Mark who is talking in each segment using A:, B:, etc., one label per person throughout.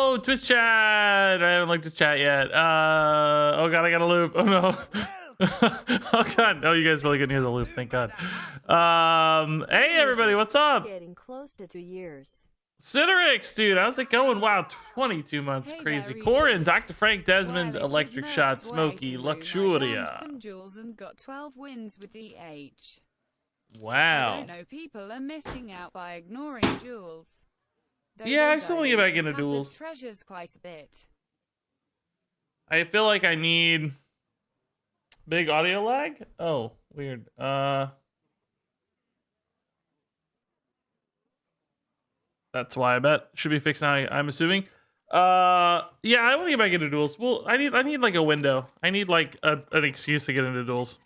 A: Oh, Twitch chat. I haven't looked at chat yet. Oh god, I got a loop. Oh no. Oh god. Oh, you guys really couldn't hear the loop. Thank god. Hey everybody, what's up?
B: Getting close to 2 years.
A: Citrix, dude, how's it going? Wow, 22 months,
C: Hey
A: crazy.
C: there,
A: Corin,
C: Regis.
A: Dr. Frank, Desmond,
C: Well, it is
A: Electric
C: nice
A: Shot,
C: way
A: Smokey,
C: to lose. I
A: Luxuria.
C: farmed some jewels and got 12 wins with the H. I
A: Wow.
C: don't know, people are missing out by ignoring jewels. Though
A: Yeah, I
C: they
A: still want to get back
C: dilute
A: into
C: passive
A: duels.
C: treasures quite a bit.
A: I feel like I need big audio lag. Oh, weird. That's why I bet should be fixed now. I'm assuming. Yeah, I want to get back into duels. Well, I need like a window. I need like an excuse to get into duels.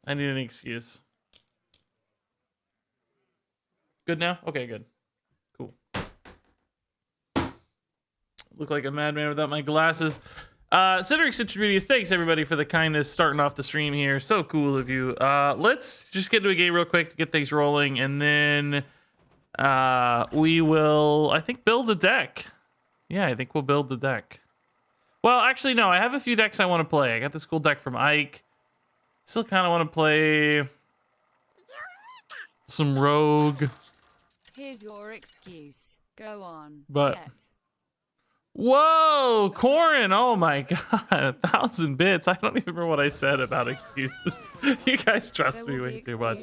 A: I need an excuse. Good now? Okay, good. Cool. Look like a madman without my glasses. Cedric Citributius, thanks everybody for the kindness starting off the stream here. So cool of you. Let's just get into a game real quick to get things rolling, and then we will, I think, build a deck. Yeah, I think we'll build the deck. Well, actually, no, I have a few decks I want to play. I got this cool deck from Ike. Still kind of want to play some Rogue.
C: Here's your excuse. Go on.
A: But-
C: Get.
A: Whoa, Corin! Oh my god, 1,000 bits. I don't even remember what I said about excuses. You guys trust me way too much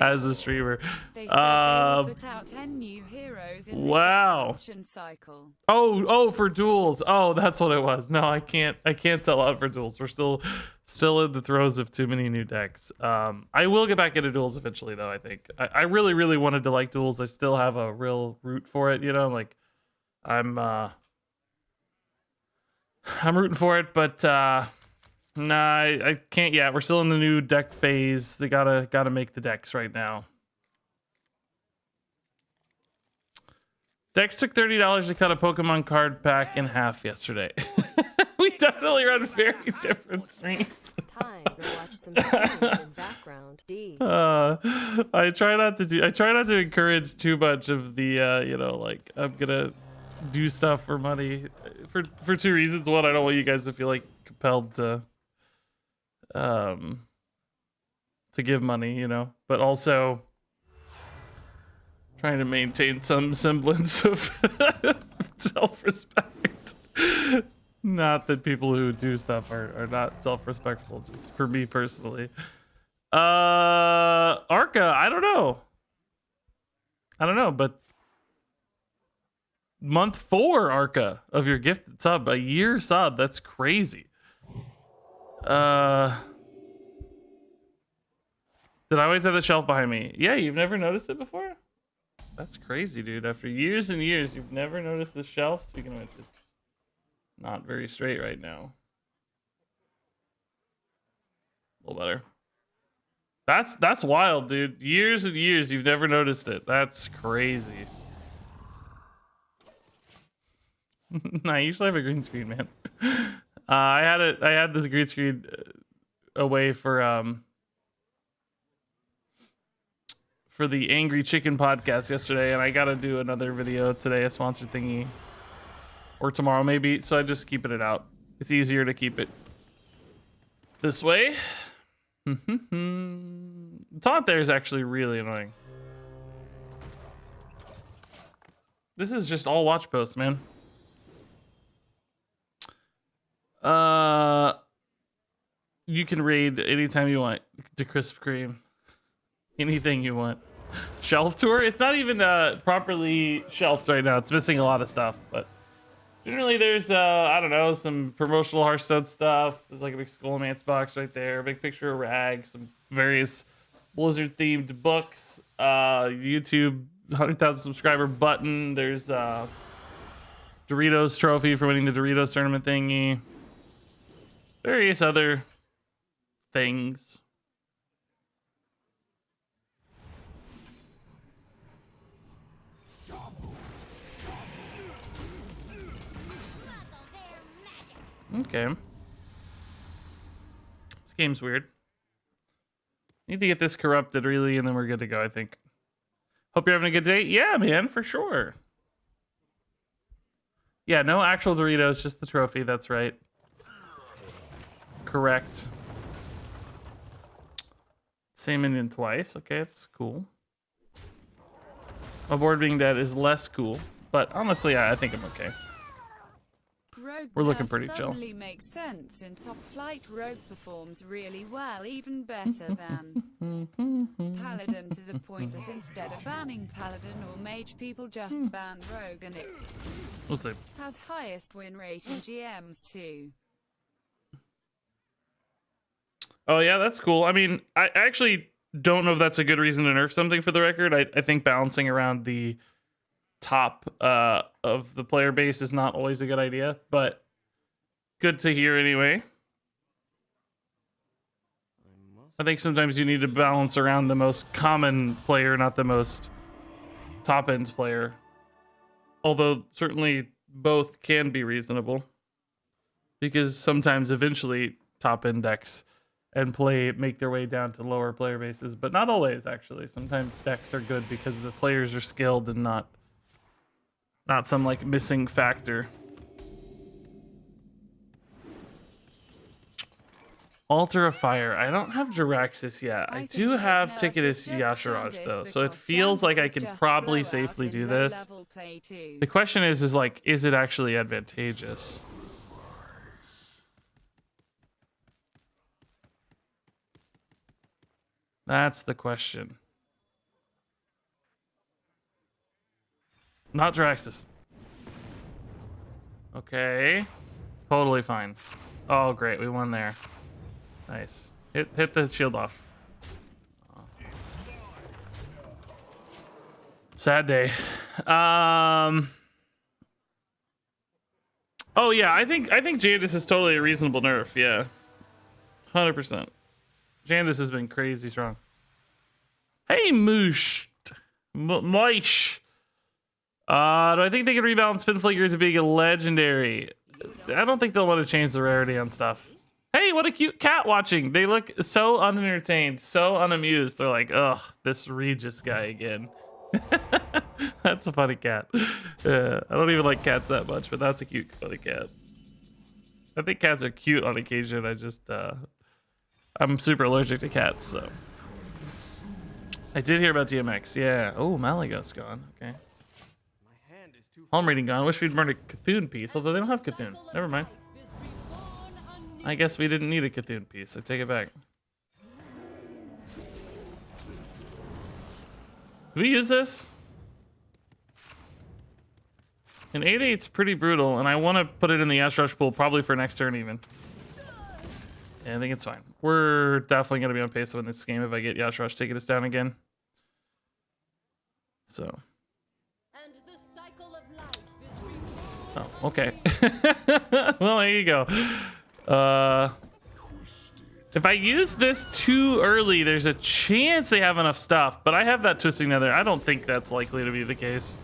A: as a streamer.
C: They said they will put out 10 new heroes in
A: Wow.
C: this expansion cycle.
A: Oh, for duels. Oh, that's what it was. No, I can't sell out for duels. We're still in the throes of too many new decks. I will get back into duels eventually, though. I think I really wanted to like duels. I still have a real root for it. You know, like I'm rooting for it, but nah, I can't yet. We're still in the new deck phase. They gotta make the decks right now. Decks took $30 to cut a Pokemon card pack in half yesterday. We definitely run very different streams.
B: Time to watch some streams in background. D.
A: I try not to encourage too much of the you know, like I'm gonna do stuff for money for two reasons. One, I don't want you guys to feel like compelled to give money, you know, but also trying to maintain some semblance of self-respect. Not that people who do stuff are not self-respectful, just for me personally. Arca, I don't know, but month 4 Arca of your gifted sub, a year sub. That's crazy. Did I always have the shelf behind me? Yeah, you've never noticed it before? That's crazy, dude. After years and years, you've never noticed the shelf? Speaking of which, it's not very straight right now. A little better. That's wild, dude. Years and years, you've never noticed it. That's crazy. Nah, I usually have a green screen, man. I had this green screen away for the Angry Chicken podcast yesterday, and I gotta do another video today, a sponsored thingy, or tomorrow maybe. So I just keeping it out. It's easier to keep it this way. The taunt there is actually really annoying. This is just all watch posts, man. You can raid anytime you want to Crisp Cream. Anything you want. Shelf tour? It's not even properly shelved right now. It's missing a lot of stuff, but generally there's I don't know, some promotional Hearthstone stuff. There's like a big Skullmance box right there, a big picture of Rag, some various Blizzard themed books, YouTube 100,000 subscriber button. There's Doritos trophy for winning the Doritos tournament thingy. Various other things. Okay. This game's weird. Need to get this corrupted really, and then we're good to go, I think. Hope you're having a good day. Yeah, man, for sure. Yeah, no actual Doritos, just the trophy. That's right. Correct. Same minion twice. Okay, it's cool. My board being dead is less cool, but honestly, I think I'm okay.
C: Rogue
A: We're looking
C: nerf
A: pretty chill.
C: suddenly makes sense. In top flight, Rogue performs really well, even better than Paladin, to the point that instead of banning Paladin or Mage, people just ban Rogue, and it
A: We'll see.
C: has highest win rate in GMs too.
A: Oh yeah, that's cool. I mean, I actually don't know if that's a good reason to nerf something, for the record. I think balancing around the top of the player base is not always a good idea, but good to hear anyway. I think sometimes you need to balance around the most common player, not the most top end player. Although certainly both can be reasonable, because sometimes eventually top end decks and play make their way down to lower player bases, but not always actually. Sometimes decks are good because the players are skilled and not some like missing factor. Altar of Fire. I don't have Jiraxis yet. I do have Ticketus Yashiraj though, so it feels like I can probably safely do this. The question is like, is it actually advantageous? That's the question. Not Jiraxis. Okay. Totally fine. Oh, great. We won there. Nice. Hit the shield off. Oh. Sad day. Oh yeah, I think Jandis is totally a reasonable nerf. Yeah. 100%. Jandis has been crazy strong. Hey, Moosh. Moish. Do I think they can rebalance Spinflicker to being a legendary? I don't think they'll want to change the rarity on stuff. Hey, what a cute cat watching. They look so unentertained, so unamused. They're like, ugh, this Regis guy again. That's a funny cat. I don't even like cats that much, but that's a cute, funny cat. I think cats are cute on occasion. I just, I'm super allergic to cats, so. I did hear about DMX, yeah. Oh, Malagos gone, okay. Home reading gone. Wish we'd murdered Cthulhu piece, although they don't have Cthulhu. Never mind. I guess we didn't need a Cthulhu piece. I take it back. Do we use this? An 8/8's pretty brutal, and I want to put it in the Yashrush pool probably for next turn even. Yeah, I think it's fine. We're definitely going to be on pace to win this game if I get Yashrush taking us down again. So. Oh, okay. Well, there you go. If I use this too early, there's a chance they have enough stuff, but I have that Twisting Nether. I don't think that's likely to be the case.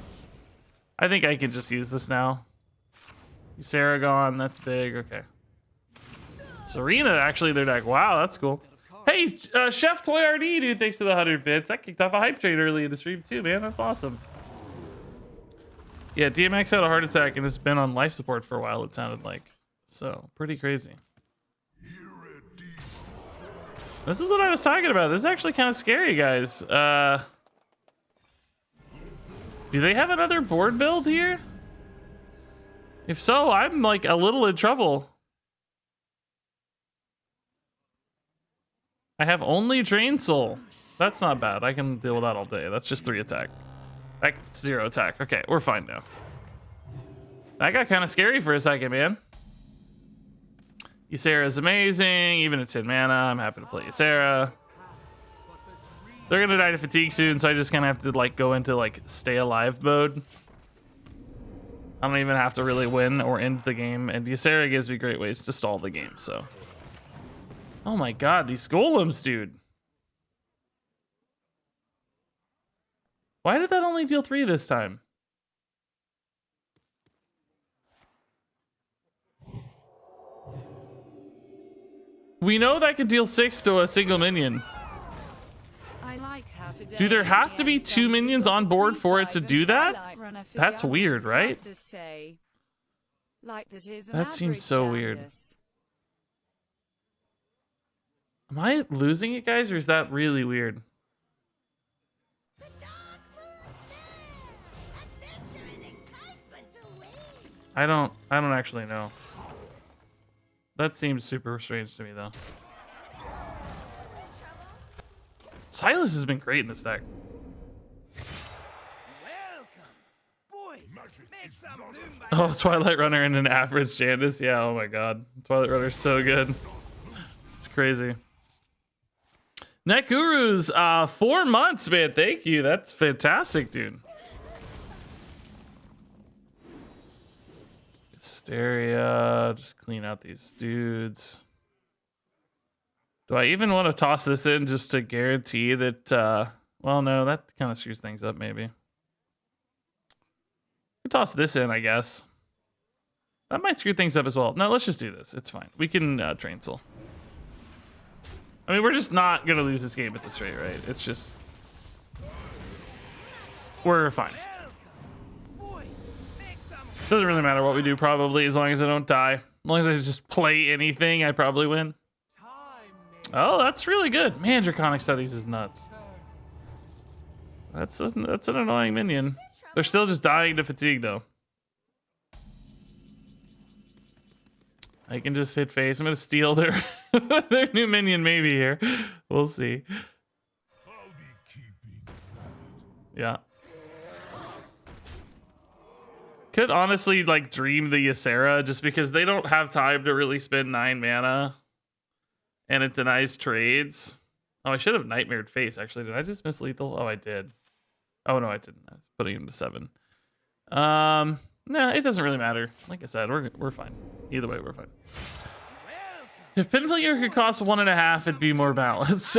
A: I think I can just use this now. Saragon, that's big. Okay. Serena, actually, their deck. Wow, that's cool. Hey, Chef Toy RD, dude, thanks for the 100 bits. That kicked off a hype trade early in the stream, too, man. That's awesome. Yeah, DMX had a heart attack and has been on life support for a while, it sounded like. So, pretty crazy. This is what I was talking about. This is actually kind of scary, guys. Do they have another board build here? If so, I'm like a little in trouble. I have only Drain Soul. That's not bad. I can deal with that all day. That's just 3 attack. That's 0 attack. Okay, we're fine now. That got kind of scary for a second, man. Ysera is amazing. Even at 10 mana, I'm happy to play Ysera. They're gonna die to fatigue soon, so I just kind of have to like go into like stay alive mode. I don't even have to really win or end the game, and Ysera gives me great ways to stall the game. So, oh my god, these golems, dude. Why did that only deal 3 this time? We know that could deal 6 to a single minion.
C: I like how today
A: Do there have to be 2 minions on board for it to do that? That's weird, right?
C: Like that is an
A: That seems
C: average
A: so weird.
C: Candace.
A: Am I losing it, guys, or is that really weird? I don't actually know. That seems super strange to me, though. Silas has been great in this deck. Oh, Twilight Runner and an average Candace. Yeah, oh my god. Twilight Runner's so good. It's crazy. Net Gurus, 4 months, man. Thank you. That's fantastic, dude. Hysteria. Just clean out these dudes. Do I even want to toss this in just to guarantee that, well, no, that kind of screws things up, maybe. Toss this in, I guess. That might screw things up as well. No, let's just do this. It's fine. We can train soul. I mean, we're just not going to lose this game at this rate, right? It's just... We're fine. Doesn't really matter what we do, probably, as long as I don't die. As long as I just play anything, I probably win. Oh, that's really good. Man, Draconic Studies is nuts. That's an annoying minion. They're still just dying to fatigue, though. I can just hit face. I'm going to steal their, their new minion maybe here. We'll see. Yeah. Could honestly, like, dream the Ysera just because they don't have time to really spend 9 mana. And it denies trades. Oh, I should have Nightmared Face, actually. Did I just miss lethal? Oh, I did. Oh, no, I didn't. I was putting him to 7. Nah, it doesn't really matter. Like I said, we're fine. Either way, we're fine. If Pinflinger could cost 1.5, it'd be more balanced.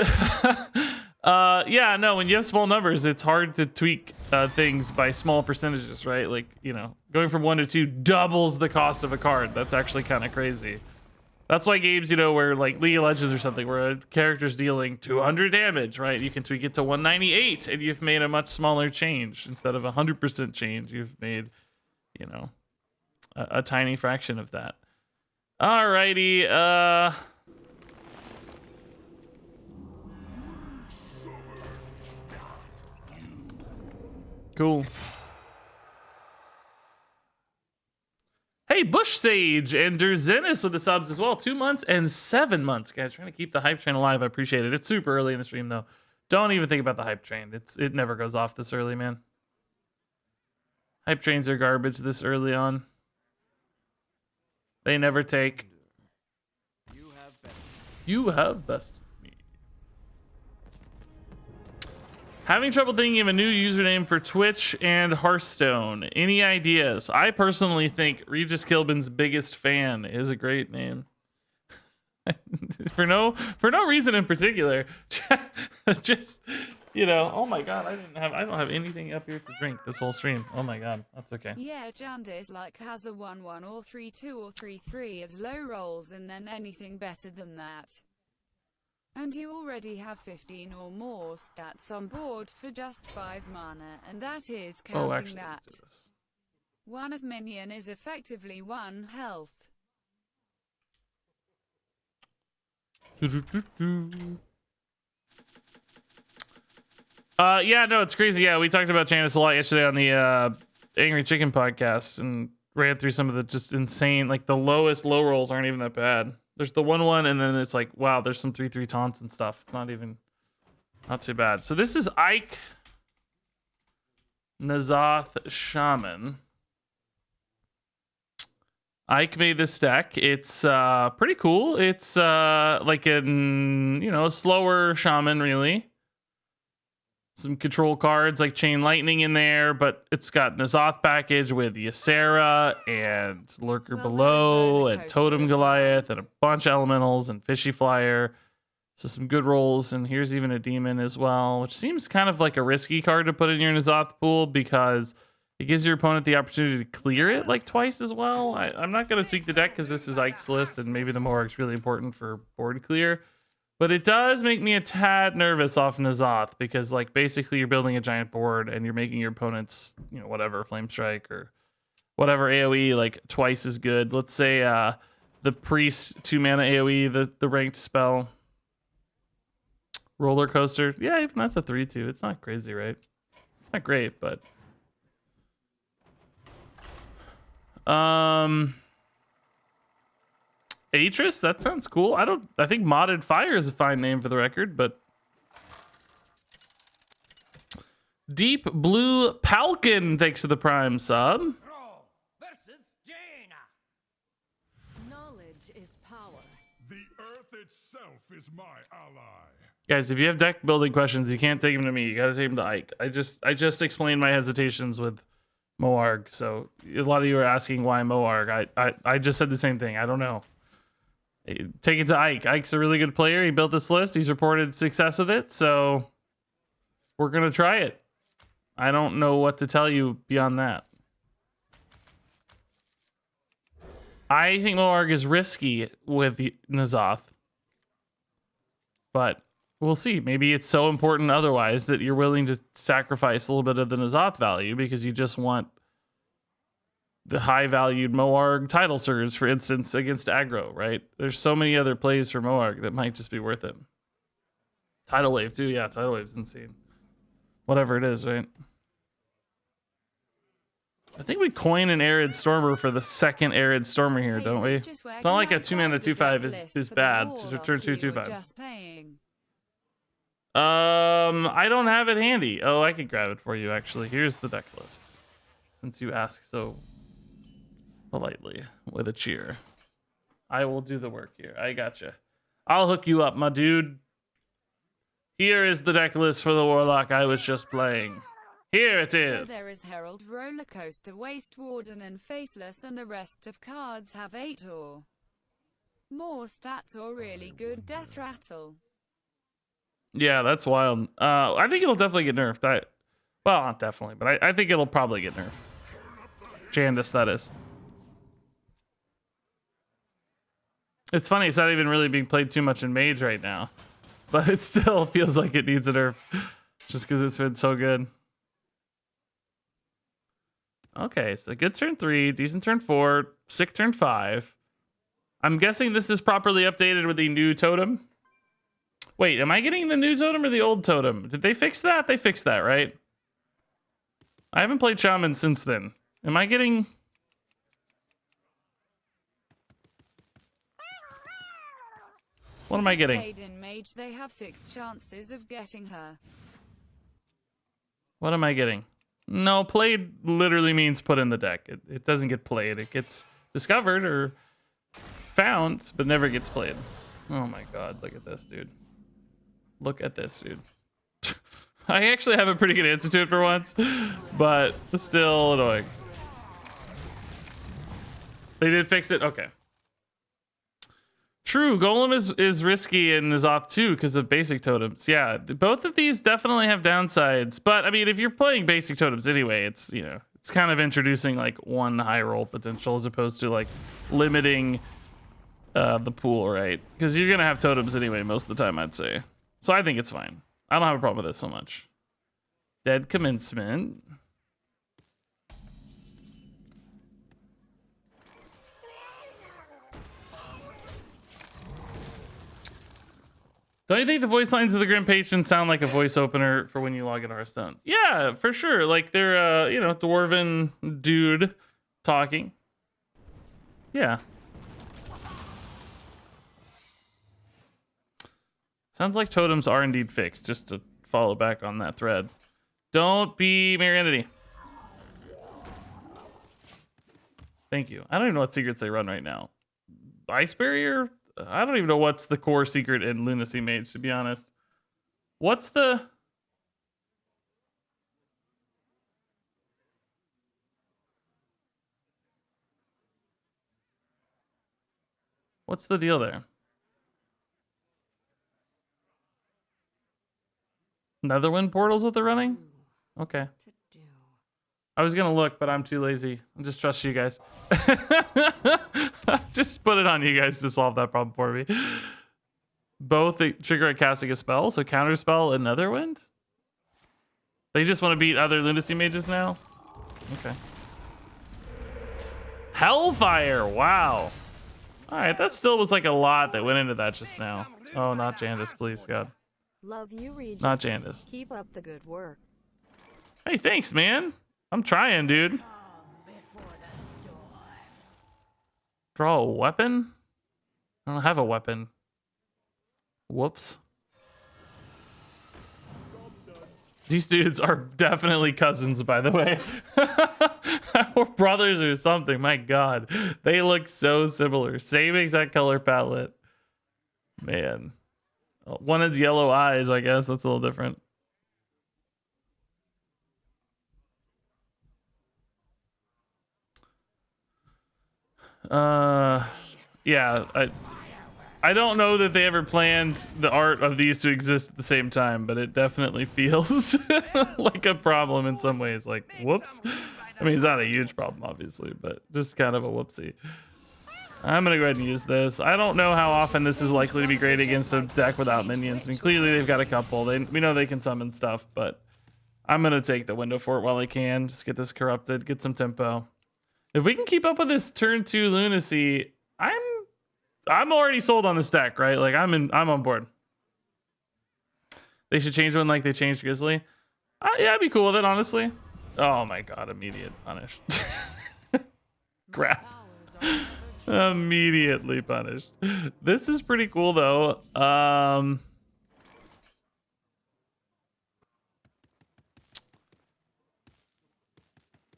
A: Yeah, no, when you have small numbers, it's hard to tweak things by small percentages, right? Like, you know, going from 1 to 2 doubles the cost of a card. That's actually kind of crazy. That's why games, you know, where like League of Legends or something, where a character's dealing 200 damage, right? You can tweak it to 198 and you've made a much smaller change. Instead of 100% change, you've made, you know, a tiny fraction of that. Alrighty, cool. Hey, Bush Sage and Derzenis with the subs as well. 2 months and 7 months, guys. Trying to keep the hype train alive. I appreciate it. It's super early in the stream, though. Don't even think about the hype train. It never goes off this early, man. Hype trains are garbage this early on. They never take. You have best. Having trouble thinking of a new username for Twitch and Hearthstone. Any ideas? I personally think RegisKillbin's biggest fan is a great name. for no reason in particular. Just, you know, oh my god, I don't have anything up here to drink this whole stream. Oh my god, that's okay.
C: Yeah, Jandis like has a 1/1 or 3/2 or 3/3 as low rolls and then anything better than that. And you already have 15 or more stats on board for just 5 mana, and that is counting that. One of minion is effectively 1 health.
A: Yeah, no, it's crazy. Yeah, we talked about Janice a lot yesterday on the Angry Chicken podcast and ran through some of the just insane, like the lowest low rolls aren't even that bad. There's the 1/1, and then it's like, wow, there's some 3/3 taunts and stuff. It's not too bad. So this is Ike Nazoth Shaman. Ike made this deck. It's pretty cool. It's like an, you know, slower Shaman, really. Some control cards like Chain Lightning in there, but it's got Nazoth package with Ysera and Lurker Below and Totem Goliath and a bunch of elementals and Fishy Flyer. So some good rolls, and here's even a demon as well, which seems kind of like a risky card to put in your Nazoth pool because it gives your opponent the opportunity to clear it like twice as well. I'm not going to tweak the deck because this is Ike's list, and maybe the Morg's really important for board clear. But it does make me a tad nervous off Nazoth because, like, basically you're building a giant board and you're making your opponents, you know, whatever, Flame Strike or whatever AoE like twice as good. Let's say the priest 2 mana AoE, the ranked spell. Roller coaster. Yeah, even that's a 3/2. It's not crazy, right? It's not great, but Atris, that sounds cool. I think Modded Fire is a fine name for the record, but Deep Blue Palkin, thanks to the Prime sub.
B: Knowledge is power.
D: The earth itself is my ally.
A: Guys, if you have deck building questions, you can't take them to me. You gotta take them to Ike. I just explained my hesitations with Moarg, so a lot of you are asking why Moarg. I just said the same thing. I don't know. Take it to Ike. Ike's a really good player. He built this list. He's reported success with it, so we're gonna try it. I don't know what to tell you beyond that. I think Moarg is risky with N'Zoth, but we'll see. Maybe it's so important otherwise that you're willing to sacrifice a little bit of the N'Zoth value because you just want the high-valued Moarg title surge, for instance, against aggro, right? There's so many other plays for Moarg that might just be worth it. Tidal Wave, too. Yeah, Tidal Wave's insane. Whatever it is, right? I think we coin an Arid Stormer for the second Arid Stormer here, don't we? It's not like a 2 mana 2/5 is bad to turn 2 2/5. I don't have it handy. Oh, I could grab it for you, actually. Here's the deck list. Since you ask so politely with a cheer. I will do the work here. I gotcha. I'll hook you up, my dude. Here is the deck list for the Warlock I was just playing. Here it is.
C: So there is Herald, Rollercoaster, Waste Warden, and Faceless, and the rest of cards have 8 or more stats or really good death rattle.
A: Yeah, that's wild. I think it'll definitely get nerfed. Well, not definitely, but I think it'll probably get nerfed. Jandis, that is. It's funny, it's not even really being played too much in Mage right now. But it still feels like it needs a nerf. Just because it's been so good. Okay, so good turn 3, decent turn 4, sick turn 5. I'm guessing this is properly updated with the new totem. Wait, am I getting the new totem or the old totem? Did they fix that? They fixed that, right? I haven't played Shaman since then. Am I getting... What am I getting?
C: Played in Mage, they have 6 chances of getting her.
A: What am I getting? No, played literally means put in the deck. It doesn't get played. It gets discovered or found, but never gets played. Oh my god, look at this, dude. Look at this, dude. I actually have a pretty good answer to it for once, but still annoying. They did fix it? Okay. True, Golem is risky in N'Zoth too because of basic totems. Yeah, both of these definitely have downsides. But I mean, if you're playing basic totems anyway, it's, you know, it's kind of introducing like one high roll potential as opposed to like limiting the pool, right? Because you're gonna have totems anyway most of the time, I'd say. So I think it's fine. I don't have a problem with this so much. Dead Commencement. Don't you think the voice lines of the Grim Patron sound like a voice opener for when you log in Hearthstone? Yeah, for sure. Like they're, you know, dwarven dude talking. Yeah. Sounds like totems are indeed fixed, just to follow back on that thread. Don't be Marianity. Thank you. I don't even know what secrets they run right now. Ice Barrier? I don't even know what's the core secret in Lunacy Mage, to be honest. What's the... What's the deal there? Netherwind portals that they're running? Okay. I was gonna look, but I'm too lazy. I just trust you guys. Just put it on you guys to solve that problem for me. Both they trigger at casting a spell, so counterspell and Netherwind? They just want to beat other Lunacy Mages now? Okay. Hellfire, wow. All right, that still was like a lot that went into that just now. Oh, not Jandis, please, God.
B: Love you, Regis.
A: Not Jandis.
B: Keep up the good work.
A: Hey, thanks, man. I'm trying, dude. Draw a weapon? I don't have a weapon. Whoops. These dudes are definitely cousins, by the way. Or brothers or something. My God. They look so similar. Same exact color palette. Man. One has yellow eyes, I guess. That's a little different. Yeah, I don't know that they ever planned the art of these to exist at the same time, but it definitely feels like a problem in some ways. Like, whoops. I mean, it's not a huge problem, obviously, but just kind of a whoopsie. I'm gonna go ahead and use this. I don't know how often this is likely to be great against a deck without minions. I mean, clearly they've got a couple. We know they can summon stuff, but I'm gonna take the window for it while I can. Just get this corrupted, get some tempo. If we can keep up with this turn 2 lunacy, I'm already sold on this deck, right? Like I'm on board. They should change one like they changed Grizzly. Yeah, I'd be cool with it, honestly. Oh my God, immediate punish. Crap. Immediately punished. This is pretty cool though.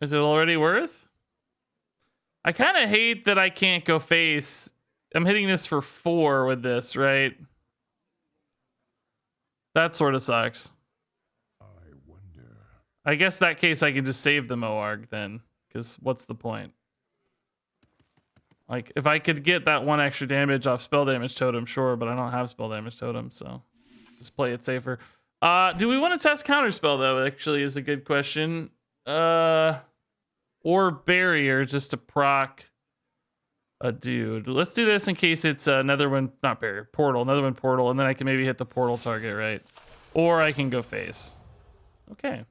A: Is it already worth? I kind of hate that I can't go face. I'm hitting this for 4 with this, right? That sort of sucks.
D: I wonder.
A: I guess that case I can just save the Moarg then, because what's the point? Like, if I could get that 1 extra damage off spell damage totem, sure, but I don't have spell damage totem, so just play it safer. Do we want to test counterspell though? Actually, is a good question. Or barrier just to proc a dude. Let's do this in case it's another one, not barrier, portal, another one portal, and then I can maybe hit the portal target, right? Or I can go face. Okay.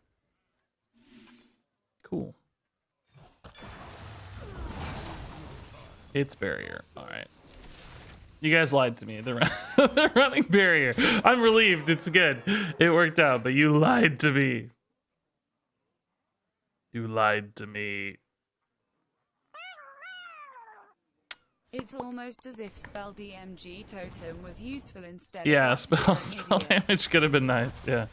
A: Cool. It's barrier. All right. You guys lied to me. They're running barrier. I'm relieved. It's good. It worked out, but you lied to me. You lied to me.
C: It's almost as if spell DMG totem was useful instead
A: Yeah,
C: of
A: spell damage could have been nice. Yeah.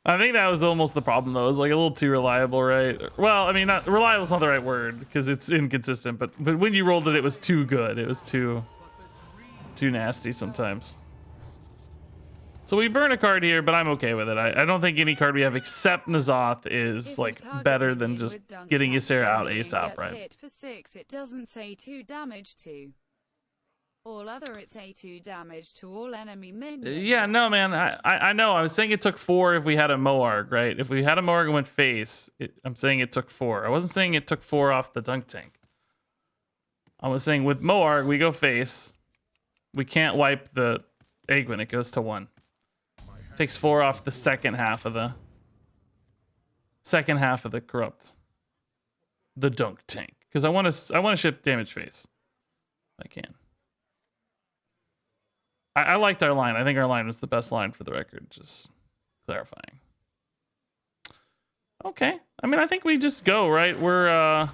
A: I think that was almost the problem though. It was like a little too reliable, right? Well, I mean, not reliable is not the right word because it's inconsistent, but when you rolled it, it was too good. It was too nasty sometimes. So we burn a card here, but I'm okay with it. I don't think any card we have except N'Zoth is like better than just getting Ysera out ASAP, right?
C: Hit for 6, it doesn't say 2 damage to all other. It say 2 damage to all enemy minions.
A: Yeah, no, man. I know. I was saying it took 4 if we had a Moarg, right? If we had a Moarg and went face, I'm saying it took 4. I wasn't saying it took 4 off the dunk tank. I was saying with Moarg, we go face. We can't wipe the egg when it goes to 1. Takes 4 off the second half of the corrupt, the dunk tank, because I want to ship damage face. If I can. I liked our line. I think our line was the best line for the record. Just clarifying. Okay. I mean, I think we just go right. We're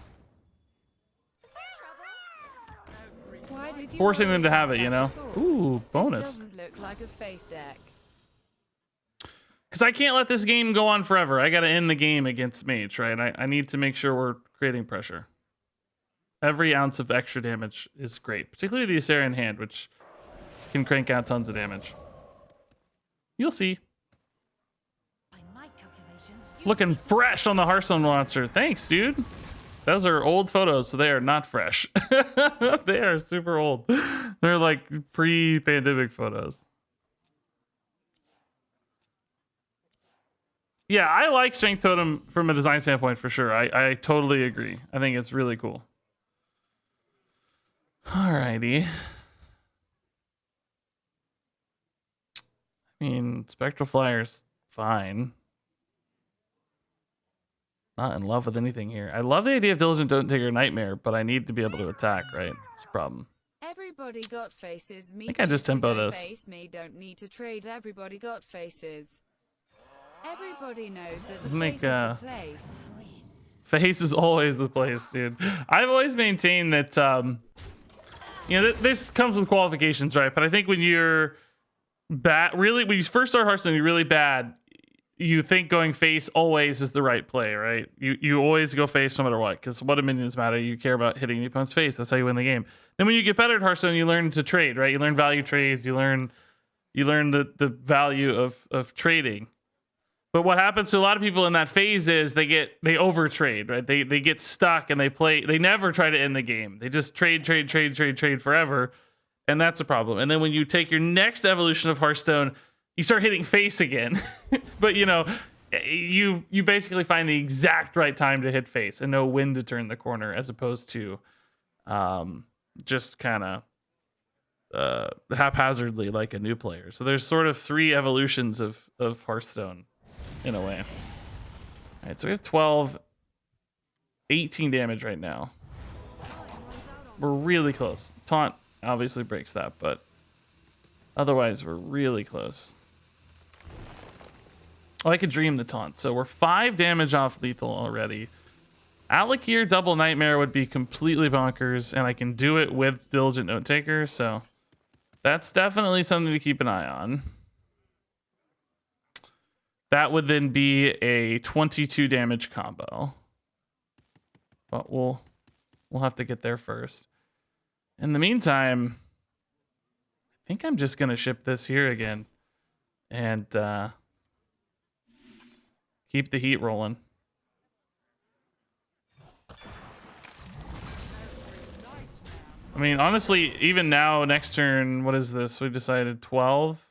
A: forcing them to have it, you know. Ooh, bonus.
C: This doesn't look like a face deck.
A: Because I can't let this game go on forever. I got to end the game against Mage, right? I need to make sure we're creating pressure. Every ounce of extra damage is great, particularly the Ysera in hand, which can crank out tons of damage. You'll see. Looking fresh on the Hearthstone launcher. Thanks, dude. Those are old photos, so they are not fresh. They are super old. They're like pre-pandemic photos. Yeah, I like Strength Totem from a design standpoint for sure. I totally agree. I think it's really cool. Alrighty. I mean, Spectral Flyer's fine. Not in love with anything here. I love the idea of Diligent Don't Take Your Nightmare, but I need to be able to attack, right? It's a problem.
C: Everybody got faces. Me
A: I think I just
C: choose to
A: tempo
C: go
A: this.
C: Face me don't need to trade. Everybody got faces. Everybody knows that the
A: I think,
C: face is the place.
A: Face is always the place, dude. I've always maintained that, you know, this comes with qualifications, right? But I think when you're bad, really, when you first start Hearthstone, you're really bad. You think going face always is the right play, right? You always go face no matter what, because what do minions matter? You care about hitting the opponent's face. That's how you win the game. Then when you get better at Hearthstone, you learn to trade, right? You learn value trades. You learn the value of trading. But what happens to a lot of people in that phase is they overtrade, right? They get stuck and they never try to end the game. They just trade forever. And that's a problem. And then when you take your next evolution of Hearthstone, you start hitting face again. But you know, you basically find the exact right time to hit face and know when to turn the corner, as opposed to just kind of haphazardly like a new player. So there's sort of 3 evolutions of Hearthstone in a way. All right, so we have 12, 18 damage right now. We're really close. Taunt obviously breaks that, but otherwise we're really close. Oh, I could dream the taunt. So we're 5 damage off lethal already. Alakir double nightmare would be completely bonkers, and I can do it with Diligent Note Taker, so that's definitely something to keep an eye on. That would then be a 22 damage combo. But we'll have to get there first. In the meantime, I think I'm just gonna ship this here again and keep the heat rolling. I mean, honestly, even now, next turn, what is this? We decided 12.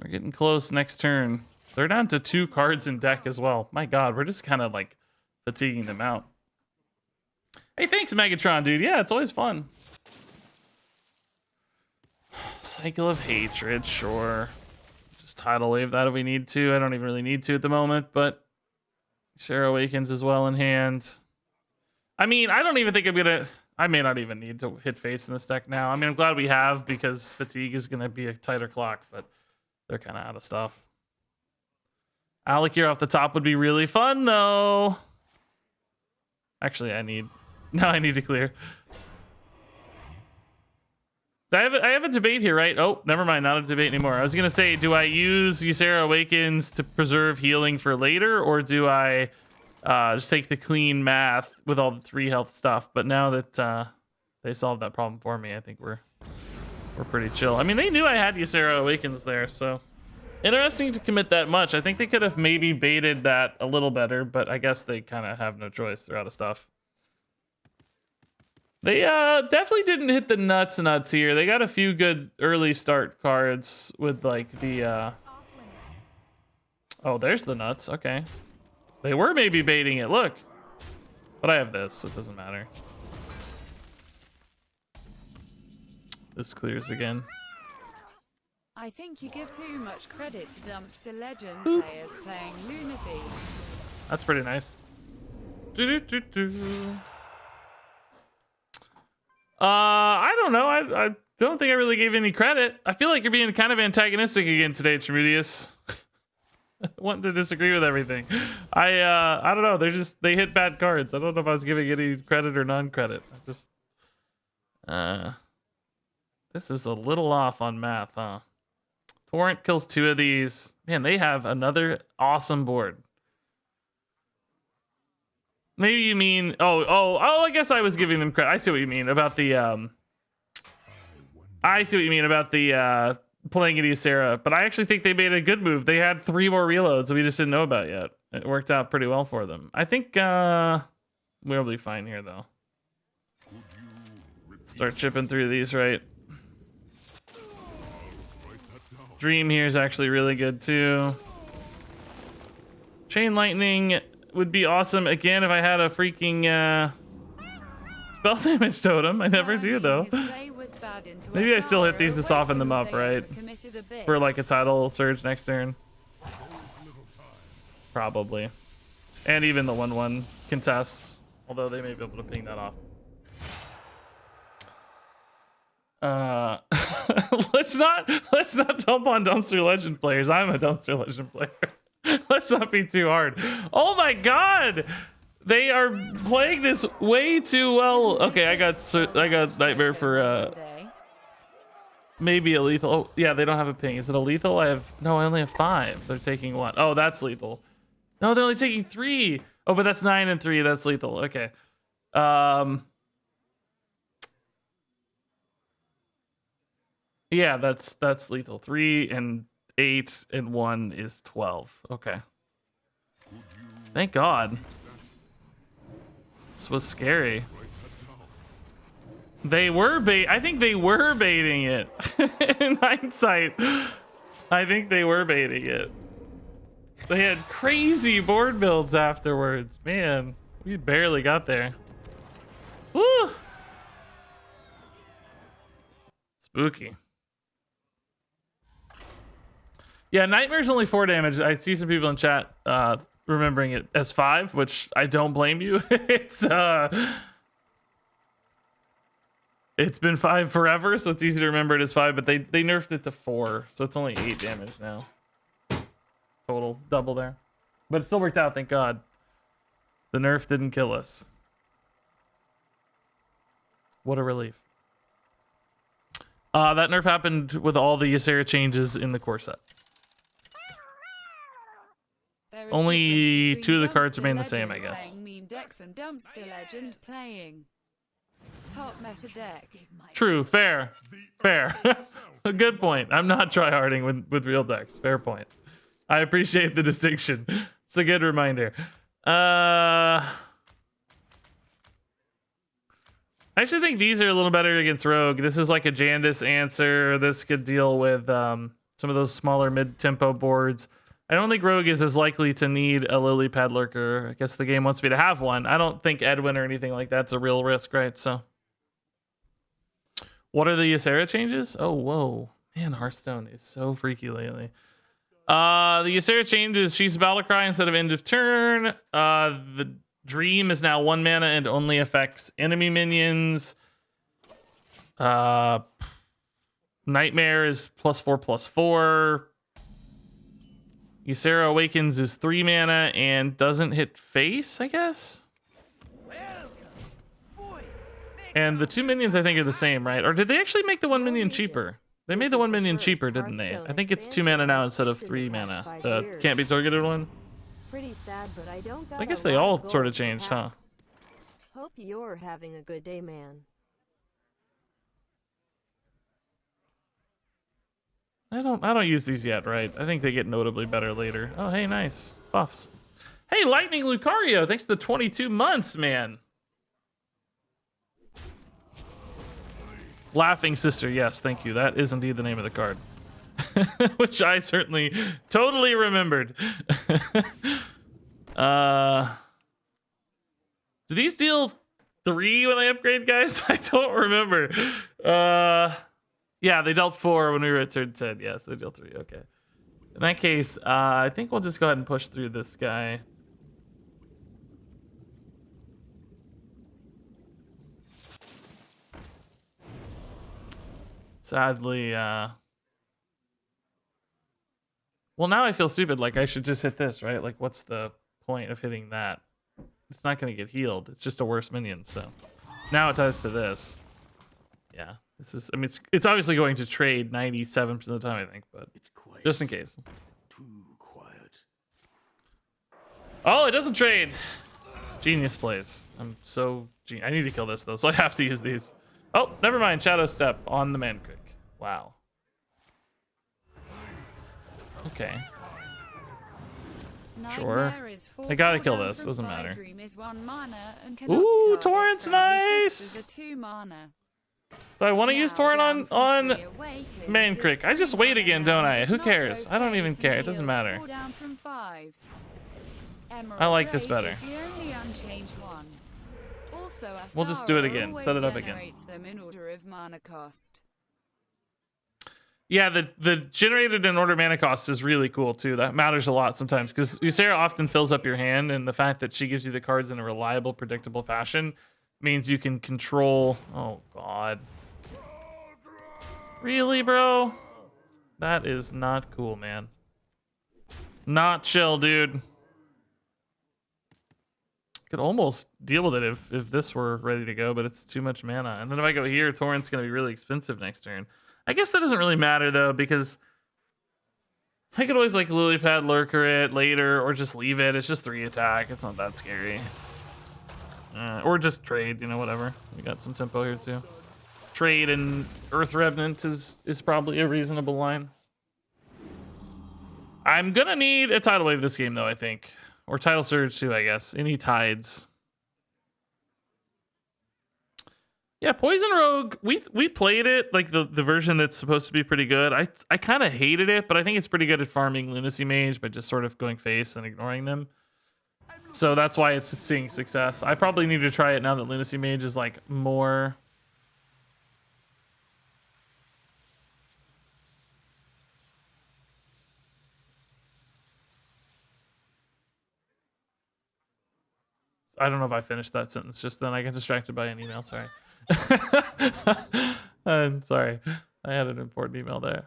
A: We're getting close next turn. They're down to 2 cards in deck as well. My God, we're just kind of like fatiguing them out. Hey, thanks, Megatron, dude. Yeah, it's always fun. Cycle of Hatred, sure. Just tidal wave that if we need to. I don't even really need to at the moment, but Sarah Awakens is well in hand. I mean, I don't even think I'm gonna... I may not even need to hit face in this deck now. I mean, I'm glad we have, because fatigue is gonna be a tighter clock, but they're kind of out of stuff. Alakir off the top would be really fun, though. Actually, I need to clear. I have a debate here, right? Oh, never mind, not a debate anymore. I was gonna say, do I use Ysera Awakens to preserve healing for later, or do I just take the clean math with all the 3 health stuff? But now that they solved that problem for me, I think we're pretty chill. I mean, they knew I had Ysera Awakens there, so interesting to commit that much. I think they could have maybe baited that a little better, but I guess they kind of have no choice. They're out of stuff. They definitely didn't hit the nuts here. They got a few good early start cards with like the oh, there's the nuts. Okay. They were maybe baiting it. Look. But I have this. It doesn't matter. This clears again.
C: I think you give too much credit to Dumpster Legend players playing Lunacy.
A: That's pretty nice. I don't know. I don't think I really gave any credit. I feel like you're being kind of antagonistic again today, Tremudius. Wanting to disagree with everything. I don't know. They hit bad cards. I don't know if I was giving any credit or non-credit. This is a little off on math, huh? Torrent kills 2 of these. Man, they have another awesome board. Maybe you mean... Oh, I guess I was giving them credit. I see what you mean about the... I see what you mean about the playing at Ysera. But I actually think they made a good move. They had 3 more reloads that we just didn't know about yet. It worked out pretty well for them. I think we'll be fine here, though. Start chipping through these, right? Dream here is actually really good, too. Chain Lightning would be awesome again if I had a freaking spell damage totem. I never do, though. Maybe I still hit these to soften them up, right? For like a tidal surge next turn. Probably. And even the 1/1 contests, although they may be able to ping that off. Let's not dump on Dumpster Legend players. I'm a Dumpster Legend player. Let's not be too hard. Oh my god! They are playing this way too well. Okay, I got Nightmare for maybe a lethal. Oh, yeah, they don't have a ping. Is it a lethal? I only have 5. They're taking 1. Oh, that's lethal. No, they're only taking 3. Oh, but that's 9 and 3. That's lethal. Okay. Yeah, that's lethal. 3 and 8 and 1 is 12. Okay. Thank God. This was scary. I think they were baiting it. In hindsight, I think they were baiting it. They had crazy board builds afterwards. Man, we barely got there. Woo! Spooky. Yeah, Nightmare's only 4 damage. I see some people in chat remembering it as 5, which I don't blame you. It's been 5 forever, so it's easy to remember it as 5, but they nerfed it to 4, so it's only 8 damage now. Total, double there. But it still worked out, thank God. The nerf didn't kill us. What a relief. That nerf happened with all the Ysera changes in the core set. Only 2 of the cards remain the same, I guess.
C: Meme decks and Dumpster Legend playing top meta deck.
A: True, fair. A good point. I'm not tryharding with real decks. Fair point. I appreciate the distinction. It's a good reminder. I actually think these are a little better against Rogue. This is like a Jandis answer. This could deal with some of those smaller mid-tempo boards. I don't think Rogue is as likely to need a Lily Pad Lurker. I guess the game wants me to have one. I don't think Edwin or anything like that's a real risk, right? So, what are the Ysera changes? Oh, whoa. Man, Hearthstone is so freaky lately. The Ysera changes, she's Battlecry instead of end of turn. The Dream is now 1 mana and only affects enemy minions. Nightmare is +4/+4. Ysera Awakens is 3 mana and doesn't hit face, I guess? And the 2 minions I think are the same, right? Or did they actually make the 1 minion cheaper? They made the 1 minion cheaper, didn't they? I think it's 2 mana now instead of 3 mana. The can't be targeted one.
B: Pretty sad, but I don't got
A: I guess
B: a
A: they
B: lot
A: all
B: of
A: sort of
B: gold
A: changed, huh?
B: packs. Hope you're having a good day, man.
A: I don't use these yet, right? I think they get notably better later. Oh, hey, nice. Buffs. Hey, Lightning Lucario, thanks to the 22 months, man. Laughing Sister, yes, thank you. That is indeed the name of the card. Which I certainly totally remembered. Do these deal 3 when they upgrade, guys? I don't remember. Yeah, they dealt 4 when we were at turn 10. Yes, they dealt 3. Okay. In that case, I think we'll just go ahead and push through this guy. Sadly, well, now I feel stupid. Like, I should just hit this, right? Like, what's the point of hitting that? It's not going to get healed. It's just a worse minion, so. Now it ties to this. Yeah. This is, I mean, it's obviously going to trade 97% of the time, I think, but just in case.
D: Too quiet.
A: Oh, it doesn't trade. Genius plays. I'm so I need to kill this though, so I have to use these. Oh, never mind. Shadow Step on the Mancrick. Wow. Okay. Sure. I gotta kill this. Doesn't matter. Ooh, Torrent's nice. Do I want to use Torrent on Mancrick? I just wait again, don't I? Who cares? I don't even care. It doesn't matter. I like this better. We'll just do it again. Set it up again. Yeah, the generated in order mana cost is really cool too. That matters a lot sometimes because Ysera often fills up your hand, and the fact that she gives you the cards in a reliable, predictable fashion means you can control. Oh God, really, bro? That is not cool, man. Not chill, dude. Could almost deal with it if this were ready to go, but it's too much mana. And then if I go here, Torrent's gonna be really expensive next turn. I guess that doesn't really matter though, because I could always like lily pad lurker it later or just leave it. It's just 3 attack. It's not that scary. Or just trade, you know, whatever. We got some tempo here too. Trade and Earth Revenant is probably a reasonable line. I'm gonna need a tidal wave this game though, I think. Or tidal surge too, I guess. Any tides. Yeah, Poison Rogue, we played it, like the version that's supposed to be pretty good. I kind of hated it, but I think it's pretty good at farming Lunacy Mage by just sort of going face and ignoring them. So that's why it's seeing success. I probably need to try it now that Lunacy Mage is like more... I don't know if I finished that sentence just then. I got distracted by an email, sorry. I'm sorry. I had an important email there.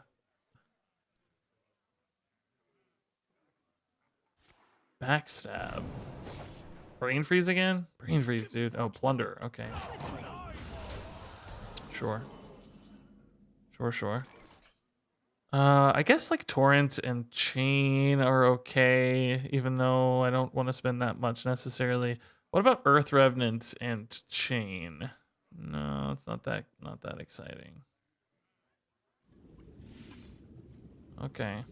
A: Backstab. Brain freeze again? Brain freeze, dude. Oh, plunder. Okay. Sure. Sure. I guess like Torrent and Chain are okay, even though I don't want to spend that much necessarily. What about Earth Revenant and Chain? No, it's not that exciting. Okay.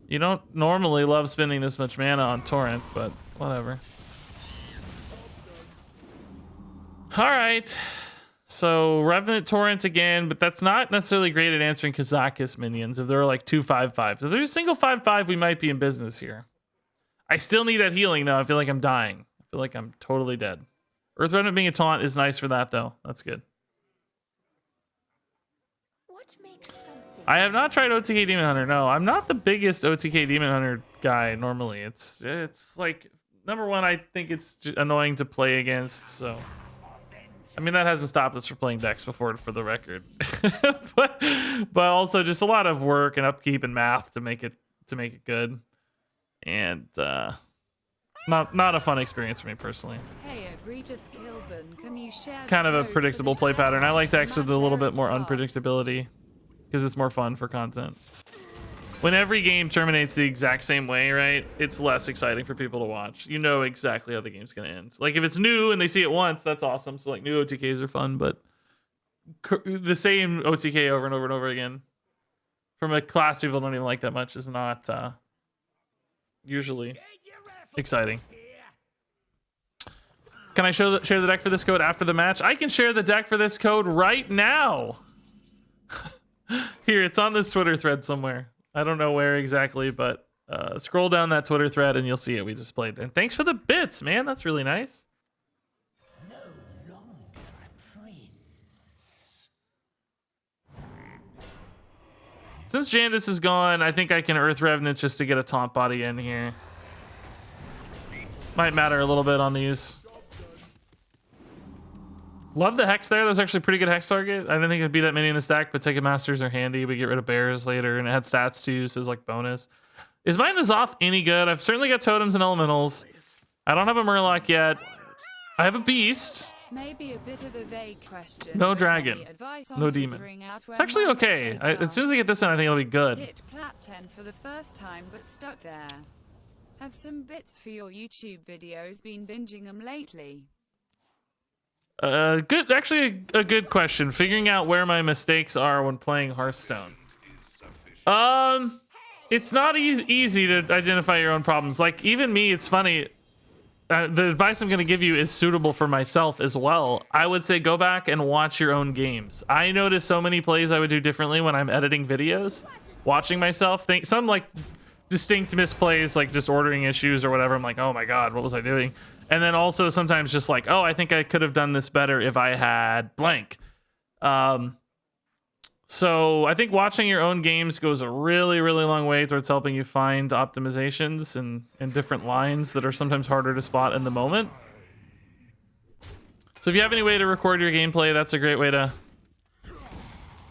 A: You don't normally love spending this much mana on Torrent, but whatever. All right. So Revenant Torrent again, but that's not necessarily great at answering Kazakus minions. If there are like 2 5/5s, if there's a single 5/5, we might be in business here. I still need that healing though. I feel like I'm dying. I feel like I'm totally dead. Earth Revenant being a taunt is nice for that though. That's good. I have not tried OTK Demon Hunter. No, I'm not the biggest OTK Demon Hunter guy normally. It's like, number one, I think it's just annoying to play against. So, I mean, that hasn't stopped us from playing decks before, for the record. but also just a lot of work and upkeep and math to make it good. And not a fun experience for me personally.
C: Hey, RegisKillbin, can you share
A: Kind of a
C: the code
A: predictable
C: for
A: play
C: this
A: pattern. I like decks with a little bit more
C: Match
A: unpredictability because it's more fun for content. When every game terminates the exact same way, right? It's less exciting for people to watch. You know exactly how the game's gonna end. Like if it's new and they see it once, that's awesome. So like new OTKs are fun, but the same OTK over and over and over again from a class people don't even like that much is not usually exciting. Can I share the deck for this code after the match? I can share the deck for this code right now. Here, it's on this Twitter thread somewhere. I don't know where exactly, but scroll down that Twitter thread and you'll see it. We just played. And thanks for the bits, man. That's really nice. Since Jandis is gone, I think I can Earth Revenant just to get a taunt body in here. Might matter a little bit on these. Love the Hex there. That was actually a pretty good Hex target. I didn't think it'd be that many in the stack, but Ticket Masters are handy. We get rid of Bears later, and it had stats too, so it was like bonus. Is my N'Zoth any good? I've certainly got Totems and Elementals. I don't have a Murloc yet. I have a Beast.
C: Maybe a bit of a vague question.
A: No
C: but
A: dragon.
C: any advice on
A: No demon.
C: figuring out where
A: It's actually
C: my
A: okay.
C: mistakes
A: As soon
C: are?
A: as I get this in, I think it'll be good.
C: Hit plat 10 for the first time but stuck there. Have some bits for your YouTube videos, been binging them lately.
A: Good. Actually, a good question. Figuring out where my mistakes are when playing Hearthstone. It's not easy to identify your own problems. Like even me, it's funny. The advice I'm going to give you is suitable for myself as well. I would say go back and watch your own games. I notice so many plays I would do differently when I'm editing videos. Watching myself, think some like distinct misplays, like just ordering issues or whatever. I'm like, oh my god, what was I doing? And then also sometimes just like, oh, I think I could have done this better if I had blank. So I think watching your own games goes a really, really long way towards helping you find optimizations and different lines that are sometimes harder to spot in the moment. So if you have any way to record your gameplay, that's a great way to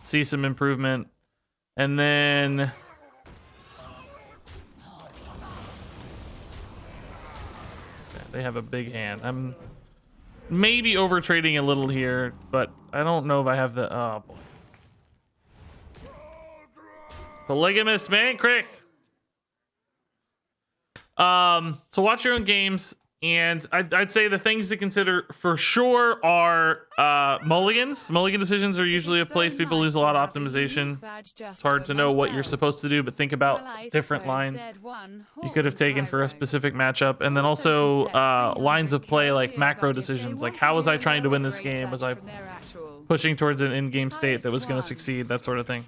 A: see some improvement. And then yeah, they have a big hand. I'm maybe over trading a little here, but I don't know if I have the oh boy. Polygamous man crick. So watch your own games, and I'd say the things to consider for sure are mulligans. Mulligan decisions are usually a place people lose a lot of optimization. It's hard to know what you're supposed to do, but think about different lines you could have taken for a specific matchup. And then also lines of play, like macro decisions, like how was I trying to win this game? Was I pushing towards an in-game state that was going to succeed? That sort of thing.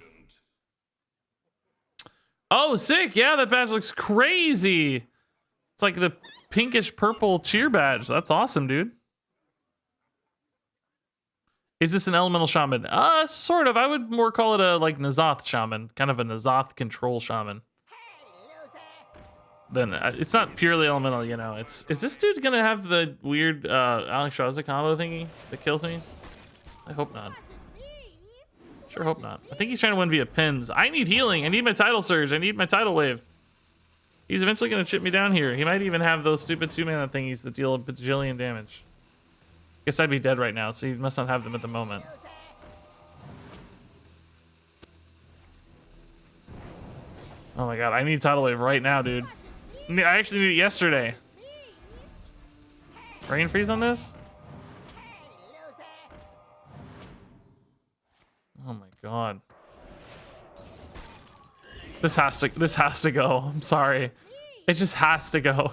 A: Oh, sick. Yeah, that badge looks crazy. It's like the pinkish purple cheer badge. That's awesome, dude. Is this an elemental shaman? Sort of. I would more call it a like Nazoth shaman, kind of a Nazoth control shaman. Then it's not purely elemental, you know. Is this dude gonna have the weird Alex Shawza combo thingy that kills me? I hope not. Sure hope not. I think he's trying to win via pins. I need healing. I need my tidal surge. I need my tidal wave. He's eventually going to chip me down here. He might even have those stupid 2-mana thingies that deal a bajillion damage. Guess I'd be dead right now, so he must not have them at the moment. Oh my god, I need tidal wave right now, dude. I actually need it yesterday. Brain freeze on this? Oh my god. This has to go. I'm sorry. It just has to go.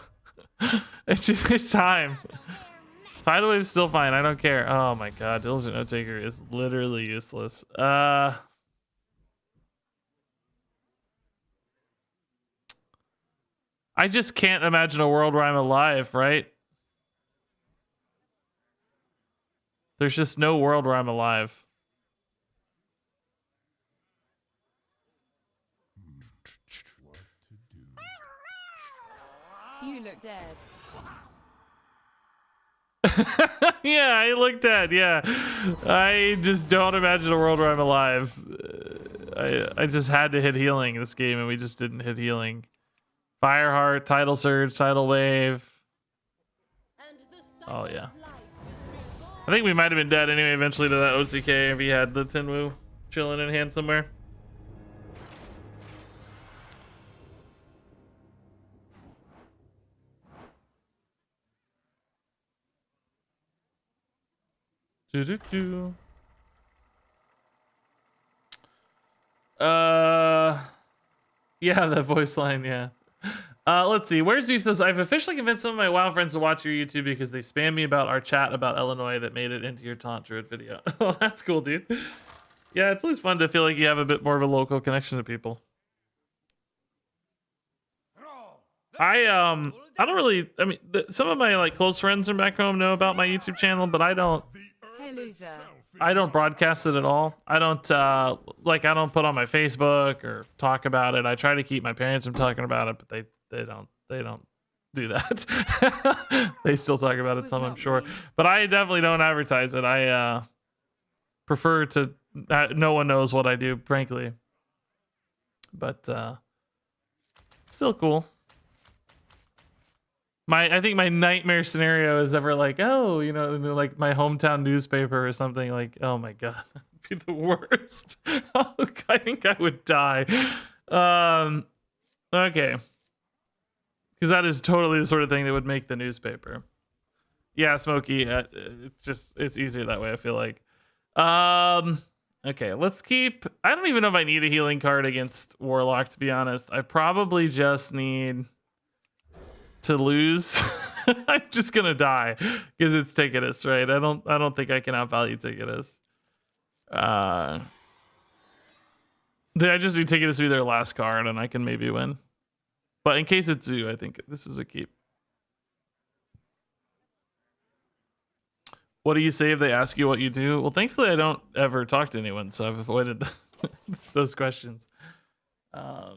A: It's time. Tidal wave's still fine. I don't care. Oh my god, Diligent Note Taker is literally useless. I just can't imagine a world where I'm alive, right? There's just no world where I'm alive.
C: You look dead.
A: Yeah, I look dead. Yeah, I just don't imagine a world where I'm alive. I just had to hit healing in this game, and we just didn't hit healing. Fireheart, tidal surge, tidal wave. Oh yeah. I think we might have been dead anyway. Eventually to that OCK if he had the Tinwu chilling in hand somewhere. Do. Yeah, that voice line, yeah. Let's see. Where's New says, I've officially convinced some of my WoW friends to watch your YouTube because they spam me about our chat about Illinois that made it into your Taunt Druid video. Oh, that's cool, dude. Yeah, it's always fun to feel like you have a bit more of a local connection to people. I don't really, I mean, some of my like close friends from back home know about my YouTube channel, but I don't.
C: Hey, loser.
A: I don't broadcast it at all. I don't I don't put on my Facebook or talk about it. I try to keep my parents from talking about it, but they don't do that. They still talk about it some, I'm sure. But I definitely don't advertise it. I prefer to no one knows what I do, frankly. But still cool. I think my nightmare scenario is ever like, oh, you know, like my hometown newspaper or something. Like, oh my god, that'd be the worst. I think I would die. Okay, because that is totally the sort of thing that would make the newspaper. Yeah, Smokey. It's easier that way, I feel like. Okay, let's keep. I don't even know if I need a healing card against Warlock, to be honest. I probably just need to lose. I'm just gonna die because it's Ticketus, right? I don't think I can outvalue Ticketus. I just need Ticketus to be their last card and I can maybe win. But in case it's Zoo, I think this is a keep. What do you say if they ask you what you do? Well, thankfully I don't ever talk to anyone, so I've avoided those questions. I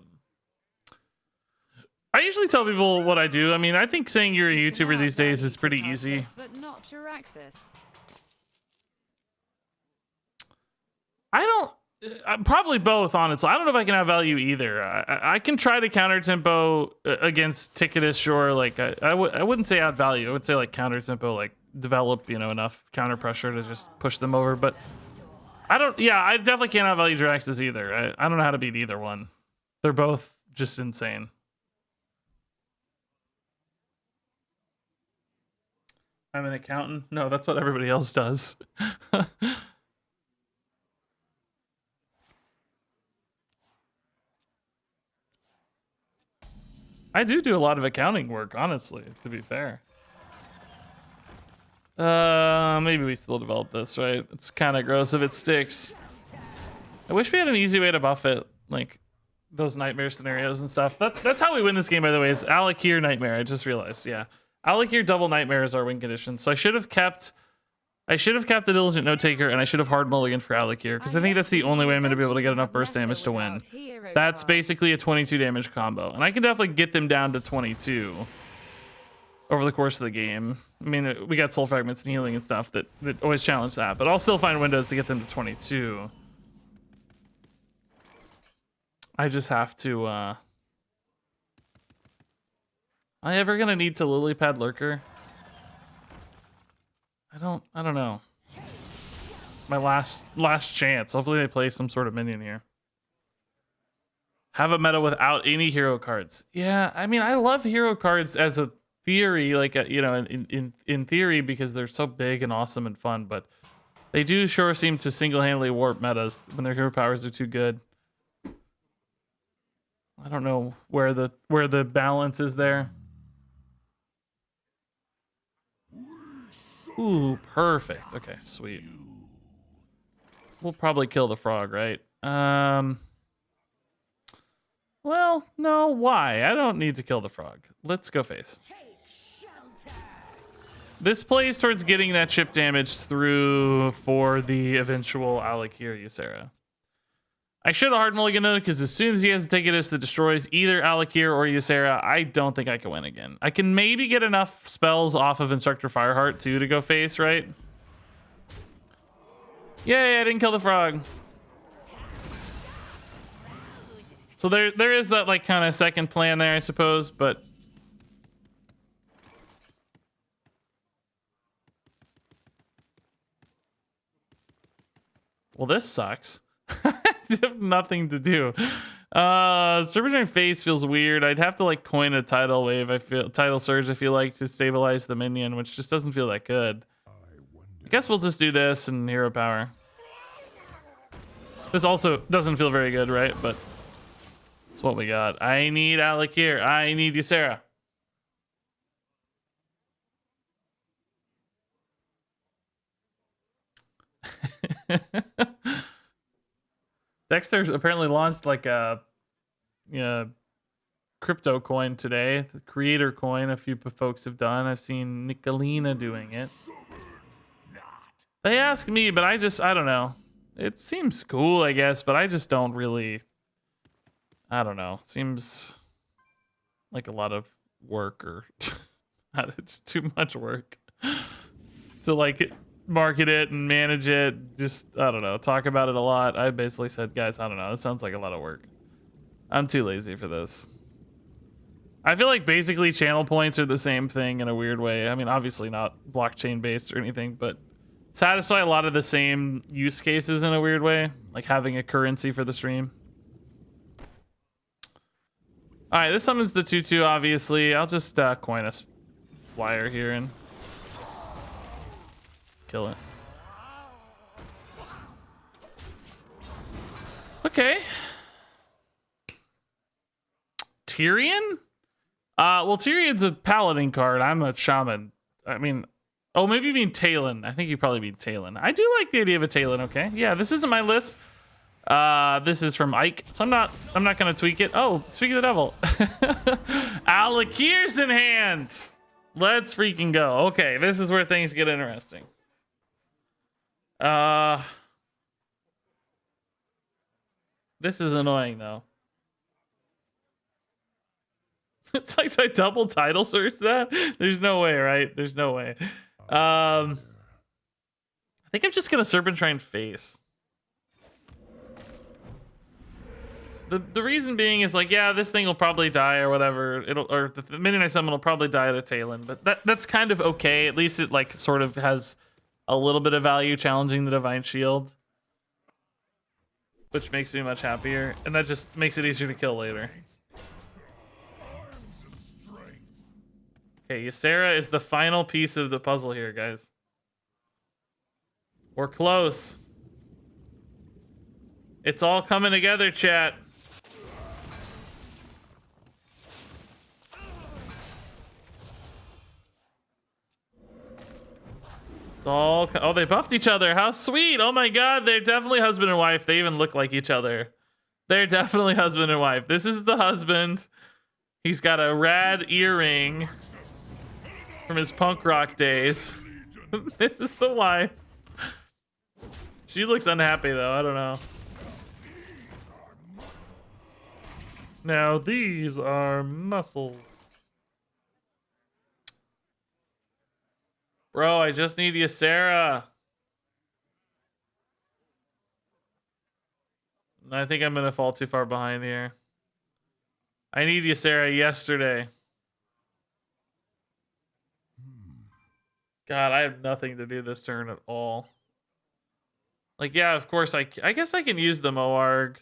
A: usually tell people what I do. I mean, I think saying you're a YouTuber these days is pretty easy.
C: But not Juraxis.
A: Probably both, honestly. I don't know if I can have value either. I can try to counter tempo against Ticketus, sure. Like I wouldn't say add value. I would say like counter tempo, like develop, you know, enough counter pressure to just push them over. But I definitely can't have value Juraxis either. I don't know how to beat either one. They're both just insane. I'm an accountant. No, that's what everybody else does. I do a lot of accounting work, honestly, to be fair. Maybe we still develop this, right? It's kind of gross if it sticks. I wish we had an easy way to buff it, like those nightmare scenarios and stuff. That's how we win this game, by the way, is Alakir Nightmare. I just realized, yeah. Alakir double Nightmare is our win condition. So I should have kept the Diligent Note Taker, and I should have hard mulligan for Alakir, because I think that's the only way I'm going to be able to get enough burst damage to win. That's basically a 22 damage combo, and I can definitely get them down to 22 over the course of the game. I mean, we got Soul Fragments and healing and stuff that always challenge that, but I'll still find windows to get them to 22. I just have to... Am I ever going to need to Lily Pad Lurker? I don't know. My last chance. Hopefully they play some sort of minion here. Have a meta without any hero cards. Yeah, I mean, I love hero cards as a theory, like you know, in theory, because they're so big and awesome and fun, but they do sure seem to single-handedly warp metas when their hero powers are too good. I don't know where the balance is there. Ooh, perfect. Okay, sweet. We'll probably kill the frog, right? Well, no, why? I don't need to kill the frog. Let's go face. This plays towards getting that chip damage through for the eventual Alakir Ysera. I should have hard mulligan though, because as soon as he has to take it that destroys either Alakir or Ysera, I don't think I can win again. I can maybe get enough spells off of Instructor Fireheart too to go face, right? Yay, I didn't kill the frog. So there is that like kind of second plan there, I suppose, but well, this sucks. I have nothing to do. Serpentine Face feels weird. I'd have to like coin a tidal wave. Tidal Surge. I feel like to stabilize the minion, which just doesn't feel that good. I guess we'll just do this and hero power. This also doesn't feel very good, right? But it's what we got. I need Alakir. I need Ysera. Dexter apparently launched like a crypto coin today, the creator coin. A few folks have done. I've seen Nicolina doing it. They ask me, but I don't know. It seems cool, I guess, but I just don't really. I don't know. Seems like a lot of work, or it's too much work to like market it and manage it. Just I don't know, talk about it a lot. I basically said, guys, I don't know, this sounds like a lot of work. I'm too lazy for this. I feel like basically channel points are the same thing in a weird way. I mean, obviously not blockchain based or anything, but satisfy a lot of the same use cases in a weird way, like having a currency for the stream. All right, this summons the 2/2 obviously. I'll just coin a flyer here and kill it. Okay. Tyrion? Well, Tyrion's a paladin card. I'm a shaman. I mean, oh, maybe you mean Talon. I think you probably mean Talon. I do like the idea of a Talon, okay? Yeah, this isn't my list. This is from Ike, so I'm not gonna tweak it. Oh, speaking of the devil. Alakir's in hand. Let's freaking go. Okay, this is where things get interesting. This is annoying though. It's like, do I double title search that? There's no way, right? There's no way. I think I'm just gonna Serpentine Face. The reason being is like, yeah, this thing will probably die or whatever. Or the Midnight Summon will probably die at a tail end, but that's kind of okay. At least it like sort of has a little bit of value challenging the Divine Shield, which makes me much happier, and that just makes it easier to kill later. Okay, Ysera is the final piece of the puzzle here, guys. We're close. It's all coming together, chat. It's all... Oh, they buffed each other. How sweet. Oh my god, they're definitely husband and wife. They even look like each other. They're definitely husband and wife. This is the husband. He's got a rad earring from his punk rock days. This is the wife. She looks unhappy though. I don't know. Now these are muscles. Bro, I just need Ysera. I think I'm gonna fall too far behind here. I need Ysera yesterday. God, I have nothing to do this turn at all. Like, yeah, of course, I guess I can use the Moarg.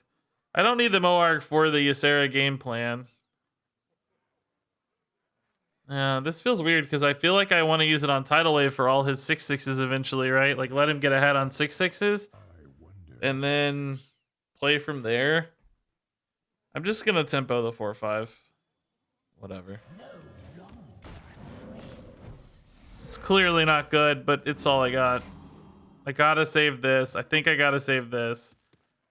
A: I don't need the Moarg for the Ysera game plan. Yeah, this feels weird because I feel like I want to use it on Tidal Wave for all his 6/6s eventually, right? Like, let him get ahead on 6/6s and then play from there. I'm just going to tempo the 4/5. Whatever. It's clearly not good, but it's all I got. I gotta save this. I think I gotta save this.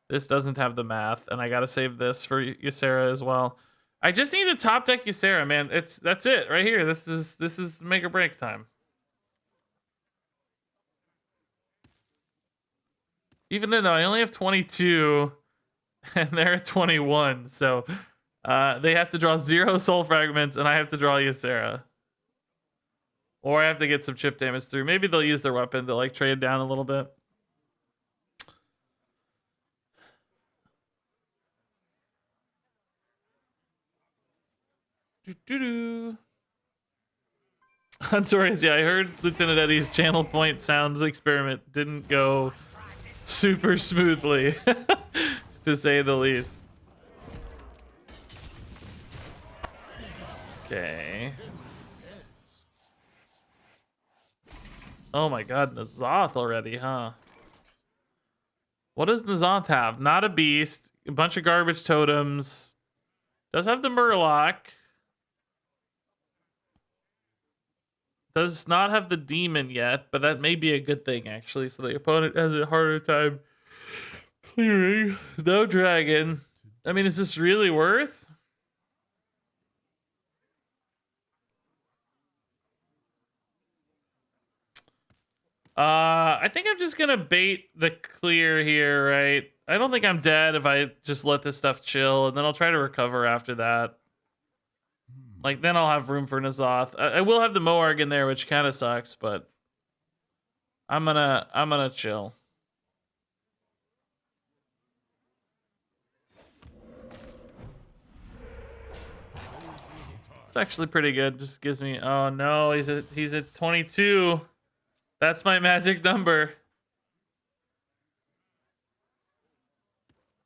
A: This doesn't have the math, and I gotta save this for Ysera as well. I just need a top deck Ysera, man. That's it right here. This is make or break time. Even then, though, I only have 22, and they're at 21, so they have to draw 0 soul fragments, and I have to draw Ysera. Or I have to get some chip damage through. Maybe they'll use their weapon to like trade down a little bit. Hontorius, yeah, I heard Lieutenant Eddie's channel point sounds experiment didn't go super smoothly, to say the least. Okay. Oh my god, N'Zoth already, huh? What does N'Zoth have? Not a beast. A bunch of garbage totems. Does have the Murloc. Does not have the demon yet, but that may be a good thing, actually, so the opponent has a harder time clearing. No dragon. I mean, is this really worth? I think I'm just gonna bait the clear here, right? I don't think I'm dead if I just let this stuff chill, and then I'll try to recover after that. Like, then I'll have room for N'Zoth. I will have the Moarg in there, which kind of sucks, but I'm gonna chill. It's actually pretty good. Just gives me... Oh no, he's at 22. That's my magic number.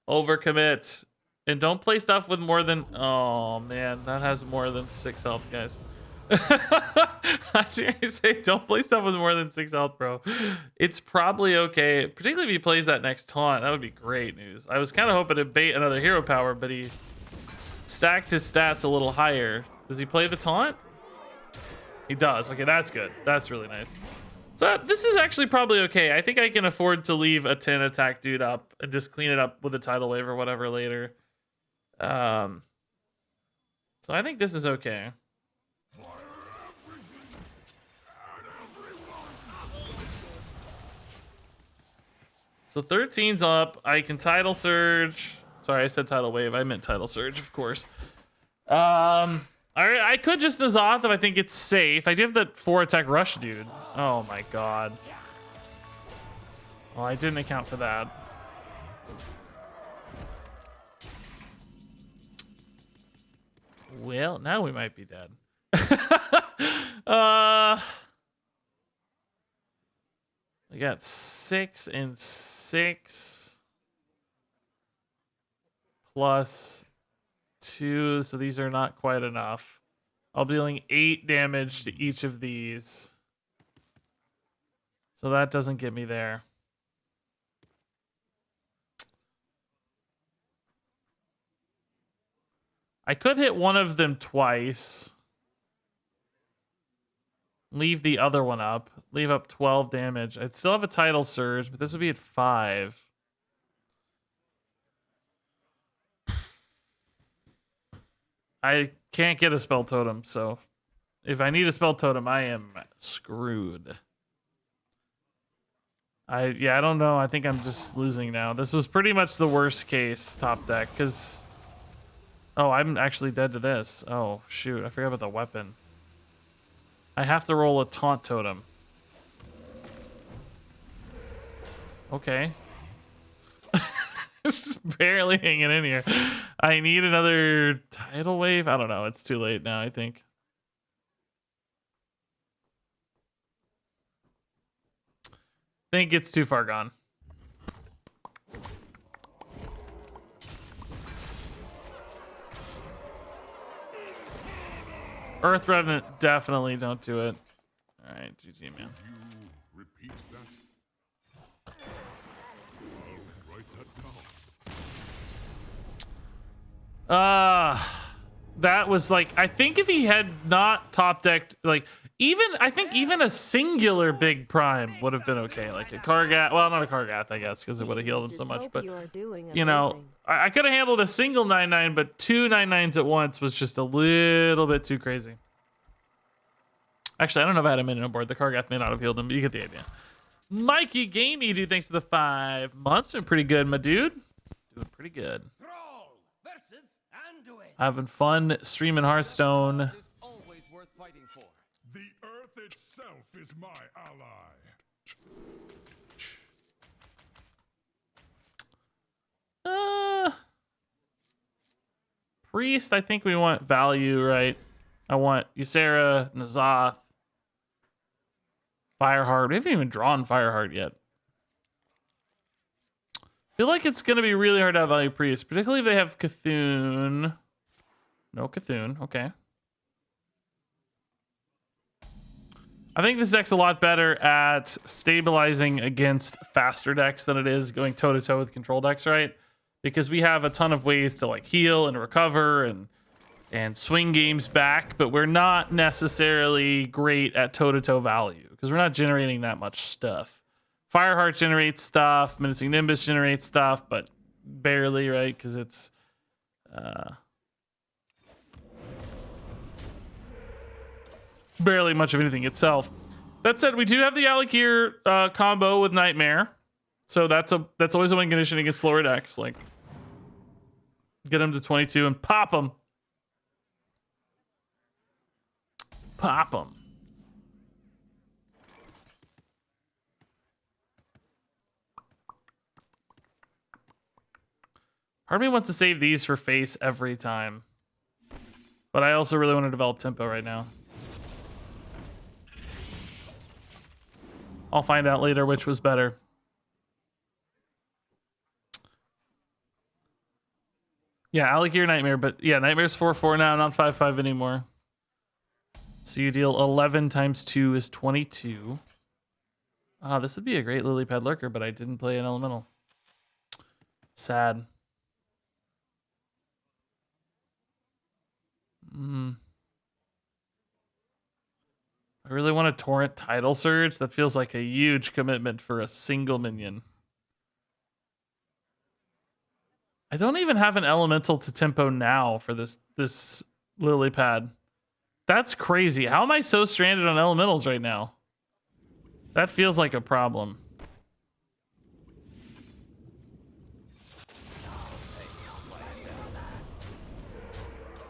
A: Overcommit. And don't play stuff with more than... Oh, man. That has more than 6 health, guys. I say don't play stuff with more than 6 health, bro. It's probably okay. Particularly if he plays that next taunt. That would be great news. I was kind of hoping to bait another hero power, but he stacked his stats a little higher. Does he play the taunt? He does. Okay, that's good. That's really nice. So this is actually probably okay. I think I can afford to leave a 10 attack dude up and just clean it up with a tidal wave or whatever later. So I think this is okay. So 13's up. I can tidal surge. Sorry, I said Tidal Wave. I meant Tidal Surge, of course. I could just N'Zoth if I think it's safe. I do have that 4-attack rush, dude. Oh my god. Well, I didn't account for that. Well, now we might be dead. We got 6 and 6 plus 2, so these are not quite enough. I'll be dealing 8 damage to each of these. So that doesn't get me there. I could hit one of them twice. Leave the other one up. Leave up 12 damage. I'd still have a Tidal Surge, but this would be at 5. I can't get a Spell Totem, so if I need a Spell Totem, I am screwed. I don't know. I think I'm just losing now. This was pretty much the worst case top deck, because... Oh, I'm actually dead to this. Oh, shoot. I forgot about the weapon. I have to roll a Taunt Totem. Okay. Just barely hanging in here. I need another Tidal Wave. I don't know. It's too late now, I think. Think it's too far gone. Earth Revenant, definitely don't do it. All right, GG, man.
D: Repeat that. I'll write that down.
A: That was like, I think if he had not top decked, like, I think even a singular big prime would have been okay. Like a Kargath, well, not a Kargath, I guess, because it would have healed him so much. But, you know, I could have handled a single 9/9, but 2 9/9s at once was just a little bit too crazy. Actually, I don't know if I had a minion on board. The Kargath may not have healed him, but you get the idea. Mikey Gamey, dude, thanks for the 5 months. Doing pretty good, my dude. Doing pretty good. Having fun streaming Hearthstone.
D: The earth itself is my ally.
A: Priest, I think we want value, right? I want Ysera, N'Zoth, Fireheart. We haven't even drawn Fireheart yet. Feel like it's going to be really hard to have value Priest, particularly if they have Cthulhu. No Cthulhu, okay. I think this deck's a lot better at stabilizing against faster decks than it is going toe-to-toe with control decks, right? Because we have a ton of ways to like heal and recover and swing games back, but we're not necessarily great at toe-to-toe value because we're not generating that much stuff. Fireheart generates stuff, Menacing Nimbus generates stuff, but barely, right? Because it's barely much of anything itself. That said, we do have the Alakir combo with Nightmare, so that's always a win condition against slower decks. Like, get him to 22 and pop him. Pop him. Part of me wants to save these for face every time, but I also really want to develop tempo right now. I'll find out later which was better. Yeah, Alakir Nightmare, but yeah, Nightmare's 4/4 now, not 5/5 anymore. So you deal 11 times 2 is 22. Ah, this would be a great Lily Pad Lurker, but I didn't play an elemental. Sad. I really want a Torrent Tidal Surge. That feels like a huge commitment for a single minion. I don't even have an elemental to tempo now for this lily pad. That's crazy. How am I so stranded on elementals right now? That feels like a problem.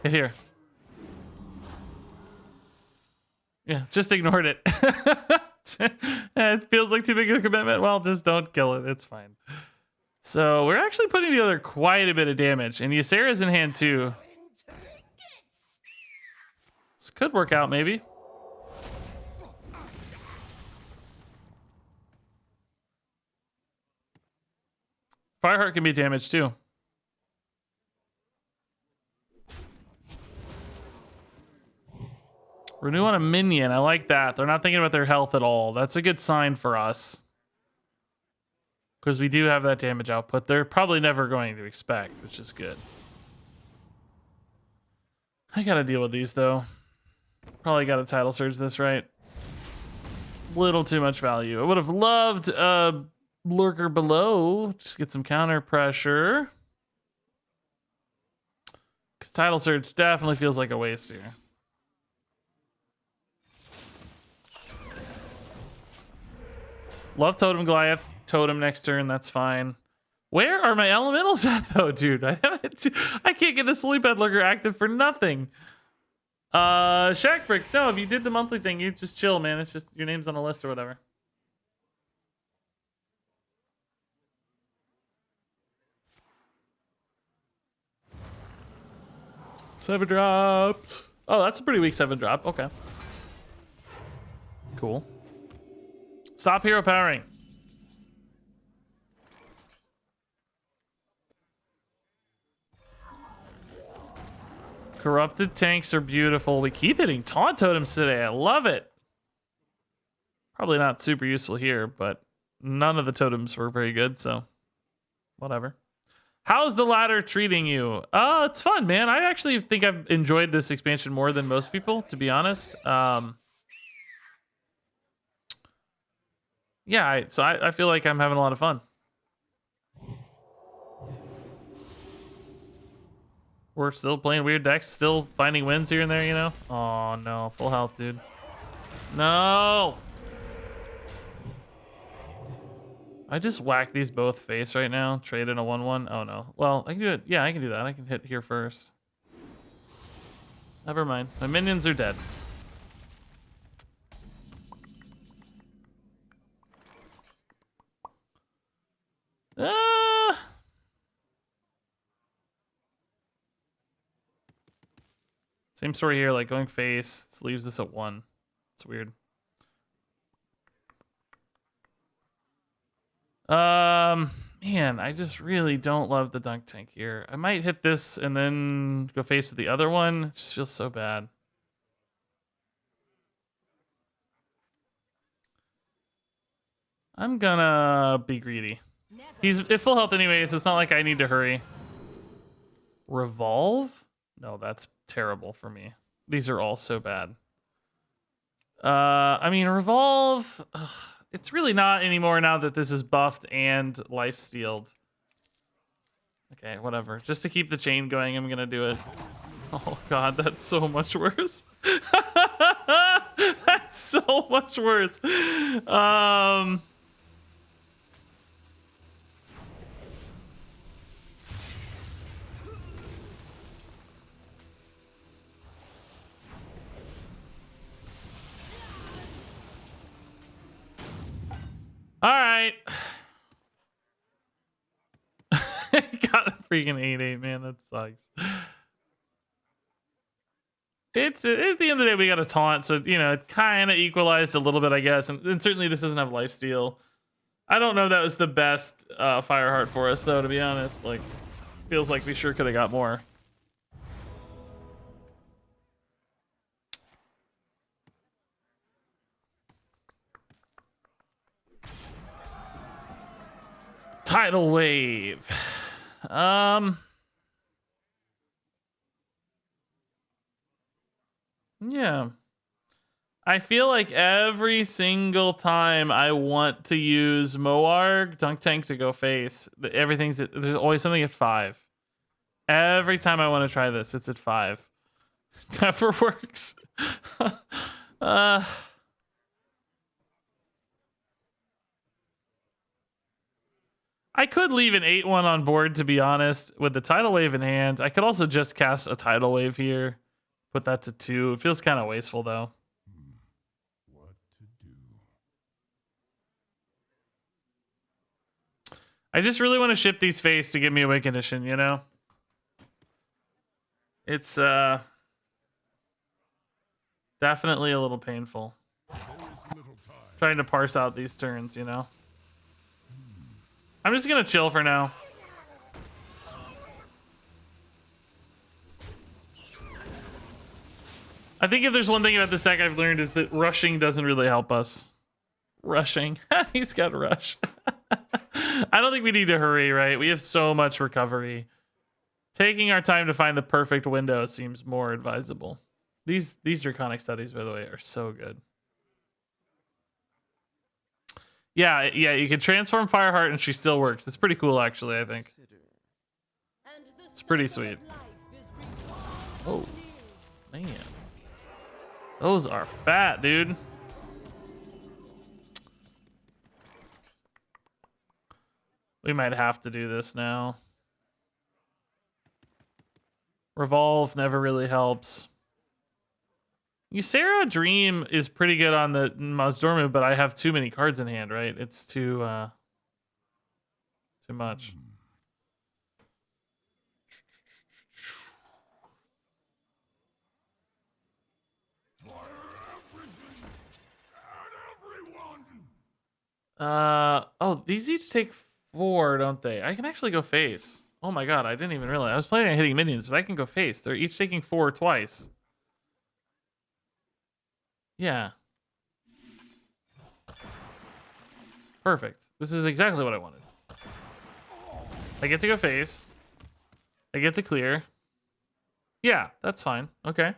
A: Get here. Yeah, just ignored it. It feels like too big a commitment. Well, just don't kill it. It's fine. So we're actually putting together quite a bit of damage. And Ysera's in hand too. This could work out maybe. Fireheart can be damaged too. Renew on a minion. I like that. They're not thinking about their health at all. That's a good sign for us. Because we do have that damage output. They're probably never going to expect, which is good. I gotta deal with these though. Probably gotta title surge this, right? Little too much value. I would have loved Lurker below. Just get some counter pressure. Because title surge definitely feels like a waste here. Love Totem Goliath. Totem next turn, that's fine. Where are my elementals at though, dude? I can't get the Sleep Head Lurker active for nothing. Shackbrick, no, if you did the monthly thing, you just chill, man. It's just your name's on a list or whatever. Seven drops. Oh, that's a pretty weak 7 drop. Okay. Cool. Stop hero powering. Corrupted tanks are beautiful. We keep hitting taunt totems today. I love it. Probably not super useful here, but none of the totems were very good, so whatever. How's the ladder treating you? It's fun, man. I actually think I've enjoyed this expansion more than most people, to be honest. Yeah, so I feel like I'm having a lot of fun. We're still playing weird decks, still finding wins here and there, you know? Oh, no. Full health, dude. No! I just whack these both face right now. Trade in a 1-1. Oh, no. Well, I can do it. Yeah, I can do that. I can hit here first. Never mind. My minions are dead. Same story here, like going face leaves us at 1. It's weird. Man, I just really don't love the dunk tank here. I might hit this and then go face with the other one. It just feels so bad. I'm gonna be greedy. He's at full health anyways. It's not like I need to hurry. Revolve? No, that's terrible for me. These are all so bad. I mean, Revolve, it's really not anymore now that this is buffed and lifestealed. Okay, whatever. Just to keep the chain going, I'm gonna do it. Oh god, that's so much worse. That's so much worse. All right. Got a freaking 8-8, man. That sucks. It's at the end of the day, we got a taunt, so you know it kind of equalized a little bit, I guess. And certainly this doesn't have lifesteal. I don't know if that was the best Fireheart for us, though. To be honest, like feels like we sure could have got more. Tidal wave. Yeah. I feel like every single time I want to use Moarg, Dunk Tank to go face, there's always something at 5. Every time I want to try this, it's at 5. Never works. I could leave an 8-1 on board, to be honest, with the Tidal Wave in hand. I could also just cast a Tidal Wave here. Put that to 2. It feels kind of wasteful, though.
D: What to do?
A: I just really want to ship these face to give me a win condition, you know? It's definitely a little painful.
D: There is little time.
A: Trying to parse out these turns, you know? I'm just gonna chill for now. I think if there's one thing about this deck I've learned is that rushing doesn't really help us. Rushing. He's got rush. I don't think we need to hurry, right? We have so much recovery. Taking our time to find the perfect window seems more advisable. These Draconic Studies, by the way, are so good. Yeah, you can transform Fireheart and she still works. It's pretty cool, actually, I think. It's pretty sweet. Oh, man. Those are fat, dude. We might have to do this now. Revolve never really helps. Ysera Dream is pretty good on the Mazdormu, but I have too many cards in hand, right? It's too much. Oh, these each take 4, don't they? I can actually go face. Oh my god, I didn't even realize. I was planning on hitting minions, but I can go face. They're each taking 4 twice. Yeah. Perfect. This is exactly what I wanted. I get to go face. I get to clear. Yeah, that's fine. Okay.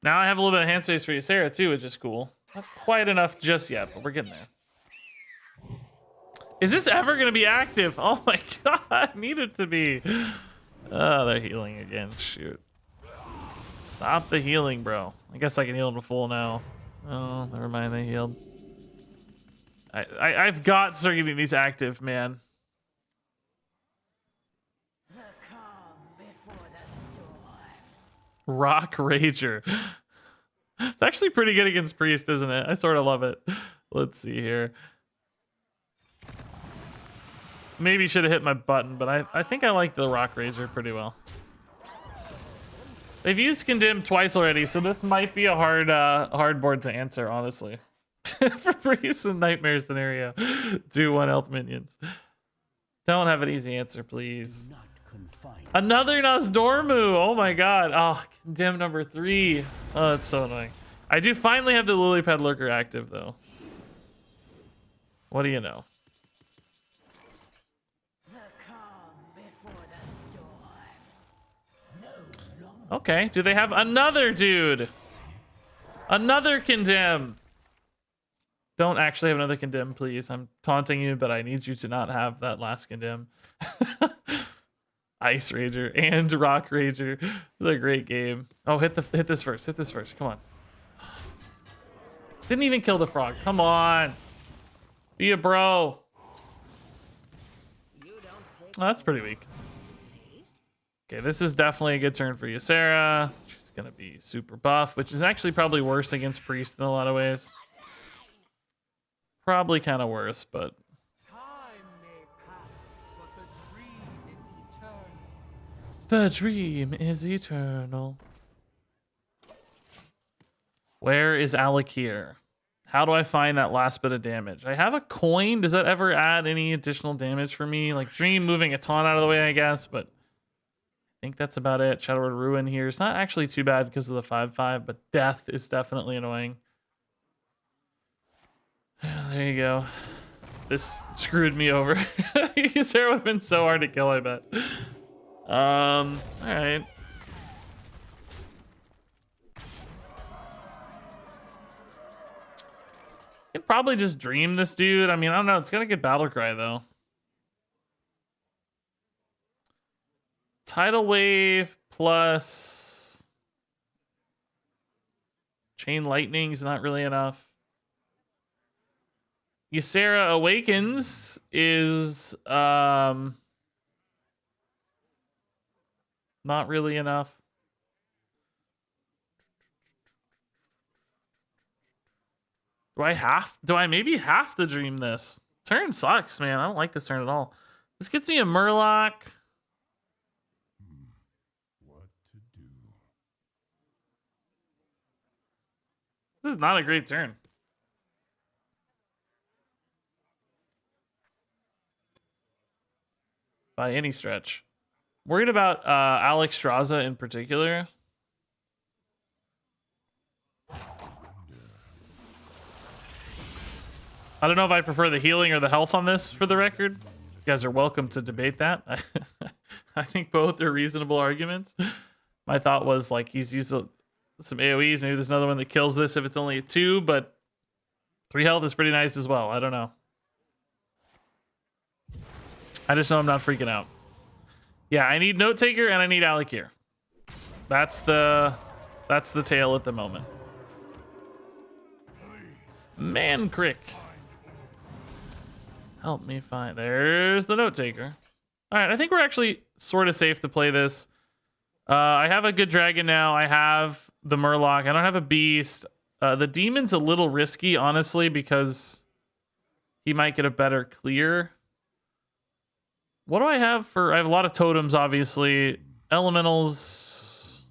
A: Now I have a little bit of hand space for Ysera too, which is cool. Not quite enough just yet, but we're getting there. Is this ever going to be active? Oh my god, I need it to be. Oh, they're healing again. Shoot. Stop the healing, bro. I guess I can heal them to full now. Oh, never mind, they healed. I've got to start getting these active, man. Rock Rager. It's actually pretty good against Priest, isn't it? I sort of love it. Let's see here. Maybe should have hit my button, but I think I like the Rock Rager pretty well. They've used Condemn twice already, so this might be a hard board to answer, honestly. For Priest and Nightmare scenario. 2/1 health minions. Don't have an easy answer, please. Another Nosdormu! Oh my god. Oh, Condemn number 3. Oh, that's so annoying. I do finally have the Lily Pad Lurker active, though. What do you know? Okay, do they have another dude? Another Condemn. Don't actually have another Condemn, please. I'm taunting you, but I need you to not have that last Condemn. Ice Rager and Rock Rager. This is a great game. Oh, hit this first. Hit this first. Come on. Didn't even kill the frog. Come on. Be a bro. Oh, that's pretty weak. Okay, this is definitely a good turn for Ysera. She's gonna be super buff, which is actually probably worse against Priest in a lot of ways. Probably kind of worse, but the dream is eternal. Where is Alakir? How do I find that last bit of damage? I have a coin. Does that ever add any additional damage for me? Like Dream moving a taunt out of the way, I guess, but I think that's about it. Shadowward Ruin here. It's not actually too bad because of the 5/5, but Death is definitely annoying. There you go. This screwed me over. Ysera would have been so hard to kill, I bet. All right. Could probably just dream this dude. I mean, I don't know. It's got a good battle cry though. Tidal Wave plus Chain Lightning is not really enough. Ysera Awakens is not really enough. Do I maybe have to dream this? Turn sucks, man. I don't like this turn at all. This gets me a Murloc.
D: What to do?
A: This is not a great turn. By any stretch. Worried about Alex Straza in particular. I don't know if I prefer the healing or the health on this, for the record. You guys are welcome to debate that. I think both are reasonable arguments. My thought was, like, he's used some AoEs. Maybe there's another one that kills this if it's only a 2, but 3 health is pretty nice as well. I don't know. I just know I'm not freaking out. Yeah, I need Note Taker and I need Alakir. That's the tale at the moment. Man crick. Help me find. There's the Note Taker. All right, I think we're actually sort of safe to play this. I have a good dragon now. I have the Murloc. I don't have a beast. The demon's a little risky, honestly, because he might get a better clear. What do I have for... I have a lot of totems, obviously. Elementals,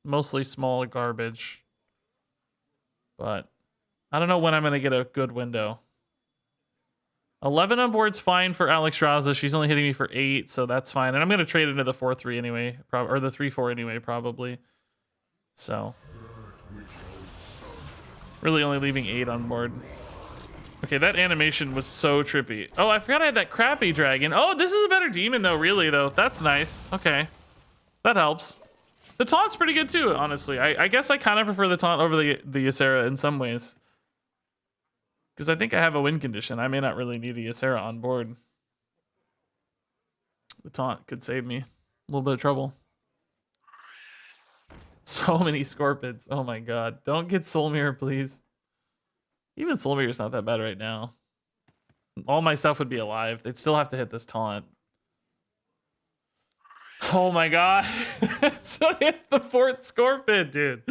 A: mostly small garbage. But I don't know when I'm going to get a good window. 11 on board's fine for Alex Raza. She's only hitting me for 8, so that's fine. And I'm going to trade into the 4-3 anyway. Or the 3-4 anyway, probably. So. Really only leaving 8 on board. Okay, that animation was so trippy. Oh, I forgot I had that crappy dragon. Oh, this is a better demon, though, really, though. That's nice. Okay. That helps. The taunt's pretty good, too, honestly. I guess I kind of prefer the taunt over the Ysera in some ways. Because I think I have a win condition. I may not really need a Ysera on board. The taunt could save me a little bit of trouble. So many Scorpions. Oh my god. Don't get Soul Mirror, please. Even Soul Mirror's not that bad right now. All my stuff would be alive. They'd still have to hit this taunt. Oh my god. So it's the 4th Scorpion, dude.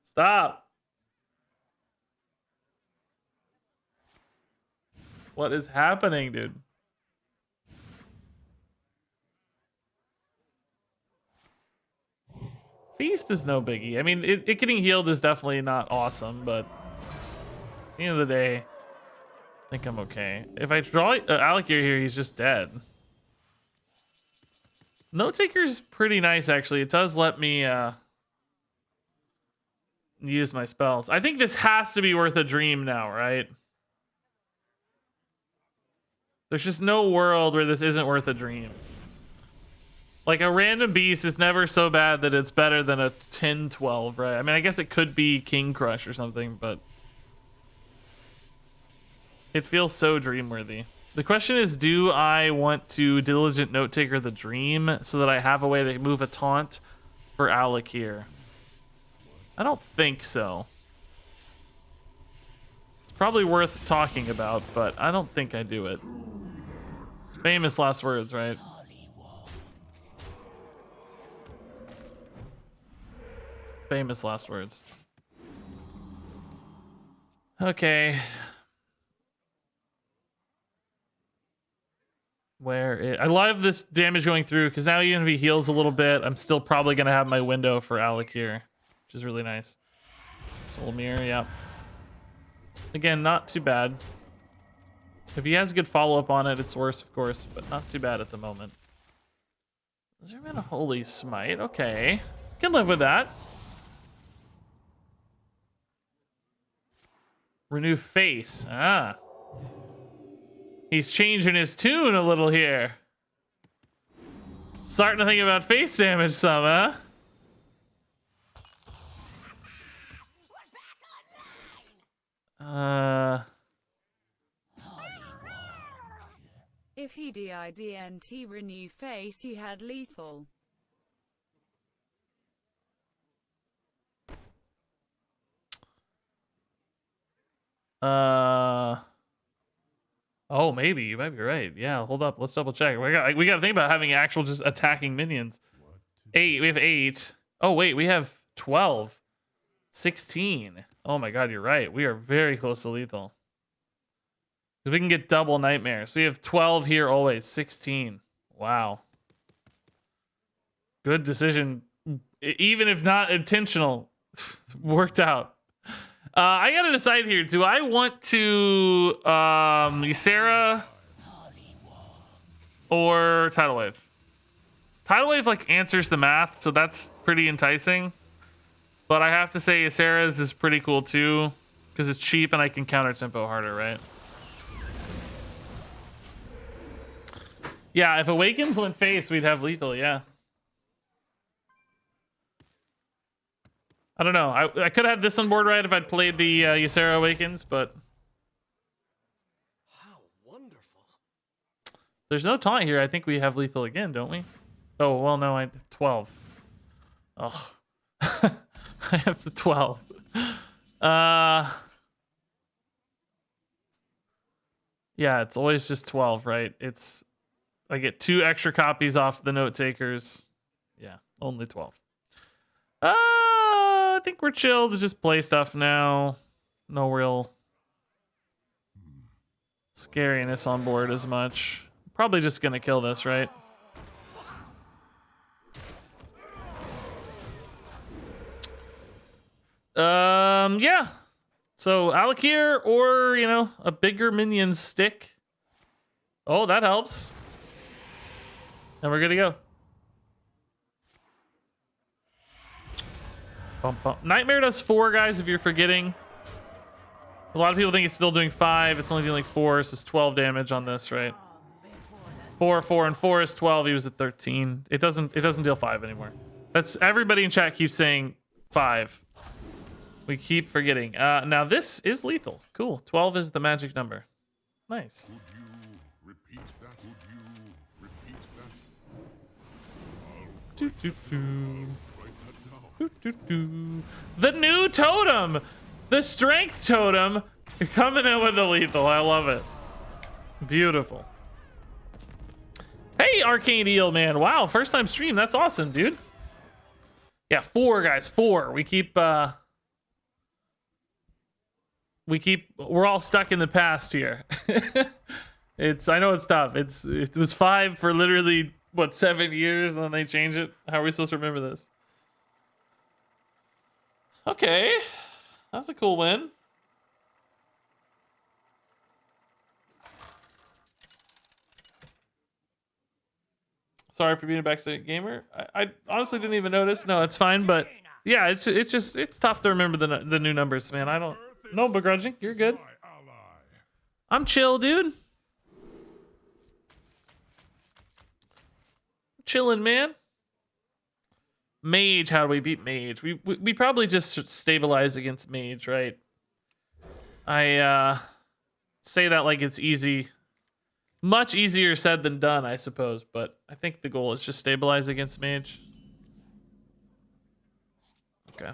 A: Stop. What is happening, dude? Feast is no biggie. I mean, it getting healed is definitely not awesome, but at the end of the day, I think I'm okay. If I draw Alakir here, he's just dead. Note Taker's pretty nice, actually. It does let me use my spells. I think this has to be worth a dream now, right? There's just no world where this isn't worth a dream. Like, a random beast is never so bad that it's better than a 10-12, right? I mean, I guess it could be King Crush or something, but it feels so dream-worthy. The question is, do I want to Diligent Note Taker the Dream so that I have a way to move a taunt for Alakir? I don't think so. It's probably worth talking about, but I don't think I do it. Famous last words, right? Famous last words. Okay. I love this damage going through, because now even if he heals a little bit, I'm still probably going to have my window for Alakir, which is really nice. Soul Mirror, yeah. Again, not too bad. If he has a good follow-up on it, it's worse, of course, but not too bad at the moment. Is there been a Holy Smite? Okay. Can live with that. Renew Face. Ah. He's changing his tune a little here. Starting to think about face damage some, huh?
C: If he didn't renew face, he had lethal.
A: I Oh, maybe you might be right. Yeah, hold up. Let's double check. We got to think about having actual just attacking minions. 8. We have 8. Oh wait, we have 12. 16. Oh my god, you're right. We are very close to lethal. Because we can get double nightmares. We have 12 here always. 16. Wow. Good decision. Even if not intentional, worked out. I gotta decide here. Do I want to Ysera or Tidal Wave? Tidal Wave like answers the math, so that's pretty enticing. But I have to say Ysera's is pretty cool too, because it's cheap and I can counter tempo harder, right? Yeah, if Awakens went face, we'd have lethal, yeah. I don't know. I could have had this on board right if I'd played the Ysera Awakens, but
E: How wonderful.
A: there's no taunt here. I think we have lethal again, don't we? Oh, well, no, I have 12. Oh. I have the 12. Yeah, it's always just 12, right? I get 2 extra copies off the note takers. Yeah, only 12. I think we're chill to just play stuff now. No real scariness on board as much. Probably just gonna kill this, right? Yeah. So Alakir or, you know, a bigger minion stick. Oh, that helps. And we're good to go. Bump, bump. Nightmare does 4, guys, if you're forgetting. A lot of people think it's still doing 5. It's only doing like 4, so it's 12 damage on this, right? 4, 4, and 4 is 12. He was at 13. It doesn't deal 5 anymore. That's everybody in chat keeps saying 5. We keep forgetting. Now this is lethal. Cool. 12 is the magic number. Nice.
D: Would you repeat that? Would you repeat that?
A: Doo, doo, doo.
D: Write that down.
A: Doo, doo, doo. The new totem, the strength totem, coming in with the lethal. I love it. Beautiful. Hey, Arcane Eel, man. Wow, first time stream. That's awesome, dude. Yeah, 4, guys. 4. We're all stuck in the past here. I know it's tough. It was 5 for literally, what, 7 years, and then they change it. How are we supposed to remember this? Okay. That's a cool win. Sorry for being a backstage gamer. I honestly didn't even notice. No, it's fine, but yeah, it's tough to remember the new numbers, man. I don't. No begrudging. You're good.
D: My ally.
A: I'm chill, dude. Chilling, man. Mage. How do we beat Mage? We probably just stabilize against Mage, right? I say that like it's easy. Much easier said than done, I suppose, but I think the goal is just stabilize against Mage. Okay.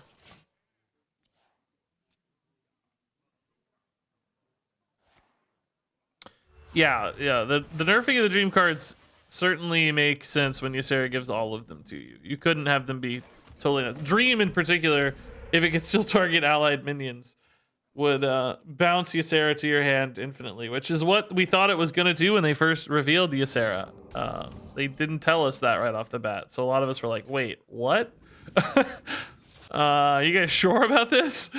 A: Yeah. The nerfing of the dream cards certainly makes sense when Ysera gives all of them to you. You couldn't have them be totally Dream in particular, if it could still target allied minions, would bounce Ysera to your hand infinitely, which is what we thought it was going to do when they first revealed Ysera. They didn't tell us that right off the bat, so a lot of us were like, wait, what? You guys sure about this?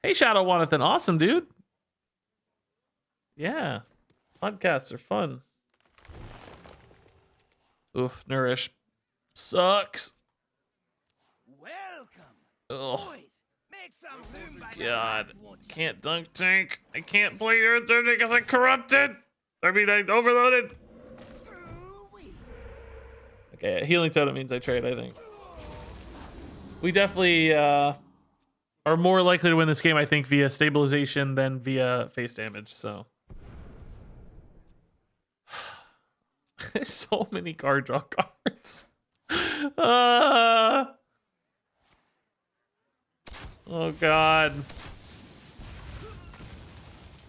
A: Hey, Shadow Wanathan, awesome, dude. Yeah, podcasts are fun. Oof, Nourish sucks.
E: Welcome.
A: Ugh.
E: Boys, make some boom back
A: God,
E: and watch it.
A: can't dunk tank. I can't play Earth because I corrupted. I mean, I overloaded.
E: Ooh-wee.
A: Okay, healing totem means I trade, I think. We definitely are more likely to win this game, I think, via stabilization than via face damage, so. So many card draw cards. Oh, God.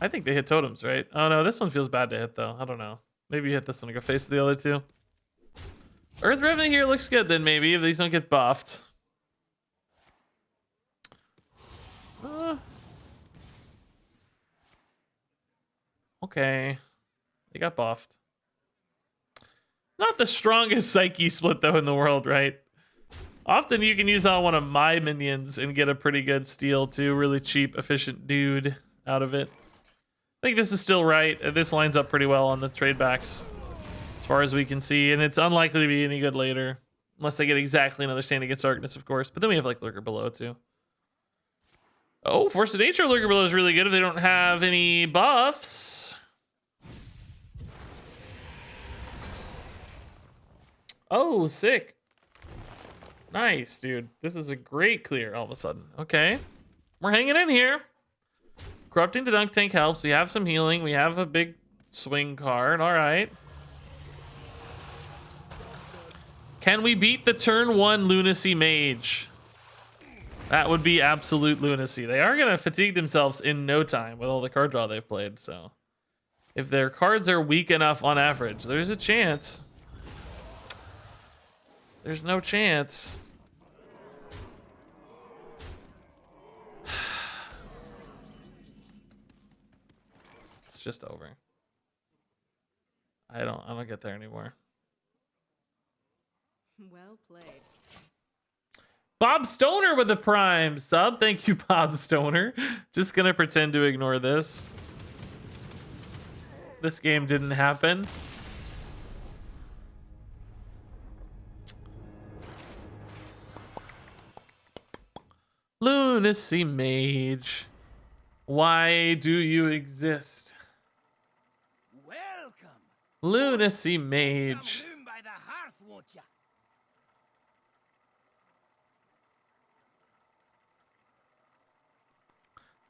A: I think they hit totems, right? Oh no, this one feels bad to hit though. I don't know. Maybe you hit this one and go face the other two. Earth Revenant here looks good then maybe if these don't get buffed. Okay. They got buffed. Not the strongest Psyche split though in the world, right? Often you can use on one of my minions and get a pretty good steal too. Really cheap, efficient dude out of it. I think this is still right. This lines up pretty well on the trade backs as far as we can see. And it's unlikely to be any good later. Unless they get exactly another Stand Against Darkness, of course. But then we have like Lurker Below too. Oh, Force of Nature Lurker Below is really good if they don't have any buffs. Oh, sick. Nice, dude. This is a great clear all of a sudden. Okay. We're hanging in here. Corrupting the Dunk Tank helps. We have some healing. We have a big swing card. All right. Can we beat the turn 1 Lunacy Mage? That would be absolute lunacy. They are going to fatigue themselves in no time with all the card draw they've played. So if their cards are weak enough on average, there's a chance. There's no chance. It's just over. I don't get there anymore.
B: Well played.
A: Bob Stoner with the Prime sub. Thank you, Bob Stoner. Just gonna pretend to ignore this. This game didn't happen. Lunacy Mage. Why do you exist?
E: Welcome.
A: Lunacy
E: Some
A: Mage.
E: loom by the hearth, won't ya?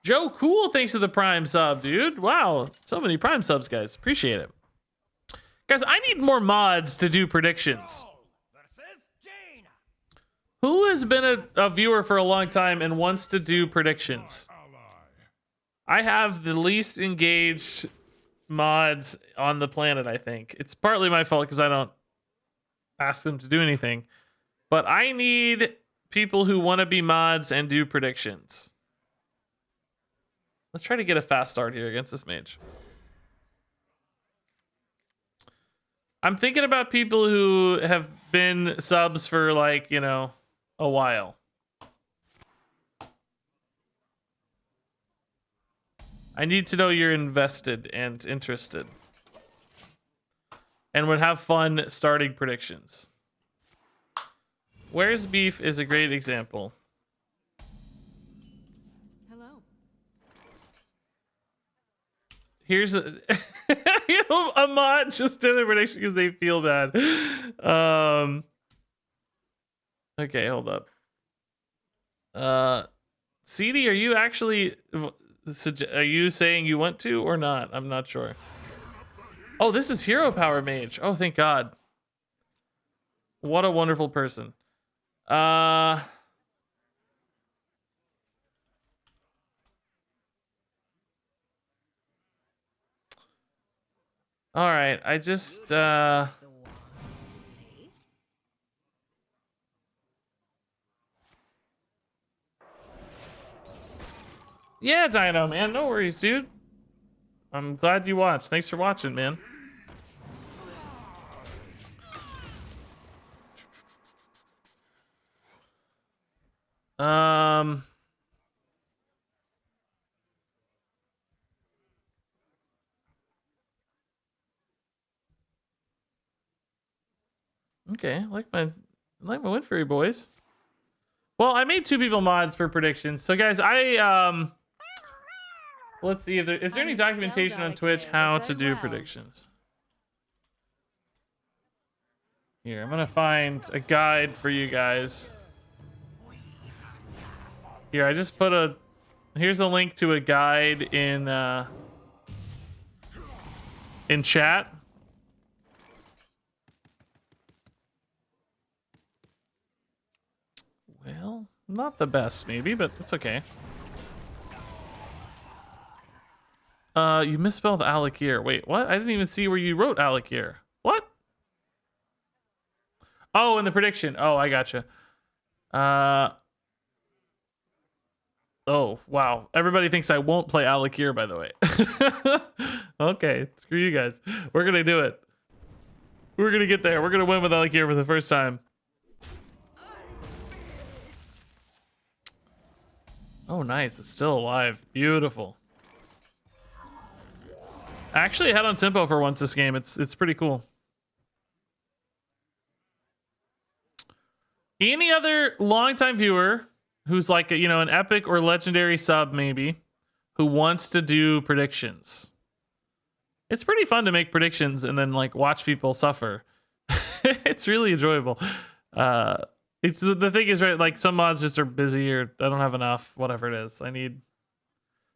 A: Joe Cool, thanks for the Prime sub, dude. Wow, so many Prime subs, guys. Appreciate it. Guys, I need more mods to do predictions.
E: Paul versus Jaina.
A: Who has been a viewer for a long time and wants to do predictions? I have the least engaged mods on the planet, I think. It's partly my fault because I don't ask them to do anything. But I need people who want to be mods and do predictions. Let's try to get a fast start here against this mage. I'm thinking about people who have been subs for like, you know, a while. I need to know you're invested and interested. And would have fun starting predictions. Where's Beef is a great example.
B: Hello.
A: Here's a, you know, a mod just did a prediction because they feel bad. Okay, hold up. CD, are you actually, are you saying you want to or not? I'm not sure. Oh, this is Hero Power Mage. Oh, thank God. What a wonderful person. All right, I just yeah, Dino, man, no worries, dude. I'm glad you watched. Thanks for watching, man. Okay, I like my Windfury boys. Well, I made 2 people mods for predictions. So guys, let's see if there is there any documentation on Twitch how to do predictions. Here, I'm gonna find a guide for you guys. Here, I just put here's a link to a guide in chat. Well, not the best maybe, but it's okay. You misspelled Alakir. Wait, what? I didn't even see where you wrote Alakir. What? Oh, in the prediction. Oh, I gotcha. Oh, wow. Everybody thinks I won't play Alakir, by the way. Okay, screw you guys. We're gonna do it. We're gonna get there. We're gonna win with Alakir for the first time. Oh, nice. It's still alive. Beautiful. I actually had on tempo for once this game. It's pretty cool. Any other longtime viewer who's like, you know, an epic or legendary sub maybe, who wants to do predictions? It's pretty fun to make predictions and then like watch people suffer. It's really enjoyable. It's the thing is, right, like some mods just are busy or I don't have enough, whatever it is.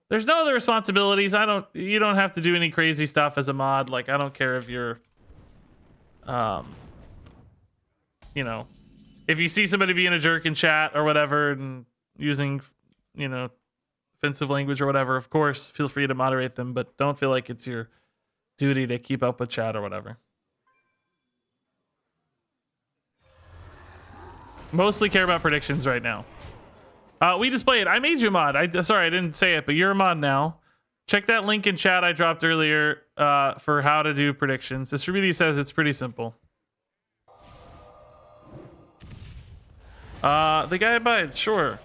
A: There's no other responsibilities. You don't have to do any crazy stuff as a mod. Like, I don't care if you're, you know, if you see somebody being a jerk in chat or whatever and using, you know, offensive language or whatever, of course, feel free to moderate them, but don't feel like it's your duty to keep up with chat or whatever. Mostly care about predictions right now. We display it. I made you a mod. Sorry, I didn't say it, but you're a mod now. Check that link in chat I dropped earlier for how to do predictions. This really says it's pretty simple. The guy abides, sure.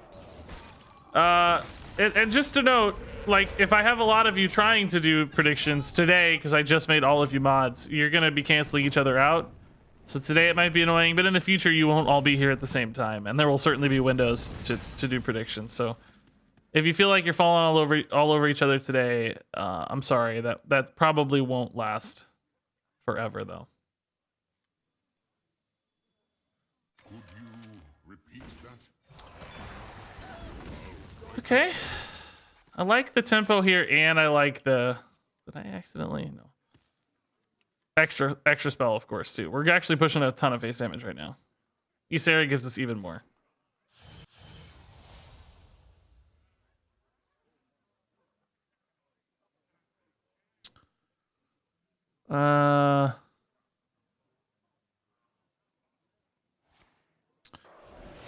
A: And just to note, like, if I have a lot of you trying to do predictions today, because I just made all of you mods, you're going to be canceling each other out. So today it might be annoying, but in the future you won't all be here at the same time, and there will certainly be windows to do predictions. So if you feel like you're falling all over each other today, I'm sorry. That probably won't last forever, though.
D: Could you repeat that?
A: Okay. I like the tempo here, and I like the... Did I accidentally? No. Extra spell, of course, too. We're actually pushing a ton of face damage right now. Ysera gives us even more.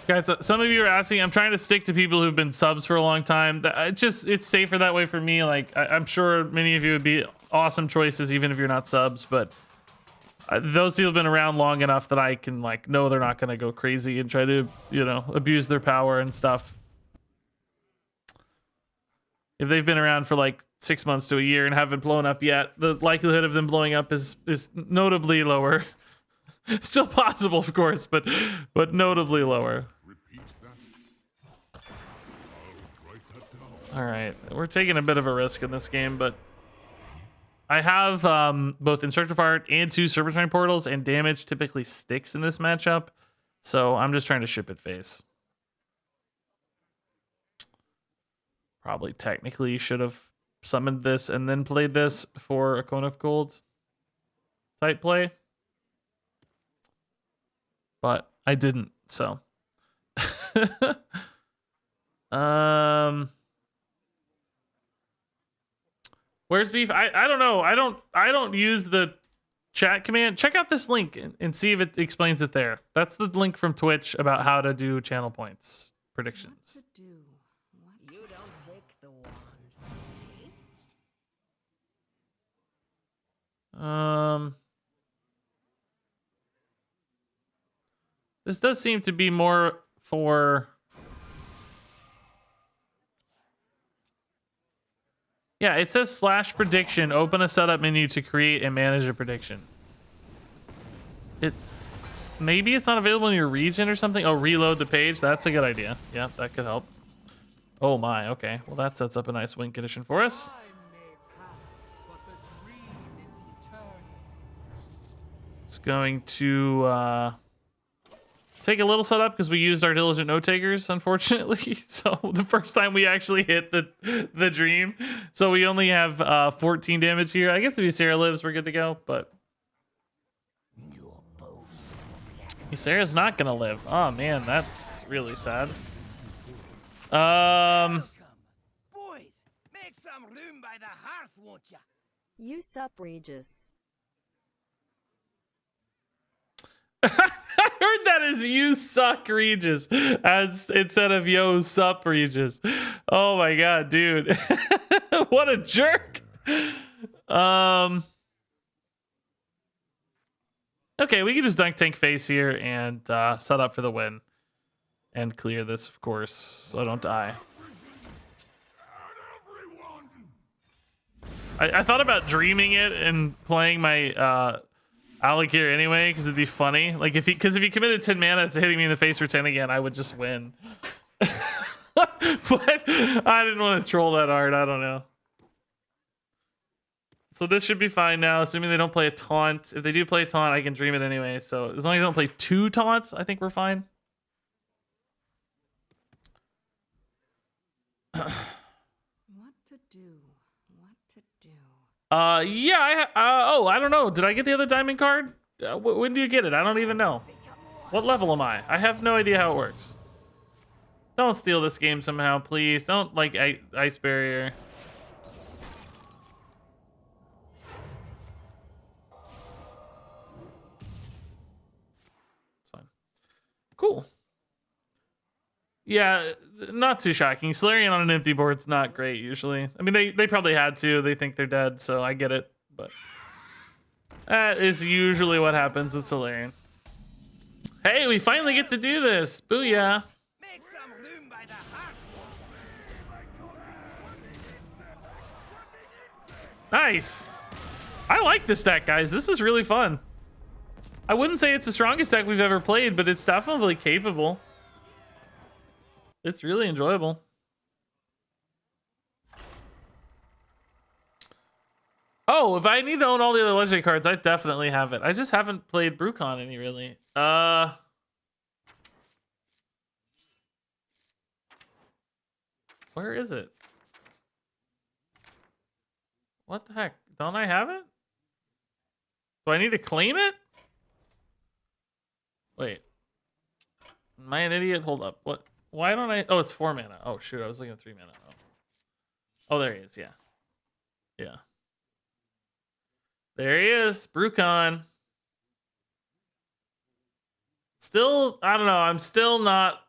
A: Guys, some of you are asking. I'm trying to stick to people who've been subs for a long time. It's safer that way for me. Like, I'm sure many of you would be awesome choices even if you're not subs, but those people have been around long enough that I can like know they're not going to go crazy and try to, you know, abuse their power and stuff. If they've been around for like 6 months to a year and haven't blown up yet, the likelihood of them blowing up is notably lower. Still possible, of course, but notably lower.
D: Repeat that. I'll write that down.
A: All right, we're taking a bit of a risk in this game, but I have both Instructor Fire and 2 Serpentine Portals, and damage typically sticks in this matchup, so I'm just trying to ship it face. Probably technically should have summoned this and then played this for a Cone of Gold type play, but I didn't, so. Where's beef? I don't know. I don't use the chat command. Check out this link and see if it explains it there. That's the link from Twitch about how to do channel points predictions.
B: You don't pick the ones.
A: This does seem to be more for... Yeah, it says /prediction. Open a setup menu to create and manage a prediction. Maybe it's not available in your region or something. Oh, reload the page. That's a good idea. Yeah, that could help. Oh my, okay. Well, that sets up a nice win condition for us. It's going to take a little setup because we used our diligent note takers, unfortunately. So the first time we actually hit the dream, so we only have 14 damage here. I guess if Ysera lives, we're good to go. But Ysera's not gonna live. Oh man, that's really sad.
E: Boys, make some some room by the hearth, won't ya?
B: You sup, Regis.
A: I heard that as "you suck, Regis," as instead of "yo sup, Regis." Oh my god, dude. What a jerk. Okay, we can just dunk tank face here and set up for the win and clear this, of course, so I don't die. I thought about dreaming it and playing my Alec here anyway, because it'd be funny. Like if he committed 10 mana to hitting me in the face for 10 again, I would just win. But I didn't want to troll that hard. I don't know. So this should be fine now, assuming they don't play a taunt. If they do play a taunt, I can dream it anyway. So as long as they don't play 2 taunts, I think we're fine.
F: What to do? What to do?
A: Yeah, I don't know. Did I get the other diamond card? When do you get it? I don't even know. What level am I? I have no idea how it works. Don't steal this game somehow, please. Don't, like, ice barrier. It's fine. Cool. Yeah, not too shocking. Solarian on an empty board's not great usually. I mean, they probably had to. They think they're dead, so I get it. But that is usually what happens with Solarian. Hey, we finally get to do this. Booyah.
E: Make some room by the hearth, won't ya?
A: Nice. I like this deck, guys. This is really fun. I wouldn't say it's the strongest deck we've ever played, but it's definitely capable. It's really enjoyable. Oh, if I need to own all the other legendary cards, I definitely have it. I just haven't played Brucon any really. Where is it? What the heck? Don't I have it? Do I need to claim it? Wait. Am I an idiot? Hold up. What? Why don't I? Oh, it's 4 mana. Oh, shoot. I was looking at 3 mana. Oh, there he is. Yeah. Yeah. There he is. Brucon. Still, I don't know. I'm still not.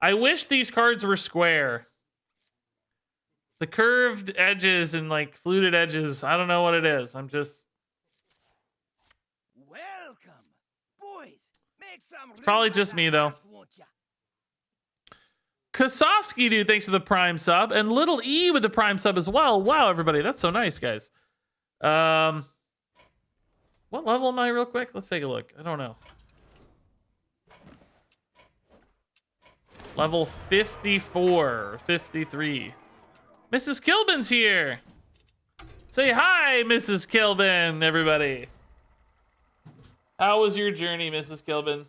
A: I wish these cards were square. The curved edges and like fluted edges. I don't know what it is. I'm just.
E: Welcome, boys. Make some
A: It's probably
E: room by
A: just
E: the
A: me, though.
E: hearth, won't ya?
A: Kosofsky, dude, thanks for the Prime sub. And Little E with the Prime sub as well. Wow, everybody. That's so nice, guys. What level am I real quick? Let's take a look. I don't know. Level 54, 53. Mrs. Kilbin's here. Say hi, Mrs. Kilbin, everybody. How was your journey, Mrs. Kilbin?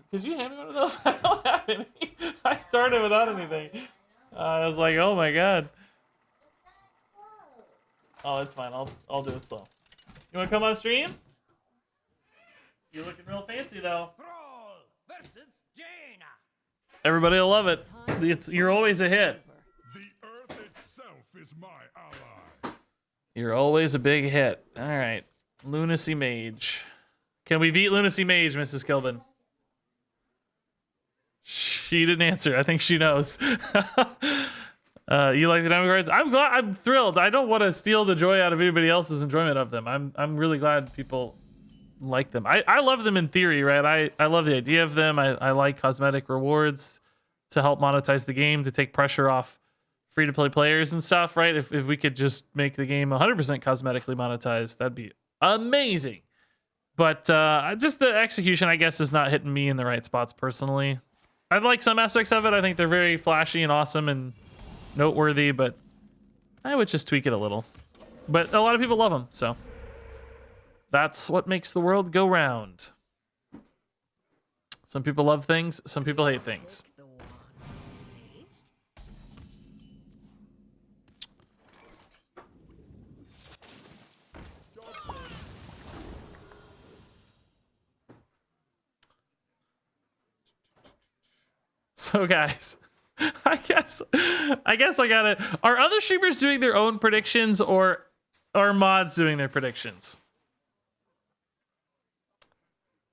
A: Could you hand me one of those? I don't have any. I started without anything. I was like, oh my god. Oh, it's fine. I'll do it slow. You want to come on stream? You're looking real fancy though.
E: Thrall versus Jaina.
A: Everybody will love it. You're always a hit.
D: The earth itself is my ally.
A: You're always a big hit. All right. Lunacy Mage. Can we beat Lunacy Mage, Mrs. Kilbin? She didn't answer. I think she knows. You like the diamond cards? I'm glad. I'm thrilled. I don't want to steal the joy out of anybody else's enjoyment of them. I'm really glad people like them. I love them in theory, right? I love the idea of them. I like cosmetic rewards to help monetize the game, to take pressure off free-to-play players and stuff, right? If we could just make the game 100% cosmetically monetized, that'd be amazing. But just the execution, I guess, is not hitting me in the right spots personally. I like some aspects of it. I think they're very flashy and awesome and noteworthy, but I would just tweak it a little. But a lot of people love them, so that's what makes the world go round. Some people love things, some people hate things.
B: The one sleep.
A: So guys, I guess I got it. Are other streamers doing their own predictions or are mods doing their predictions?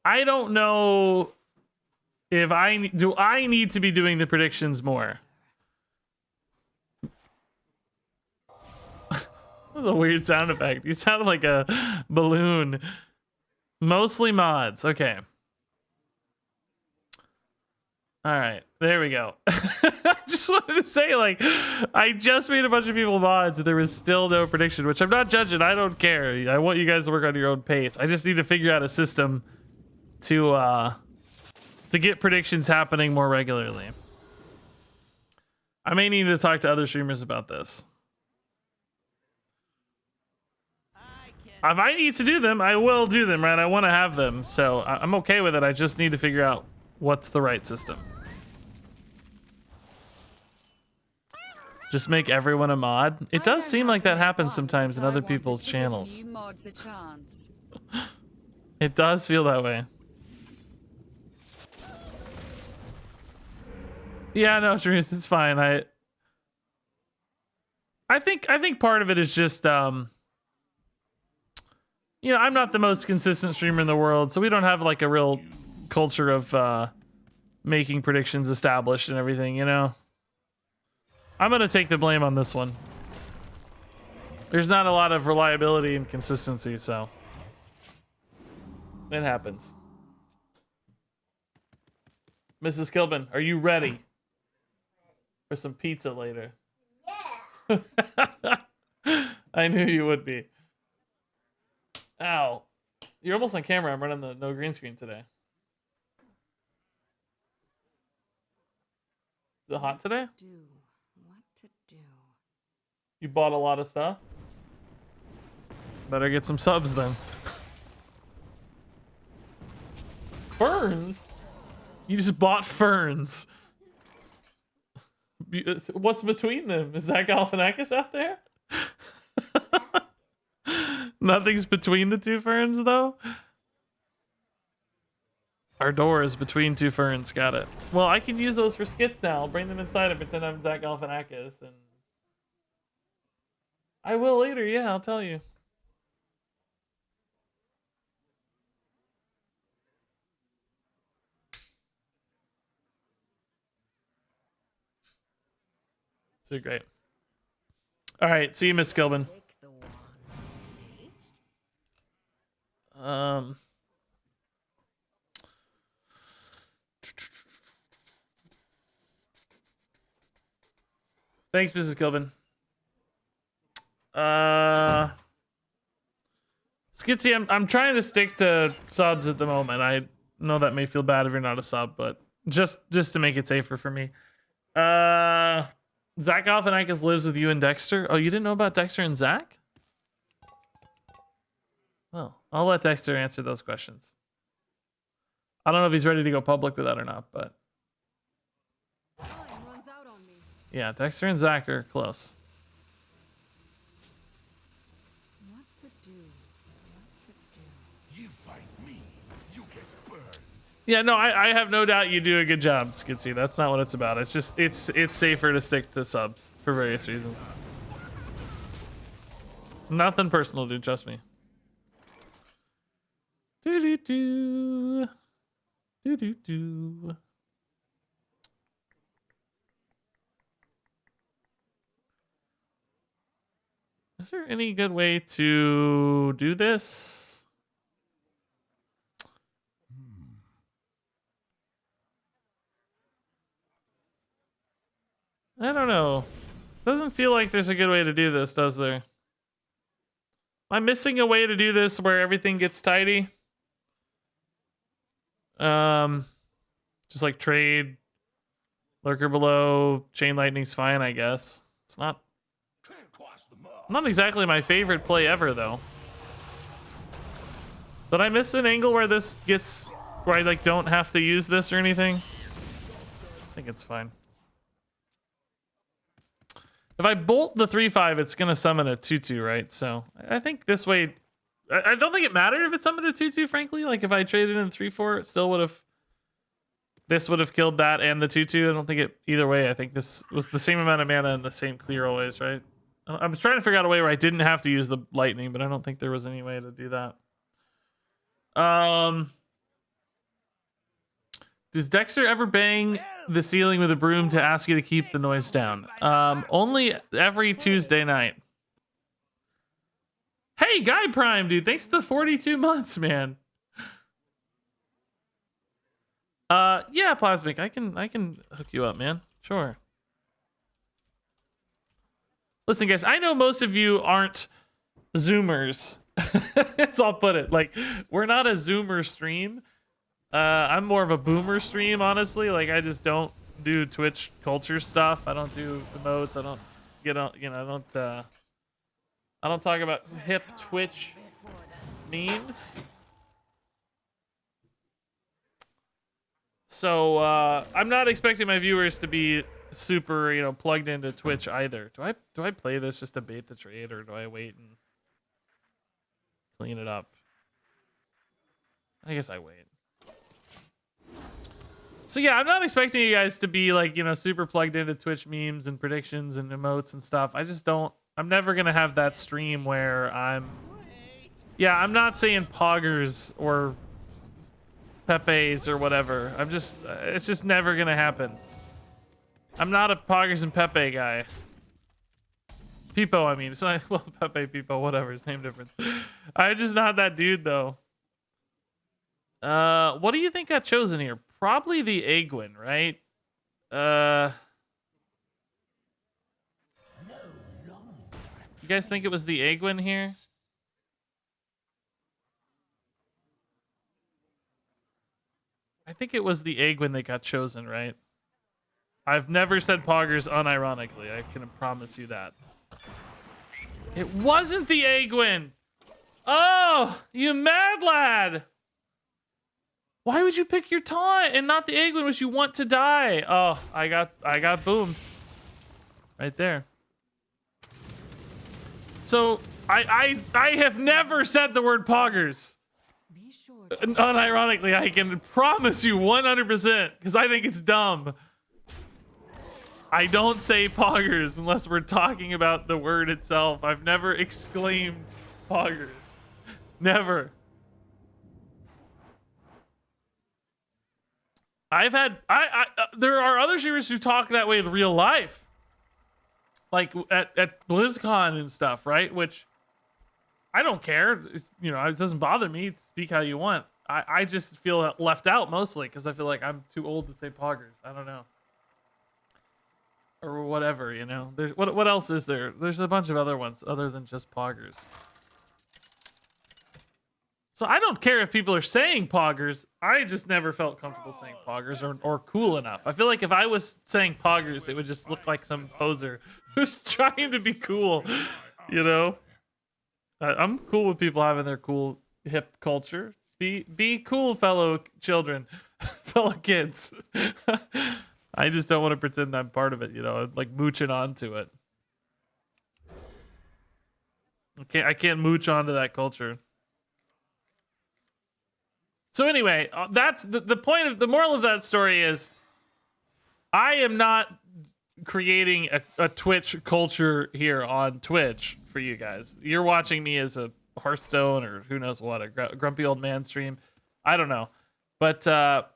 A: I don't know if I need to be doing the predictions more. That was a weird sound effect. You sounded like a balloon. Mostly mods. Okay. All right, there we go. I just wanted to say, like, I just made a bunch of people mods and there was still no prediction, which I'm not judging. I don't care. I want you guys to work on your own pace. I just need to figure out a system to get predictions happening more regularly. I may need to talk to other streamers about this. If I need to do them, I will do them, right? I want to have them, so I'm okay with it. I just need to figure out what's the right system. Just make everyone a mod. It does seem like that happens sometimes in other people's channels. It does feel that way. Yeah, no, Therese, it's fine. I think part of it is just you know, I'm not the most consistent streamer in the world, so we don't have like a real culture of making predictions established and everything, you know. I'm gonna take the blame on this one. There's not a lot of reliability and consistency, so it happens. Mrs. Kilbin, are you ready for some pizza later? Yeah. I knew you would be. Ow. You're almost on camera. I'm running the no green screen today. Is it hot today?
F: What to do?
A: You bought a lot of stuff? Better get some subs then. Ferns? You just bought ferns. What's between them? Is that Galifianakis out there? Nothing's between the two ferns, though. Our door is between two ferns. Got it. Well, I can use those for skits now. I'll bring them inside and pretend I'm Zach Galifianakis, and I will later. Yeah, I'll tell you. So great. All right, see you, Miss Kilbin. Thanks, Mrs. Kilbin. Skitsy, I'm trying to stick to subs at the moment. I know that may feel bad if you're not a sub, but just to make it safer for me. Zach Galifianakis lives with you and Dexter. Oh, you didn't know about Dexter and Zach? Well, I'll let Dexter answer those questions. I don't know if he's ready to go public with that or not, but yeah, Dexter and Zach are close.
F: What to do?
D: You fight me, you get burned.
A: Yeah, no, I have no doubt you do a good job, Skitsy. That's not what it's about. It's just it's safer to stick to subs for various reasons. Nothing personal, dude. Trust me. Do do do do do do. Is there any good way to do this? I don't know. Doesn't feel like there's a good way to do this, does there? Am I missing a way to do this where everything gets tidy? Just like trade, lurker below, chain lightning's fine, I guess. It's not exactly my favorite play ever, though. Did I miss an angle where this gets, where I like don't have to use this or anything? I think it's fine. If I bolt the 3/5, it's gonna summon a 2/2, right? So I think this way, I don't think it mattered if it summoned a 2/2, frankly. Like if I traded in 3/4, it still would have This would have killed that and the 2/2. I don't think it either way. I think this was the same amount of mana and the same clear always, right? I was trying to figure out a way where I didn't have to use the lightning, but I don't think there was any way to do that. Does Dexter ever bang the ceiling with a broom to ask you to keep the noise down? Only every Tuesday night. Hey, Guy Prime, dude. Thanks for the 42 months, man. Yeah, Plasmic, I can hook you up, man. Sure. Listen, guys, I know most of you aren't Zoomers. That's all I'll put it. Like, we're not a Zoomer stream. I'm more of a boomer stream, honestly. Like, I just don't do Twitch culture stuff. I don't do emotes. I don't get on, you know, I don't talk about hip Twitch memes. So I'm not expecting my viewers to be super, you know, plugged into Twitch either. Do I play this just to bait the trade, or do I wait and clean it up? I guess I wait. So yeah, I'm not expecting you guys to be like, you know, super plugged into Twitch memes and predictions and emotes and stuff. I just don't. I'm never gonna have that stream where I'm. Yeah, I'm not saying poggers or Pepe's or whatever. I'm just, it's just never gonna happen. I'm not a poggers and Pepe guy. Peepo, I mean. It's not, well, Pepe, Peepo, whatever, same difference. I'm just not that dude, though. What do you think got chosen here? Probably the Aegwin, right? You guys think it was the Aegwin here? I think it was the Aegwin that got chosen, right? I've never said poggers unironically. I can promise you that. It wasn't the Aegwin. Oh, you mad lad. Why would you pick your taunt and not the Aegwin, which you want to die? Oh, I got boomed. Right there. So I have never said the word poggers.
F: Be sure
A: Unironically, I can promise you 100% because I think it's dumb. I don't say poggers unless we're talking about the word itself. I've never exclaimed poggers. Never. I've had there are other streamers who talk that way in real life, like at BlizzCon and stuff, right? Which I don't care. It's, you know, it doesn't bother me. Speak how you want. I just feel left out mostly because I feel like I'm too old to say poggers. I don't know, or whatever. You know, there's what else is there? There's a bunch of other ones other than just poggers. So I don't care if people are saying poggers. I just never felt comfortable saying poggers or cool enough. I feel like if I was saying poggers, it would just look like some poser who's trying to be cool, you know? I'm cool with people having their cool hip culture. Be cool, fellow children, fellow kids. I just don't want to pretend I'm part of it, you know, like mooching onto it. I can't mooch onto that culture. So anyway, that's the point of the moral of that story is I am not creating a Twitch culture here on Twitch for you guys. You're watching me as a Hearthstone or who knows what, a grumpy old man stream. I don't know. But that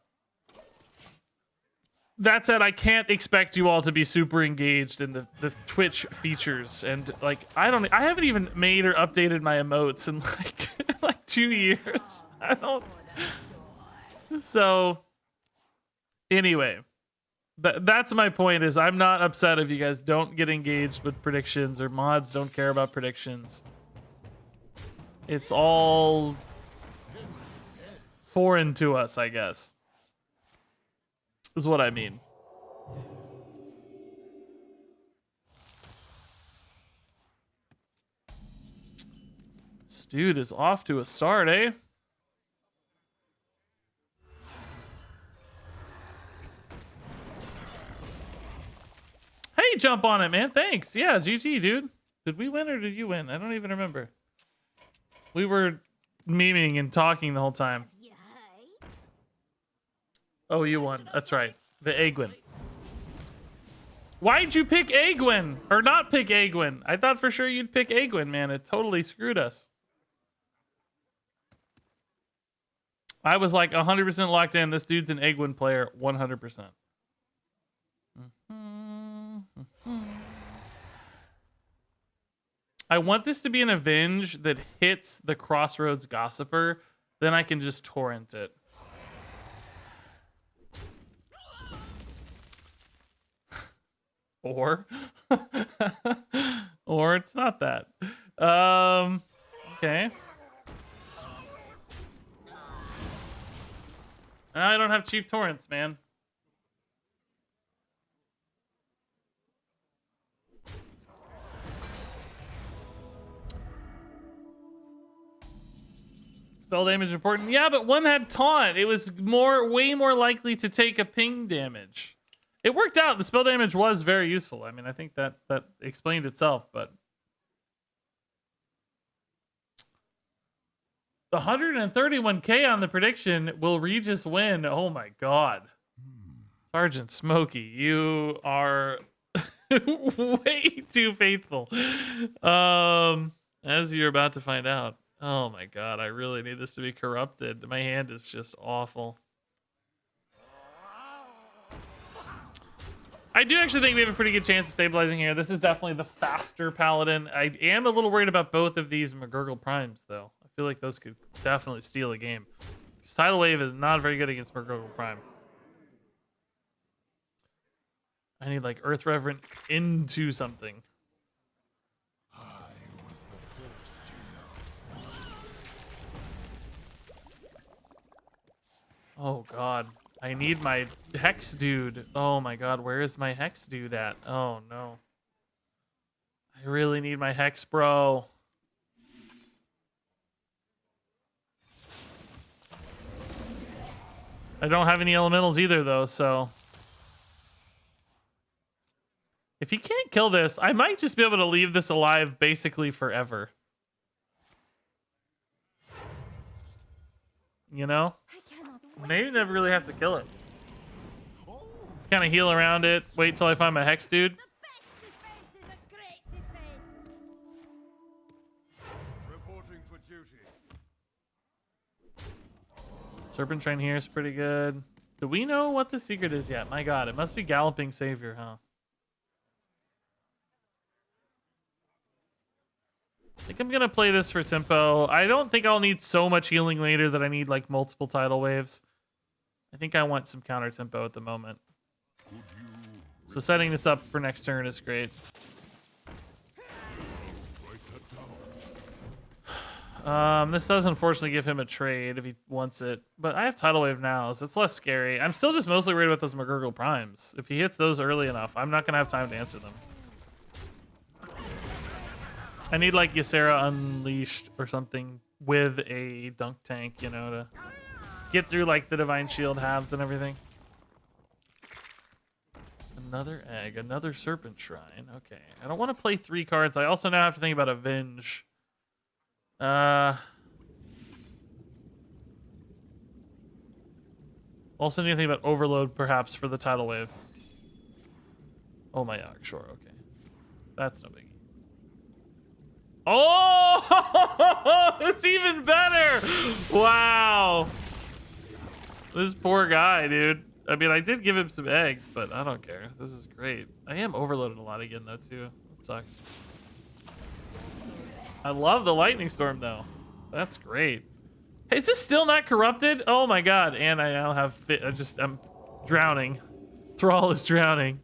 A: said, I can't expect you all to be super engaged in the Twitch features. And like, I haven't even made or updated my emotes in like 2 years. I don't. So anyway, that's my point is I'm not upset if you guys don't get engaged with predictions or mods don't care about predictions. It's all foreign to us, I guess, is what I mean. This dude is off to a start, eh? Hey, jump on it, man. Thanks. Yeah, GG, dude. Did we win or did you win? I don't even remember. We were memeing and talking the whole time. Oh, you won. That's right. The Aegwin. Why'd you pick Aegwin? Or not pick Aegwin? I thought for sure you'd pick Aegwin, man. It totally screwed us. I was like 100% locked in. This dude's an Aegwin player. 100%. I want this to be an Avenge that hits the Crossroads Gossiper. Then I can just torrent it. Or or it's not that. Okay. I don't have cheap torrents, man. Spell damage important. Yeah, but one had taunt. It was way more likely to take a ping damage. It worked out. The spell damage was very useful. I mean, I think that explained itself, but the 131k on the prediction, will Regis win? Oh my god. Sergeant Smokey, you are way too faithful. As you're about to find out. Oh my god, I really need this to be corrupted. My hand is just awful. I do actually think we have a pretty good chance of stabilizing here. This is definitely the faster Paladin. I am a little worried about both of these McGurgle Primes, though. I feel like those could definitely steal a game. Because Tidal Wave is not very good against McGurgle Prime. I need, like, Earth Reverent into something. Oh, God. I need my Hex dude. Oh my god, where is my Hex dude at? Oh no. I really need my Hex bro. I don't have any elementals either though, so. If he can't kill this, I might just be able to leave this alive basically forever. You know? Maybe never really have to kill it. Just kind of heal around it. Wait till I find my Hex dude.
D: Reporting for duty.
A: Serpent Train here is pretty good. Do we know what the secret is yet? My god, it must be Galloping Savior, huh? I think I'm gonna play this for tempo. I don't think I'll need so much healing later that I need like multiple tidal waves. I think I want some counter tempo at the moment. So setting this up for next turn is great. This does unfortunately give him a trade if he wants it, but I have tidal wave now, so it's less scary. I'm still just mostly worried about those McGurgle Primes. If he hits those early enough, I'm not gonna have time to answer them. I need like Ysera Unleashed or something with a dunk tank, you know, to get through like the Divine Shield halves and everything. Another egg, another Serpent Shrine. Okay, I don't want to play 3 cards. I also now have to think about Avenge. Also need to think about Overload perhaps for the tidal wave. Oh my god, sure, okay. That's no biggie. Oh, it's even better. Wow. This poor guy, dude. I mean, I did give him some eggs, but I don't care. This is great. I am overloaded a lot again, though, too. It sucks. I love the Lightning Storm, though. That's great. Hey, is this still not corrupted? Oh, my God. And I now have... I'm drowning. Thrall is drowning.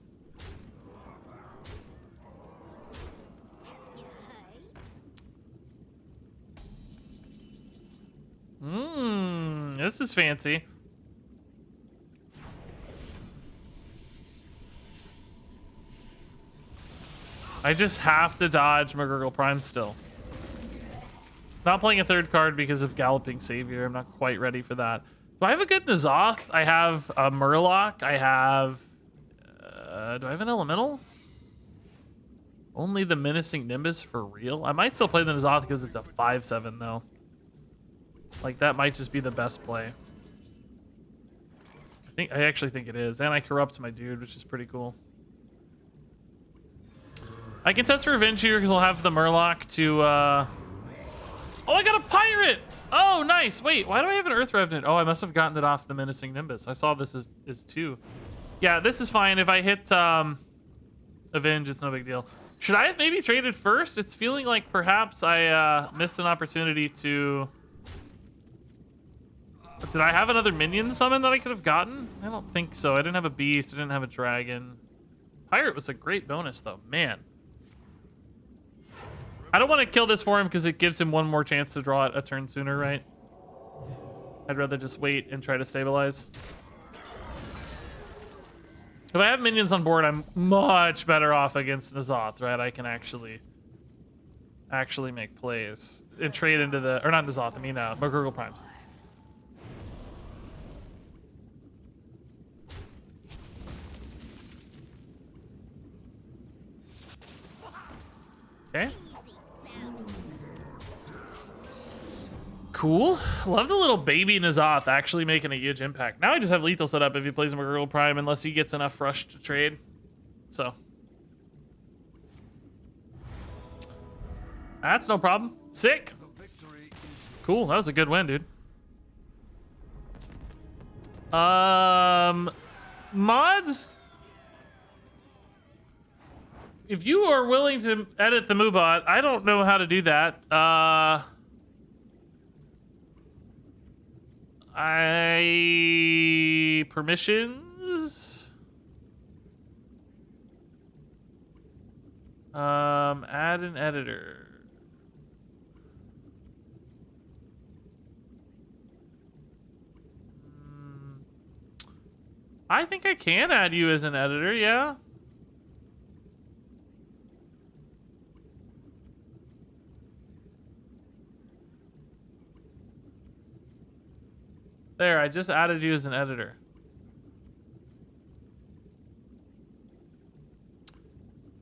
A: This is fancy. I just have to dodge McGurgle Prime still. Not playing a 3rd card because of Galloping Savior. I'm not quite ready for that. Do I have a good N'Zoth? I have a Murloc. I have... do I have an Elemental? Only the Menacing Nimbus for real? I might still play the N'Zoth because it's a 5/7 though. Like, that might just be the best play. I actually think it is. And I corrupt my dude, which is pretty cool. I can test Revenge here because I'll have the Murloc to... Oh, I got a Pirate! Oh, nice. Wait, why do I have an Earth Revenant? Oh, I must have gotten it off the Menacing Nimbus. I saw this is 2. Yeah, this is fine. If I hit Avenge, it's no big deal. Should I have maybe traded first? It's feeling like perhaps I missed an opportunity to... Did I have another minion summon that I could have gotten? I don't think so. I didn't have a beast. I didn't have a dragon. Pirate was a great bonus, though. Man. I don't want to kill this for him because it gives him one more chance to draw it a turn sooner, right? I'd rather just wait and try to stabilize. If I have minions on board, I'm much better off against N'Zoth, right? I can actually make plays and trade into the... Or not N'Zoth, I mean McGurgle Primes. Okay. Cool. Love the little baby N'Zoth actually making a huge impact. Now I just have lethal set up if he plays a McGurgle Prime unless he gets enough rush to trade. So. That's no problem. Sick. Cool. That was a good win, dude. Mods? If you are willing to edit the Moobot, I don't know how to do that. Permissions? Add an editor. I think I can add you as an editor, yeah. There, I just added you as an editor.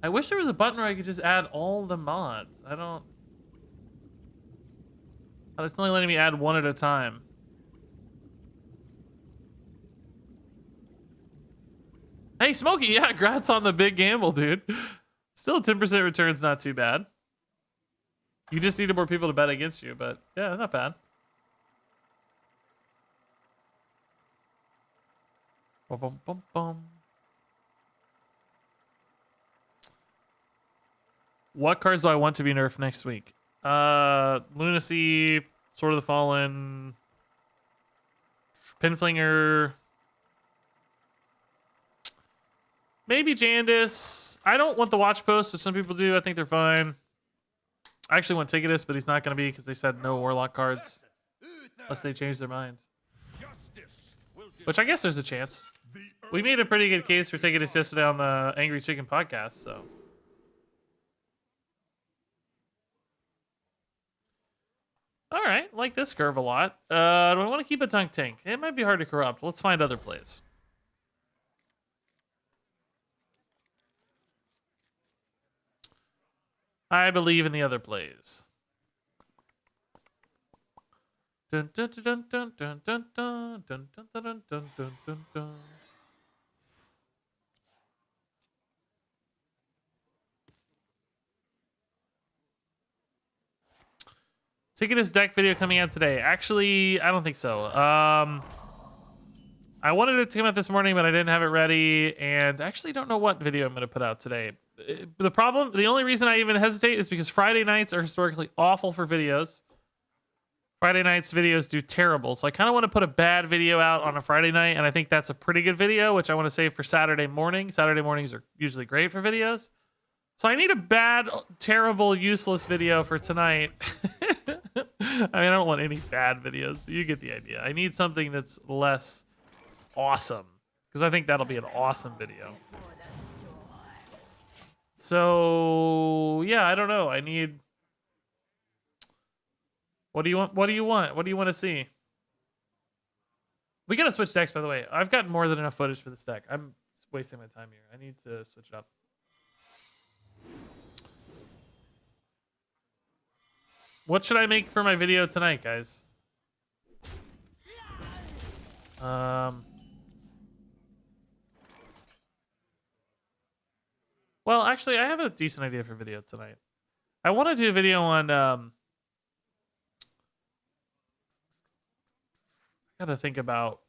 A: I wish there was a button where I could just add all the mods. I don't... Oh, it's only letting me add one at a time. Hey, Smokey, yeah, congrats on the big gamble, dude. Still 10% return's not too bad. You just needed more people to bet against you, but yeah, not bad. Bum, bum, bum, bum. What cards do I want to be nerfed next week? Lunacy, Sword of the Fallen, Pinflinger, maybe Jandis. I don't want the Watch Post, but some people do. I think they're fine. I actually want Ticketus, but he's not going to be because they said no Warlock cards unless they change their mind. Which I guess there's a chance. We made a pretty good case for Ticketus yesterday on the Angry Chicken podcast, so. All right, like this curve a lot. Do I want to keep a Dunk Tank? It might be hard to corrupt. Let's find other plays. I believe in the other plays. Dun, dun, dun, dun, dun, dun, dun, dun, dun, dun, dun, dun, dun, dun. Ticketus deck video coming out today. Actually, I don't think so. I wanted it to come out this morning, but I didn't have it ready, and I actually don't know what video I'm going to put out today. The only reason I even hesitate is because Friday nights are historically awful for videos. Friday nights videos do terrible, so I kind of want to put a bad video out on a Friday night, and I think that's a pretty good video, which I want to save for Saturday morning. Saturday mornings are usually great for videos. So I need a bad, terrible, useless video for tonight. I mean, I don't want any bad videos, but you get the idea. I need something that's less awesome, because I think that'll be an awesome video. So, yeah, I don't know. I need... What do you want? What do you want? What do you want to see? We gotta switch decks, by the way. I've got more than enough footage for this deck. I'm wasting my time here. I need to switch it up. What should I make for my video tonight, guys? Well, actually, I have a decent idea for a video tonight. I want to do a video on gotta think about.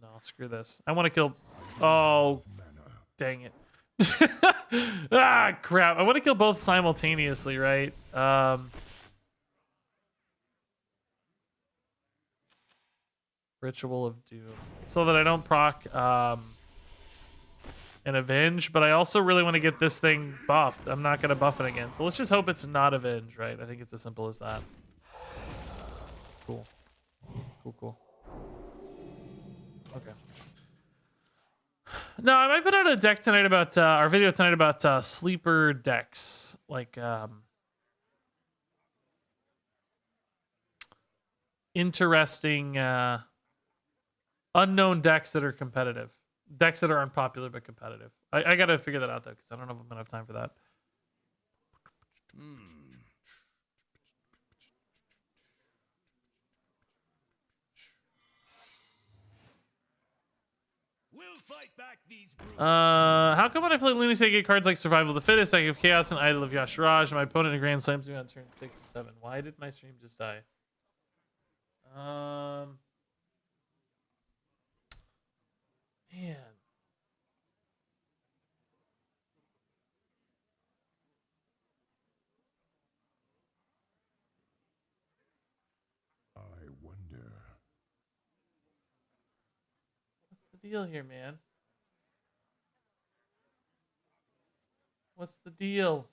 A: No, screw this. I want to kill. Oh, dang it. Ah, crap. I want to kill both simultaneously, right? Ritual of Doom. So that I don't proc an Avenge, but I also really want to get this thing buffed. I'm not going to buff it again. So let's just hope it's not Avenge, right? I think it's as simple as that. Cool. Cool. Okay. No, I might put out a deck tonight about our video tonight about sleeper decks, like interesting unknown decks that are competitive, decks that are unpopular but competitive. I gotta figure that out though, because I don't know if I'm gonna have time for that.
E: We'll fight back these brutes.
A: How come when I play Lunacy I get cards like Survival of the Fittest, I have Chaos and Idol of Yasharaj, and my opponent in Grand Slams me on turn 6 and 7? Why did my stream just die? Man.
D: I wonder.
A: What's the deal here, man? What's the deal?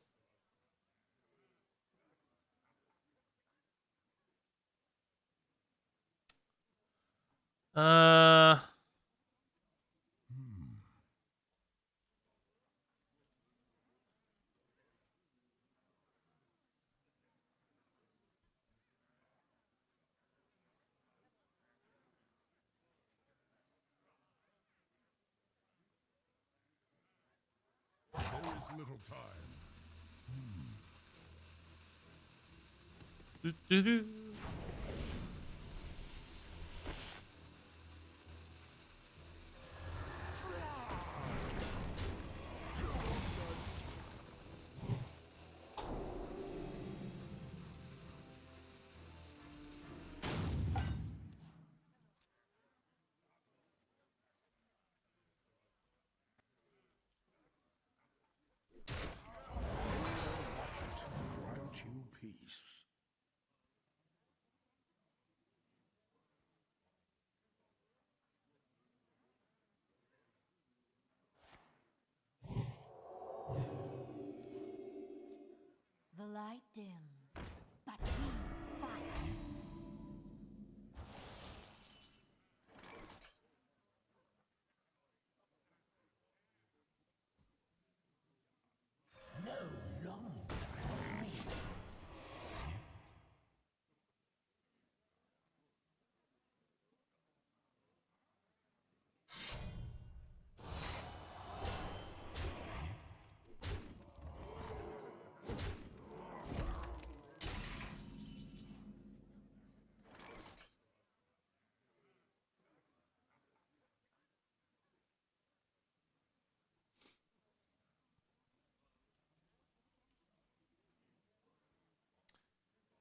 D: There is little time.
A: Do-do-do.
D: Grant you peace.
G: The light dims, but we fight.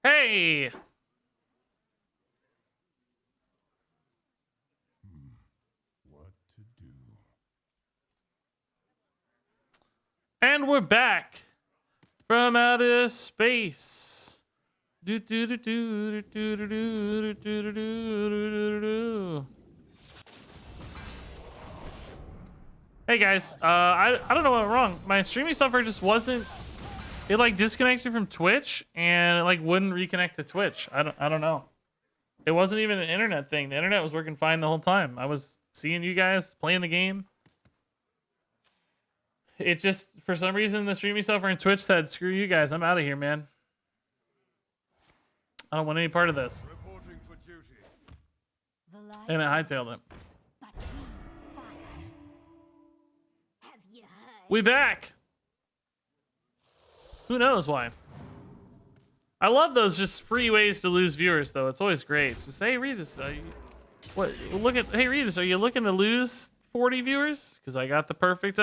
A: Hey!
D: What to do?
A: And we're back from outer space. Do do do do do do do do do do do. Hey guys, I don't know what went wrong. My streaming software just wasn't. It like disconnected from Twitch and it like wouldn't reconnect to Twitch. I don't know. It wasn't even an internet thing. The internet was working fine the whole time. I was seeing you guys playing the game. It just, for some reason, the streaming software and Twitch said, screw you guys, I'm out of here, man. I don't want any part of this.
E: Reporting for duty.
G: The light
A: And it hightailed it.
G: but we fight. Have you heard?
A: We back! Who knows why? I love those just free ways to lose viewers, though. It's always great. Just, hey, Regis, what? Look at, hey, Regis, are you looking to lose 40 viewers because I got the perfect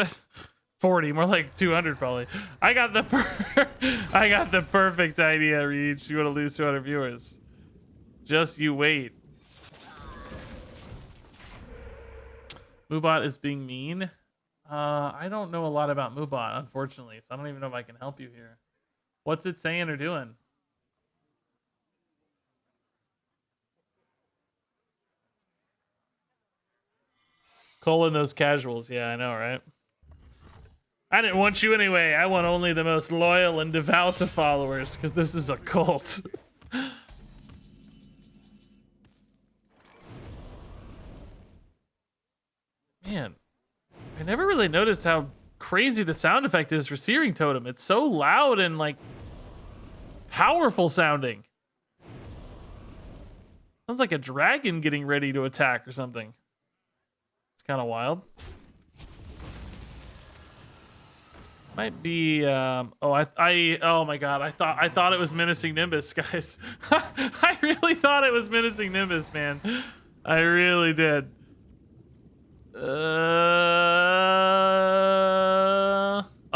A: 40, more like 200 probably. I got the perfect idea, Reach. You want to lose 200 viewers? Just you wait. Moobot is being mean. I don't know a lot about Moobot, unfortunately, so I don't even know if I can help you here. What's it saying or doing? Calling those casuals. Yeah, I know, right? I didn't want you anyway. I want only the most loyal and devout of followers because this is a cult. Man, I never really noticed how crazy the sound effect is for Searing Totem. It's so loud and like powerful sounding. Sounds like a dragon getting ready to attack or something. It's kind of wild. This might be oh my god, I thought it was Menacing Nimbus, guys. I really thought it was Menacing Nimbus, man. I really did.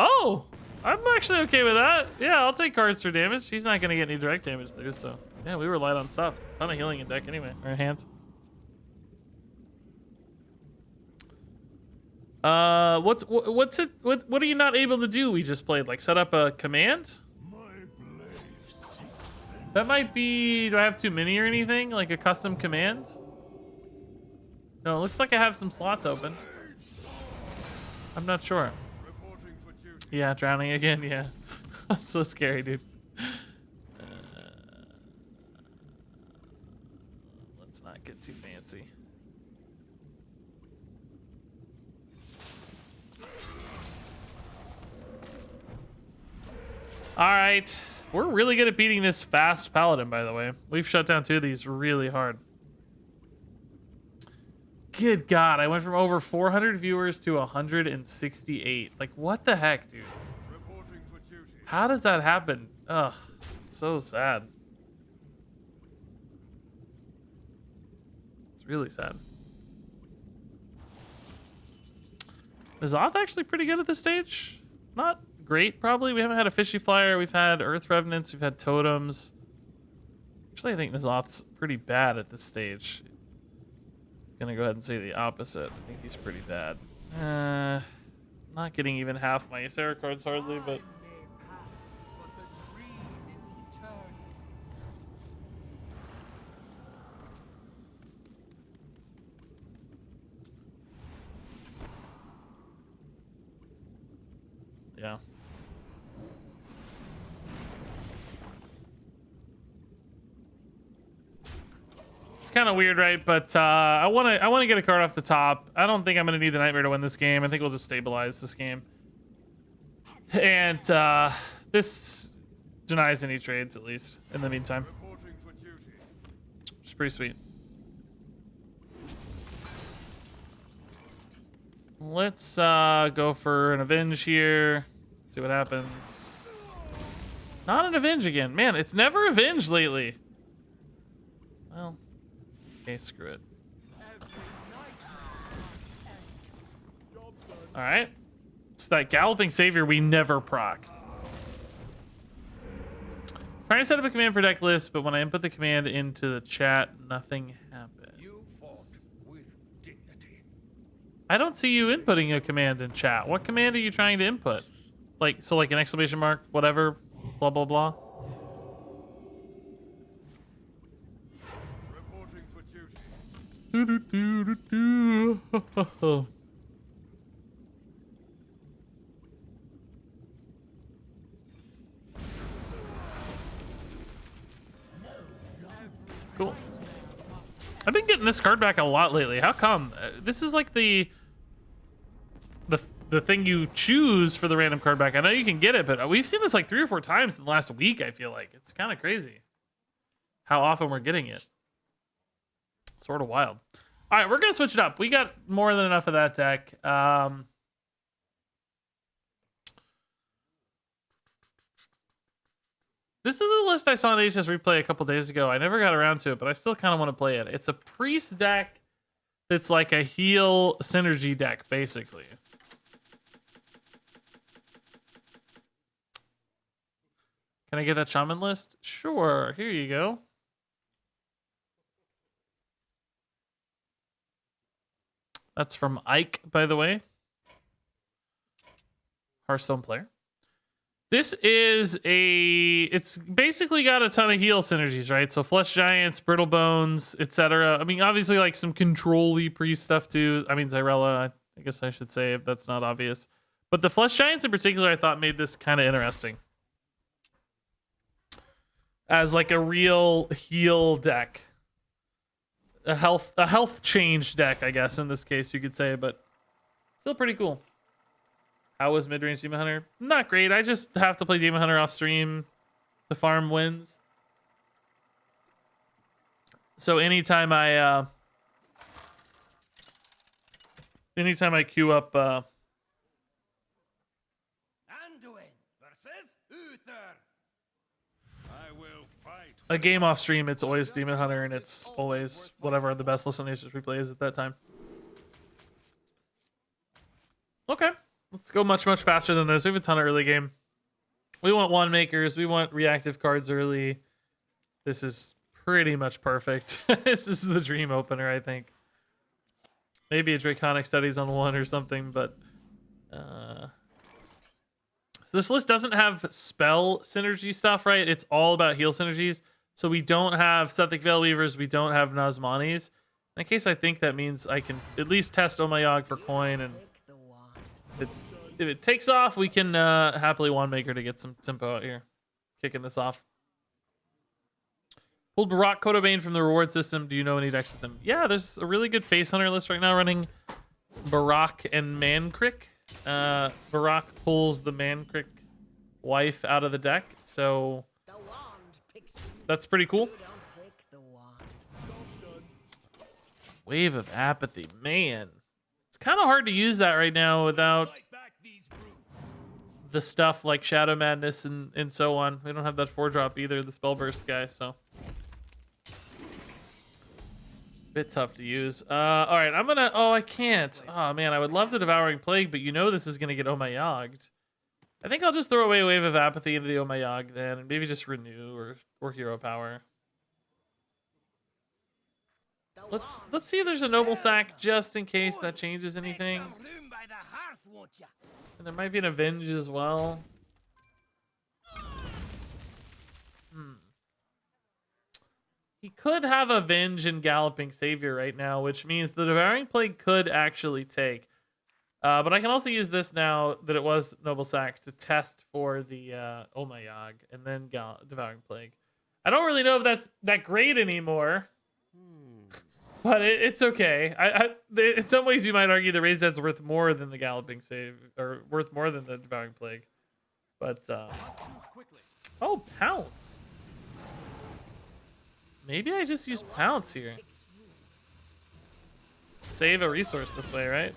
A: Oh, I'm actually okay with that. Yeah, I'll take cards for damage. He's not gonna get any direct damage through, so yeah, we were light on stuff. Ton of healing in deck anyway, or hands. What are you not able to do? We just played like set up a command. That might be. Do I have too many or anything? Like a custom command? No, it looks like I have some slots open. I'm not sure. Yeah, drowning again. Yeah, so scary, dude. Let's not get too fancy. All right, we're really good at beating this fast paladin, by the way. We've shut down 2 of these really hard. Good God, I went from over 400 viewers to 168. Like, what the heck, dude? How does that happen? Ugh, so sad. It's really sad. Is Zoth actually pretty good at this stage? Not great, probably. We haven't had a Fishy Flyer. We've had Earth Revenants. We've had Totems. Actually, I think Nazoth's pretty bad at this stage. Gonna go ahead and say the opposite. I think he's pretty bad. Not getting even half my Ysera cards hardly, but... yeah. It's kind of weird, right? But I want to get a card off the top. I don't think I'm going to need the Nightmare to win this game. I think we'll just stabilize this game. And this denies any trades, at least, in the meantime. It's pretty sweet. Let's go for an Avenge here. See what happens. Not an Avenge again. Man, it's never Avenge lately. Well... okay, screw it. Alright. It's that Galloping Savior we never proc. Trying to set up a command for Decklists, but when I input the command into the chat, nothing happens.
E: You fought with dignity.
A: I don't see you inputting a command in chat. What command are you trying to input? Like, so like an exclamation mark, whatever, blah, blah, blah. Cool. I've been getting this card back a lot lately. How come? This is like the thing you choose for the random card back. I know you can get it, but we've seen this like 3 or 4 times in the last week, I feel like. It's kind of crazy how often we're getting it. Sort of wild. All right, we're going to switch it up. We got more than enough of that deck. This is a list I saw on HS Replay a couple days ago. I never got around to it, but I still kind of want to play it. It's a Priest deck It's like a heal synergy deck, basically. Can I get that shaman list? Sure. Here you go. That's from Ike, by the way. Hearthstone player. This is it's basically got a ton of heal synergies, right? So Flesh Giants, Brittle Bones, etc. I mean, obviously like some control-y priest stuff too. I mean, Zyrella, I guess I should say if that's not obvious. But the Flesh Giants in particular, I thought made this kind of interesting. As like a real heal deck. A health change deck, I guess, in this case you could say, but still pretty cool. How was mid-range Demon Hunter? Not great. I just have to play Demon Hunter off stream to farm wins. So anytime I queue up
E: Anduin versus Uther. I will fight.
A: a game off stream, it's always Demon Hunter, and it's always whatever the best Listen Nations replay is at that time. Okay. Let's go much, much faster than this. We have a ton of early game. We want wand makers. We want reactive cards early. This is pretty much perfect. This is the dream opener, I think. Maybe a Draconic Studies on one or something, but... So this list doesn't have spell synergy stuff, right? It's all about heal synergies. So we don't have Sethik Veil Weavers. We don't have Nazmanis. In case I think that means I can at least test Omayog for coin, and if it takes off, we can happily wand maker to get some tempo out here. Kicking this off. Pulled Barak Kodobane from the reward system. Do you know any decks with them? Yeah, there's a really good face hunter list right now running Barak and Mankrik. Barak pulls the Mankrik wife out of the deck, so that's pretty cool. Wave of Apathy, man. It's kind of hard to use that right now without the stuff like Shadow Madness and so on. We don't have that 4-drop either, the Spellburst guy, so bit tough to use. All right, I'm gonna. Oh, I can't. Oh man, I would love the Devouring Plague, but you know this is gonna get Omayogged. I think I'll just throw away Wave of Apathy into the Omayog then, and maybe just renew or Hero Power. Let's see if there's a Noble Sack just in case that changes anything. And there might be an Avenge as well. He could have Avenge and Galloping Savior right now, which means the Devouring Plague could actually take. But I can also use this now that it was Noble Sack to test for the Omayog and then Devouring Plague. I don't really know if that's that great anymore. But it's okay. In some ways, you might argue the Raise Dead's worth more than the Galloping Save, or worth more than the Devouring Plague. But, oh, Pounce. Maybe I just use Pounce here. Save a resource this way, right?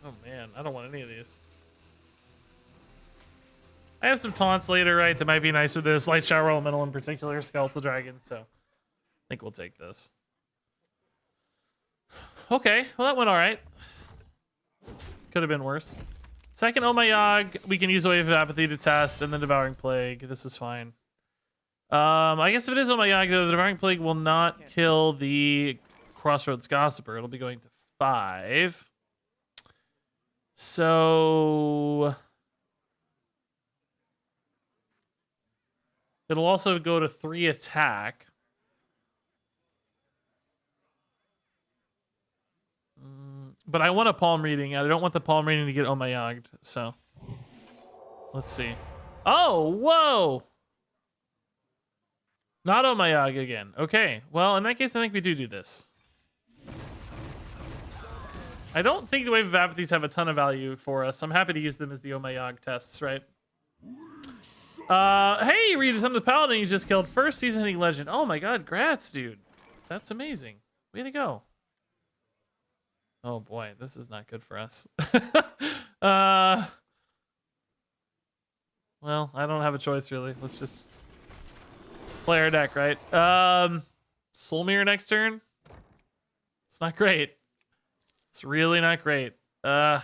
A: Oh, man. I don't want any of these. I have some taunts later, right? That might be nice with this. Light Shower Elemental in particular, Skeletal Dragon, so I think we'll take this. Okay, well that went alright. Could have been worse. Second Omayog, we can use Wave of Apathy to test, and then Devouring Plague. This is fine. I guess if it is Omayog, though, the Devouring Plague will not kill the Crossroads Gossiper. It'll be going to 5. So... it'll also go to 3 attack. But I want a palm reading. I don't want the palm reading to get Omayogged. So let's see. Oh, whoa! Not Omayog again. Okay. Well, in that case, I think we do this. I don't think the Wave of Apathies have a ton of value for us. I'm happy to use them as the Omayog tests, right? Hey, Regis, I'm the Paladin you just killed. First season hitting legend. Oh my god, grats, dude. That's amazing. Way to go. Oh boy, this is not good for us. Well, I don't have a choice really. Let's just play our deck, right? Soul Mirror next turn. It's not great. It's really not great. Okay.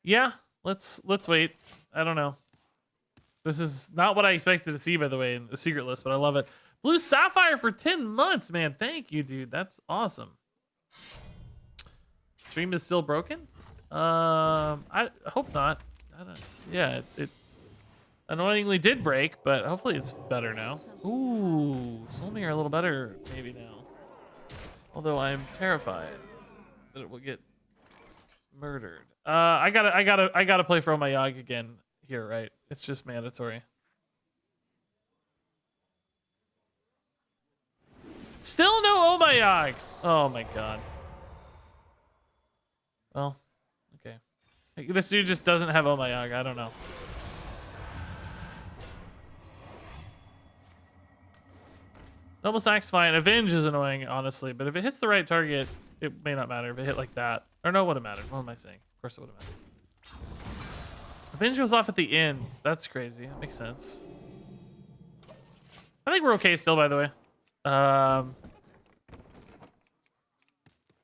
A: Yeah, let's wait. I don't know. This is not what I expected to see, by the way, in the secret list, but I love it. Blue Sapphire for 10 months, man. Thank you, dude. That's awesome. Stream is still broken? I hope not. I don't, yeah, it annoyingly did break, but hopefully it's better now. Ooh, Soulmere a little better maybe now. Although I'm terrified that it will get murdered. I gotta play for Omayag again here, right? It's just mandatory. Still no Omayag. Oh my god. Well, okay. This dude just doesn't have Omayag. I don't know. Noble Sack's fine. Avenge is annoying, honestly, but if it hits the right target, it may not matter. If it hit like that, or no, it wouldn't matter. What am I saying? Of course it wouldn't matter. Avenge goes off at the end. That's crazy. That makes sense. I think we're okay still, by the way.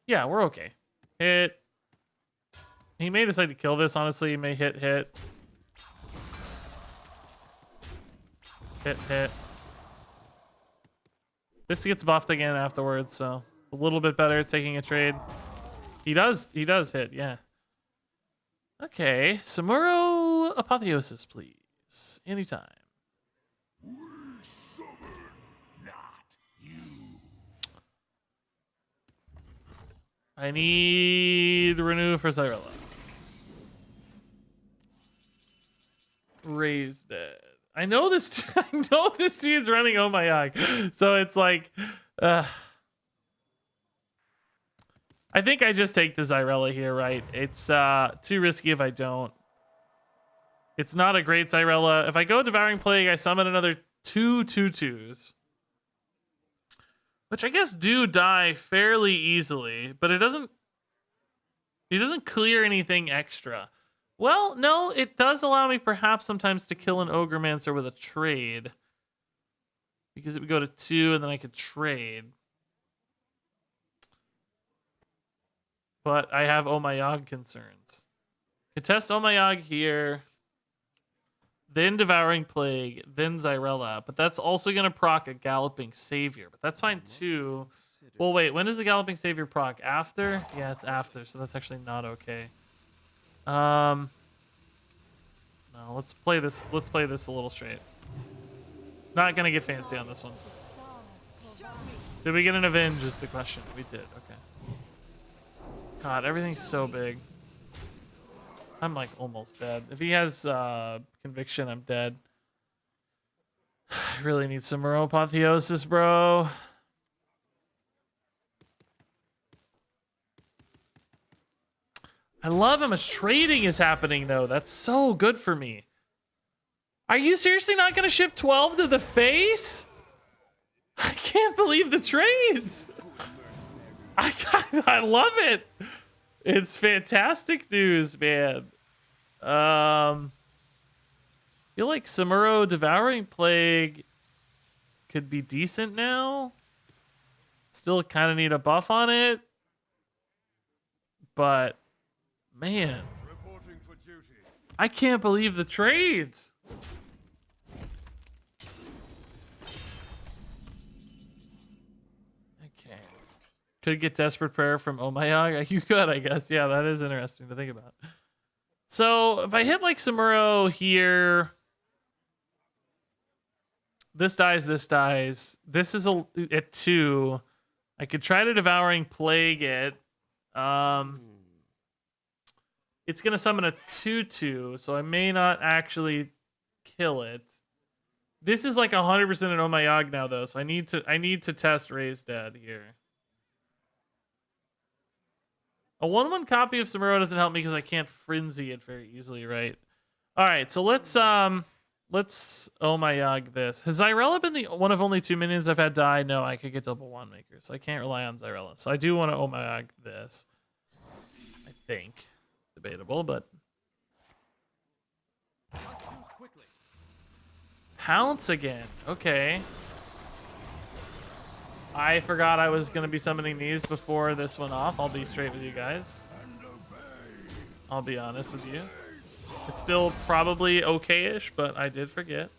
A: Yeah, we're okay. Hit. He may decide to kill this, honestly. He may hit. Hit. This gets buffed again afterwards, so a little bit better at taking a trade. He does hit, yeah. Okay, Samuro Apotheosis, please. Anytime. I need renew for Cyrilla. Raise dead. I know this. I know this dude's running Omayag, so it's like, I think I just take the Xyrella here, right? It's too risky if I don't. It's not a great Xyrella. If I go Devouring Plague, I summon another 2/2/2s, which I guess do die fairly easily, but it doesn't. It doesn't clear anything extra. Well, no, it does allow me perhaps sometimes to kill an Ogremancer with a trade. Because it would go to 2 and then I could trade. But I have Omayag concerns. Contest Omayag here. Then Devouring Plague. Then Xyrella. But that's also going to proc a Galloping Savior. But that's fine too. Well, wait. When does the Galloping Savior proc? After? Yeah, it's after. So that's actually not okay. No, let's play this. Let's play this a little straight. Not gonna get fancy on this one. Did we get an avenge? Is the question. We did. Okay. God, everything's so big. I'm like almost dead. If he has conviction, I'm dead. I really need some Apotheosis, bro. I love how much trading is happening, though. That's so good for me. Are you seriously not going to ship 12 to the face? I can't believe the trades. I love it. It's fantastic news, man. Feel like Samuro Devouring Plague could be decent now. Still kind of need a buff on it. But... man, I can't believe the trades. Okay. Could get Desperate Prayer from Omayag. You could, I guess. Yeah, that is interesting to think about. So if I hit like Samuro here, this dies, this dies. This is at 2. I could try to Devouring Plague it. It's going to summon a 2/2, so I may not actually kill it. This is like 100% an Omayag now, though, so I need to test Raise Dead here. A 1/1 copy of Samuro doesn't help me because I can't Frenzy it very easily, right? All right, so let's let's oh my god this. Has Zyrella been the one of only 2 minions I've had die? No, I could get double wand makers. So I can't rely on Zyrella. So I do want to oh my god this. I think. Debatable, but Pounce again. Okay. I forgot I was gonna be summoning these before this went off. I'll be straight with you guys. I'll be honest with you. It's still probably okay-ish, but I did forget.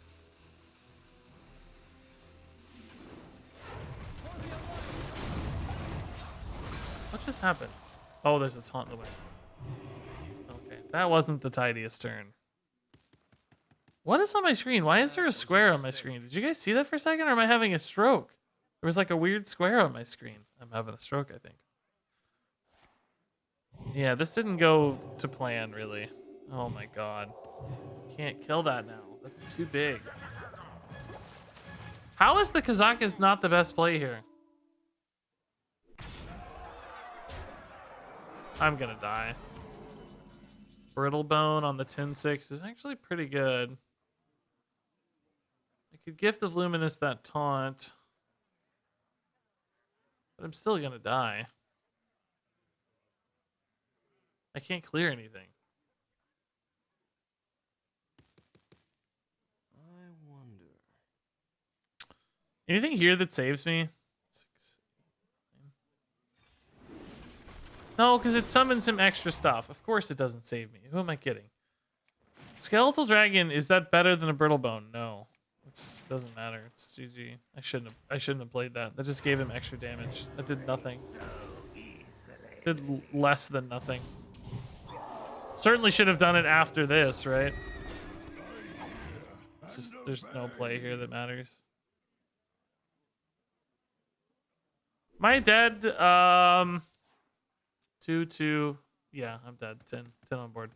A: What just happened? Oh, there's a taunt in the way. Okay, that wasn't the tidiest turn. What is on my screen? Why is there a square on my screen? Did you guys see that for a second, or am I having a stroke? There was like a weird square on my screen. I'm having a stroke, I think. Yeah, this didn't go to plan, really. Oh my god. Can't kill that now. That's too big. How is the Kazakus not the best play here? I'm gonna die. Brittlebone on the 10-6 is actually pretty good. I could Gift of Luminous that taunt. But I'm still gonna die. I can't clear anything.
E: I wonder.
A: Anything here that saves me? 6, 8, 9. No, because it summons some extra stuff. Of course it doesn't save me. Who am I kidding? Skeletal Dragon, is that better than a Brittlebone? No. It doesn't matter. It's GG. I shouldn't have played that. That just gave him extra damage. That did nothing. Did less than nothing. Certainly should have done it after this, right? It's just there's no play here that matters. Am I dead? 2-2. Yeah, I'm dead. 10 on board.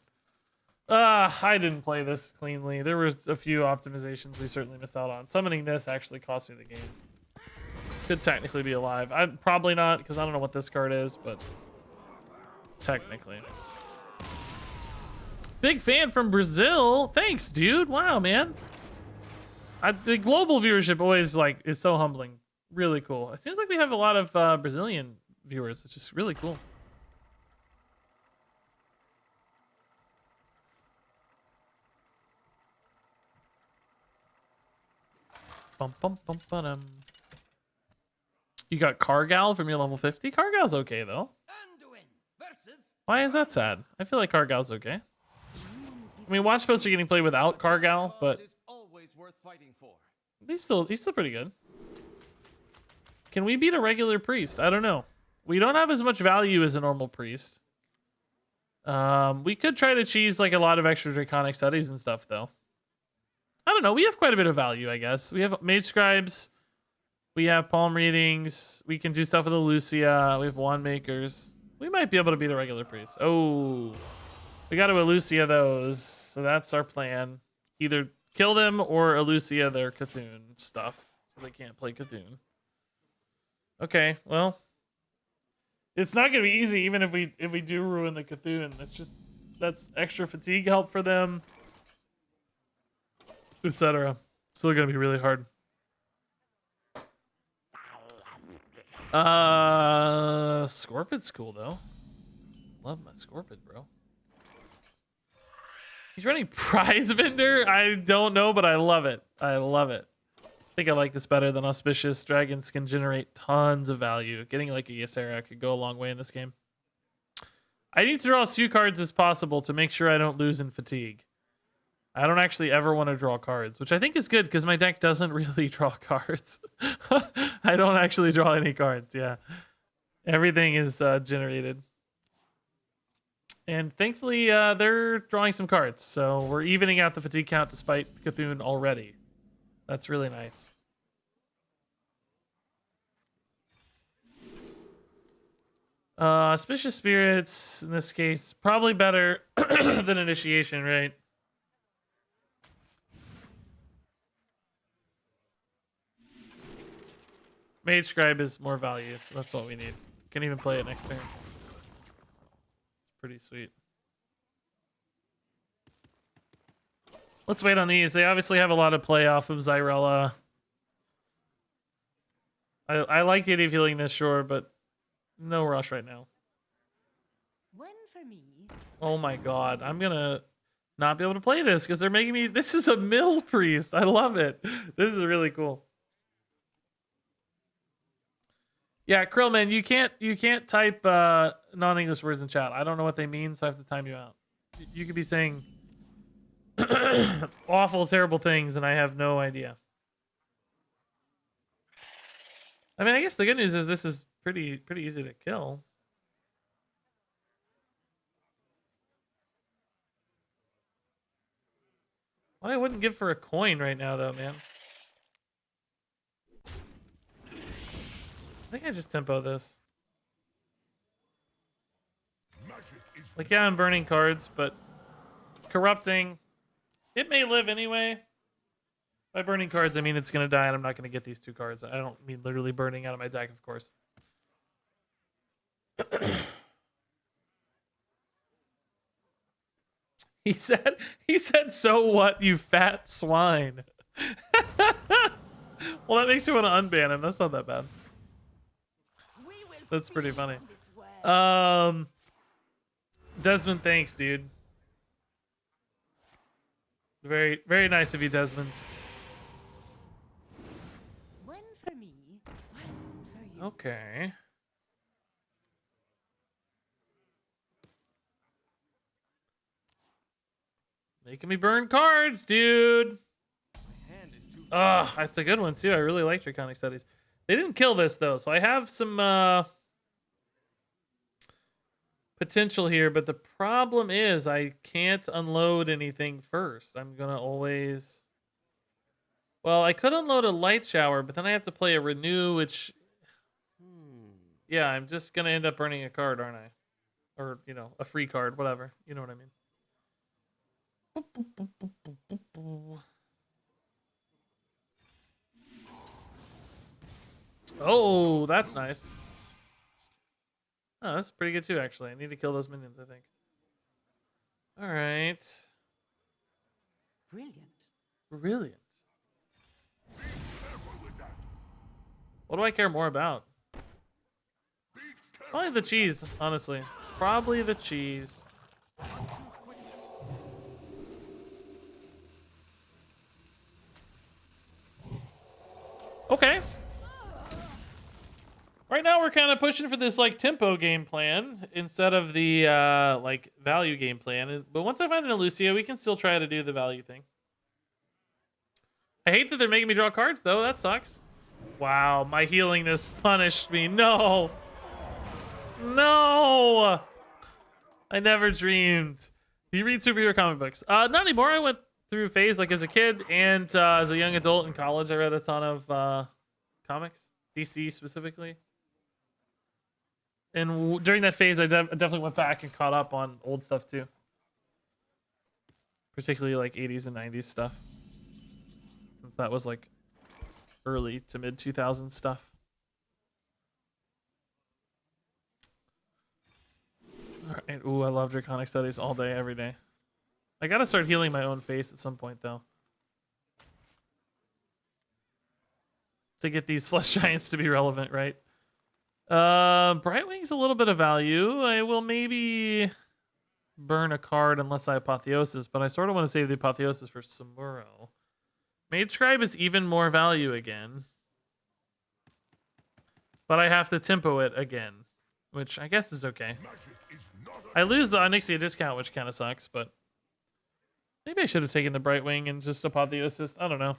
A: I didn't play this cleanly. There was a few optimizations we certainly missed out on. Summoning this actually cost me the game. Could technically be alive. I'm probably not, because I don't know what this card is, but technically. Big fan from Brazil. Thanks, dude. Wow, man. The global viewership always is so humbling. Really cool. It seems like we have a lot of Brazilian viewers, which is really cool. Bum, bum, bum, ba-dum. You got Cargal from your level 50? Cargal's okay, though.
E: Anduin versus
A: Why is that sad? I feel like Cargal's okay. I mean, watch posts are getting played without Cargal, but
E: is always worth fighting for.
A: he's still pretty good. Can we beat a regular priest? I don't know. We don't have as much value as a normal priest. We could try to cheese like a lot of extra draconic studies and stuff, though. I don't know. We have quite a bit of value, I guess. We have Mage Scribes. We have Palm Readings. We can do stuff with the Lucia. We have Wand Makers. We might be able to beat a regular priest. Oh, we got to Elucia those. So that's our plan. Either kill them or Elucia their Cthulhu stuff. So they can't play Cthulhu. Okay, well. It's not going to be easy even if we do ruin the Cthulhu. That's extra fatigue help for them. Etc. Still gonna be really hard. Scorpid's cool though. Love my Scorpid, bro. He's running Prize Vendor? I don't know, but I love it. I love it. I think I like this better than Auspicious. Dragons can generate tons of value. Getting like a Ysera could go a long way in this game. I need to draw as few cards as possible to make sure I don't lose in fatigue. I don't actually ever want to draw cards, which I think is good because my deck doesn't really draw cards. I don't actually draw any cards, yeah. Everything is generated. And thankfully, they're drawing some cards, so we're evening out the fatigue count despite Cthulhu already. That's really nice. Auspicious Spirits, in this case, probably better than Initiation, right? Mage Scribe is more value, so that's what we need. Can even play it next turn. It's pretty sweet. Let's wait on these. They obviously have a lot of play off of Zyrella. I like the idea of healing this, sure, but no rush right now.
G: One for me.
A: Oh my god. I'm gonna not be able to play this because they're making me... This is a mill priest. I love it. This is really cool. Yeah, Krillman, you can't type non-English words in chat. I don't know what they mean, so I have to time you out. You could be saying awful, terrible things, and I have no idea. I mean, I guess the good news is this is pretty easy to kill. What I wouldn't give for a coin right now, though, man. I think I just tempo this. Like, yeah, I'm burning cards, but corrupting, it may live anyway. By burning cards, I mean it's gonna die, and I'm not gonna get these 2 cards. I don't mean literally burning out of my deck, of course. He said, so what, you fat swine? Well, that makes you want to unban him. That's not that bad. That's pretty funny. Desmond, thanks, dude. Very, very nice of you, Desmond.
G: One for me. One for you.
A: Okay. Making me burn cards, dude. Ugh, that's a good one too. I really like Draconic Studies. They didn't kill this though, so I have some potential here, but the problem is I can't unload anything first. I'm gonna always... Well, I could unload a Light Shower, but then I have to play a Renew, which... Yeah, I'm just gonna end up burning a card, aren't I? Or, you know, a free card, whatever. You know what I mean. Oh, that's nice. Oh, that's pretty good too, actually. I need to kill those minions, I think. All right.
G: Brilliant.
A: Brilliant. What do I care more about? Probably the cheese, honestly. Probably the cheese. Okay. Right now we're kind of pushing for this like tempo game plan instead of the like value game plan. But once I find an Lucia, we can still try to do the value thing. I hate that they're making me draw cards though. That sucks. Wow, my healingness punished me. No. No. I never dreamed. Do you read superhero comic books? Not anymore. I went through a phase like as a kid and as a young adult in college. I read a ton of comics, DC specifically. And during that phase, I definitely went back and caught up on old stuff too. Particularly like 80s and 90s stuff. Since that was like early to mid 2000s stuff. All right. Ooh, I love Draconic Studies all day, every day. I gotta start healing my own face at some point though. To get these flesh giants to be relevant, right? Brightwing's a little bit of value. I will maybe burn a card unless I Apotheosis, but I sort of want to save the Apotheosis for Samuro. Mage Scribe is even more value again. But I have to tempo it again, which I guess is okay. I lose the Onyxia discount, which kind of sucks, but maybe I should have taken the Brightwing and just Apotheosis. I don't know.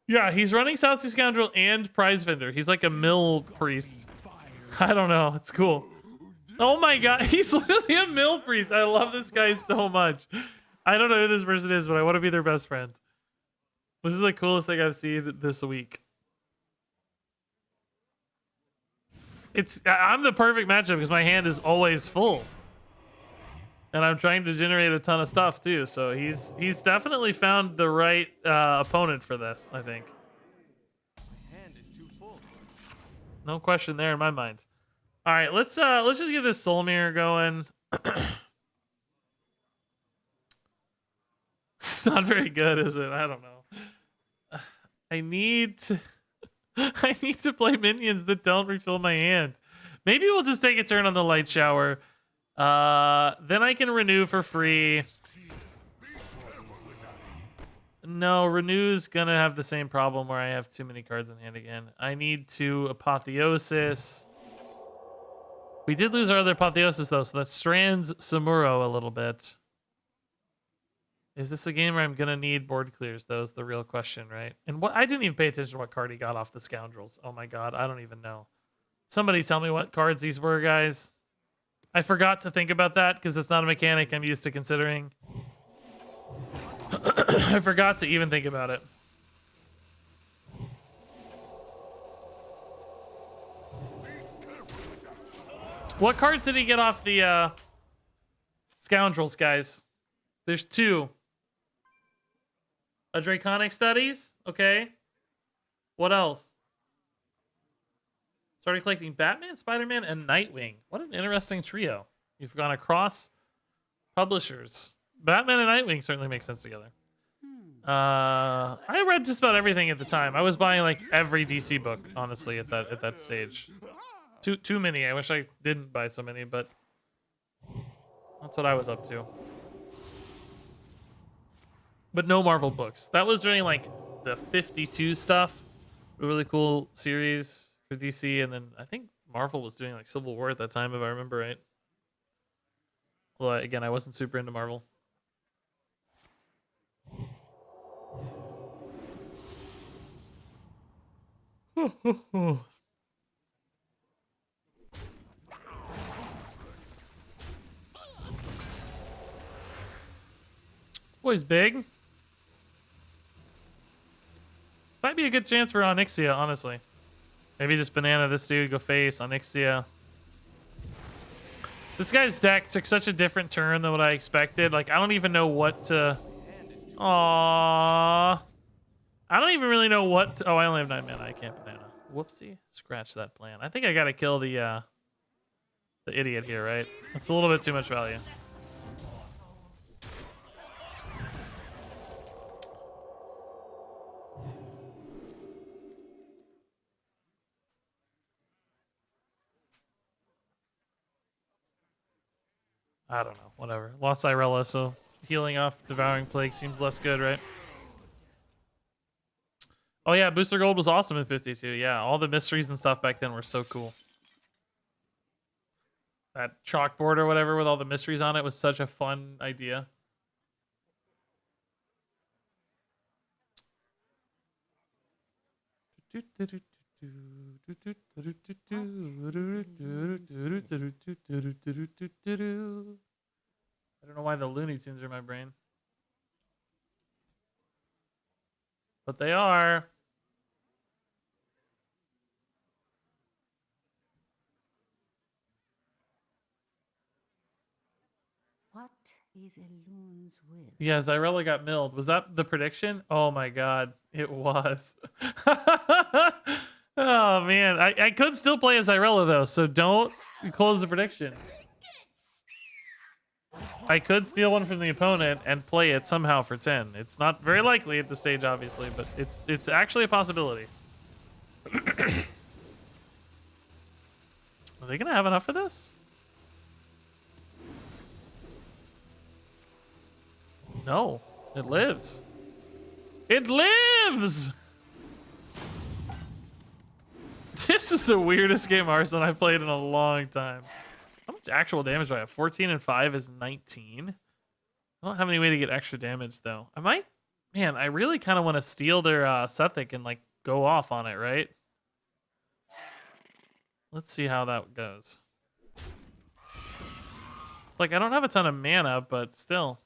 A: Yeah, he's running South Sea Scoundrel and Prize Vendor. He's like a mill priest. I don't know. It's cool. Oh my god, he's literally a mill priest. I love this guy so much. I don't know who this person is, but I want to be their best friend. This is the coolest thing I've seen this week. I'm the perfect matchup because my hand is always full. And I'm trying to generate a ton of stuff too, so he's definitely found the right opponent for this, I think.
E: My hand is too full.
A: No question there in my mind. All right, let's just get this Soul Mirror going. It's not very good, is it? I don't know. I need to I need to play minions that don't refill my hand. Maybe we'll just take a turn on the light shower. Then I can renew for free. No, renew's gonna have the same problem where I have too many cards in hand again. I need to apotheosis. We did lose our other apotheosis though, so that strands Samuro a little bit. Is this a game where I'm gonna need board clears though is the real question, right? And what I didn't even pay attention to what card he got off the scoundrels. Oh my god, I don't even know. Somebody tell me what cards these were, guys. I forgot to think about that because it's not a mechanic I'm used to considering. I forgot to even think about it. What cards did he get off the scoundrels, guys? There's two. A Draconic Studies, okay. What else? Started collecting Batman, Spider-Man, and Nightwing. What an interesting trio. You've gone across publishers. Batman and Nightwing certainly make sense together. I read just about everything at the time. I was buying like every DC book, honestly, at that stage. Too many. I wish I didn't buy so many, but that's what I was up to. But no Marvel books. That was during like the 52 stuff. A really cool series for DC, and then I think Marvel was doing like Civil War at that time, if I remember right. Well, again, I wasn't super into Marvel. This boy's big. Might be a good chance for Onyxia, honestly. Maybe just banana this dude, go face, Onyxia. This guy's deck took such a different turn than what I expected. Like, I don't even know what to... Aww. I don't even really know what to... Oh, I only have 9 mana. I can't banana. Whoopsie. Scratch that plan. I think I gotta kill the idiot here, right? That's a little bit too much value. I don't know. Whatever. Lost Irella, so healing off Devouring Plague seems less good, right? Oh yeah, Booster Gold was awesome in 52. Yeah, all the mysteries and stuff back then were so cool. That chalkboard or whatever with all the mysteries on it was such a fun idea. I don't know why the Looney Tunes are in my brain. But they are.
G: What is a loon's will?
A: Yeah, Zyrella got milled. Was that the prediction? Oh my god, it was. Oh man, I could still play as Zyrella though, so don't close the prediction. I could steal one from the opponent and play it somehow for 10. It's not very likely at this stage, obviously, but it's actually a possibility. Are they gonna have enough for this? No, it lives. It lives! This is the weirdest game Hearthstone I've played in a long time. How much actual damage do I have? 14 and 5 is 19. I don't have any way to get extra damage, though. I might... Man, I really kind of want to steal their Sethic and, like, go off on it, right? Let's see how that goes. It's like, I don't have a ton of mana, but still...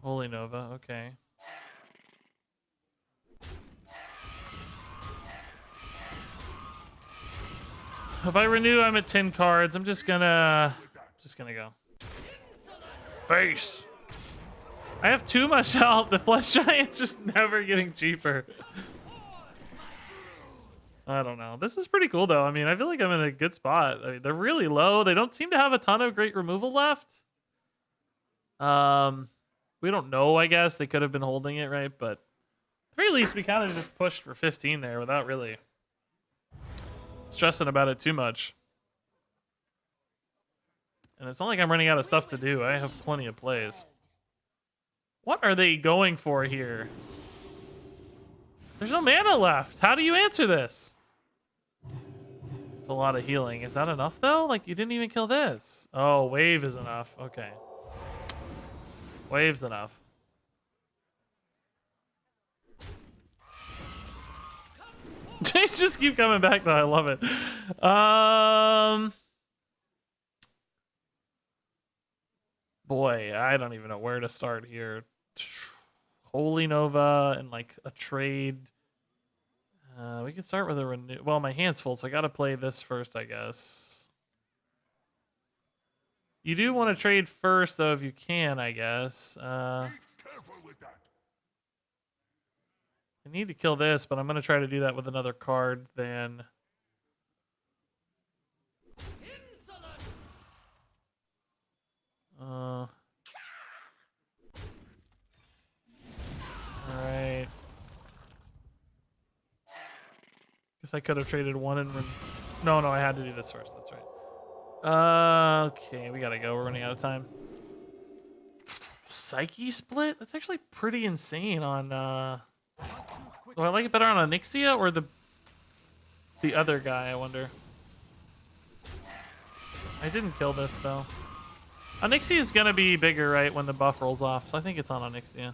A: Holy Nova, okay. If I renew, I'm at 10 cards. I'm just gonna go. Face! I have too much health. The flesh giant's just never getting cheaper. I don't know. This is pretty cool though. I mean, I feel like I'm in a good spot. I mean, they're really low. They don't seem to have a ton of great removal left. We don't know, I guess. They could have been holding it, right? But at the very least, we kind of just pushed for 15 there without really stressing about it too much. And it's not like I'm running out of stuff to do. I have plenty of plays. What are they going for here? There's no mana left. How do you answer this? It's a lot of healing. Is that enough, though? Like, you didn't even kill this. Oh, wave is enough. Okay. Wave's enough. They just keep coming back, though. I love it. Boy, I don't even know where to start here. Holy Nova and like a trade. We can start with a renew. Well, my hand's full, so I gotta play this first, I guess. You do want to trade first, though, if you can, I guess. I need to kill this, but I'm gonna try to do that with another card then. All right. Guess I could have traded one and no, I had to do this first. That's right. Okay, we gotta go. We're running out of time. Psyche split? That's actually pretty insane on do I like it better on Onyxia or the other guy, I wonder? I didn't kill this though. Onyxia is gonna be bigger, right, when the buff rolls off, so I think it's on Onyxia.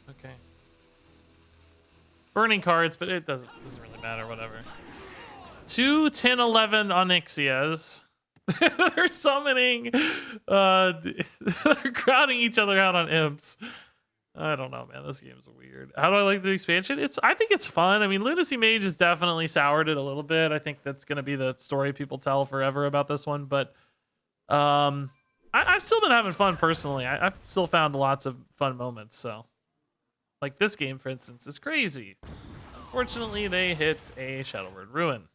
A: Okay. Burning cards, but it doesn't really matter, whatever. 2, 10, 11 Onyxias. They're summoning they're crowding each other out on imps. I don't know, man. This game's weird. How do I like the expansion? I think it's fun. I mean, Lunacy Mage has definitely soured it a little bit. I think that's going to be the story people tell forever about this one. But I've still been having fun personally. I've still found lots of fun moments. So, like this game, for instance, is crazy. Unfortunately, they hit a Shadowword Ruin.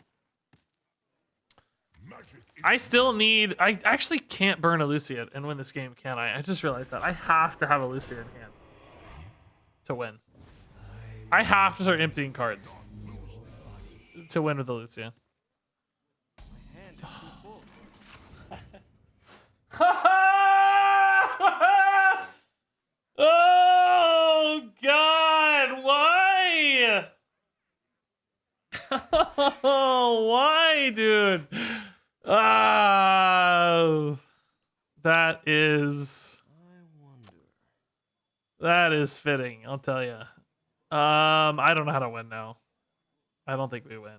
A: I still need... I actually can't burn a Lucia and win this game, can I? I just realized that. I have to have a Lucia in hand to win. I have to start emptying cards to win with the Lucia. Oh, God, why? Why, dude? That is fitting, I'll tell you. I don't know how to win now. I don't think we win.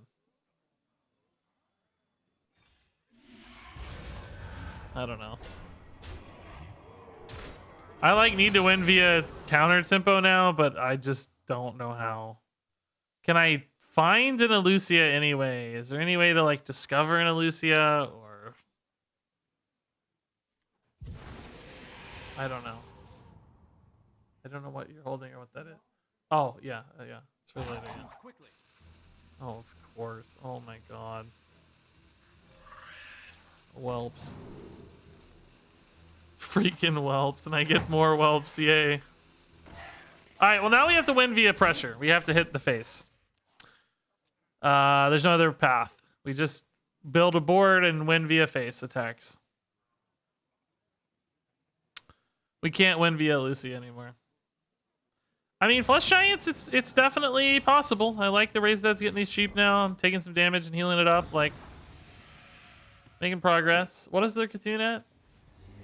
A: I don't know. I need to win via counter tempo now, but I just don't know how. Can I find an Elucia anyway? Is there any way to discover an Elucia or I don't know. I don't know what you're holding or what that is. Oh, yeah, yeah. It's for later, yeah. Oh, of course. Oh my god. Whelps. Freaking whelps, and I get more whelps, yay. Alright, well now we have to win via pressure. We have to hit the face. There's no other path. We just build a board and win via face attacks. We can't win via Lucy anymore. I mean, Flesh Giants, it's definitely possible. I like the raise that's getting these cheap now. I'm taking some damage and healing it up, making progress. What is their Cthulhu at?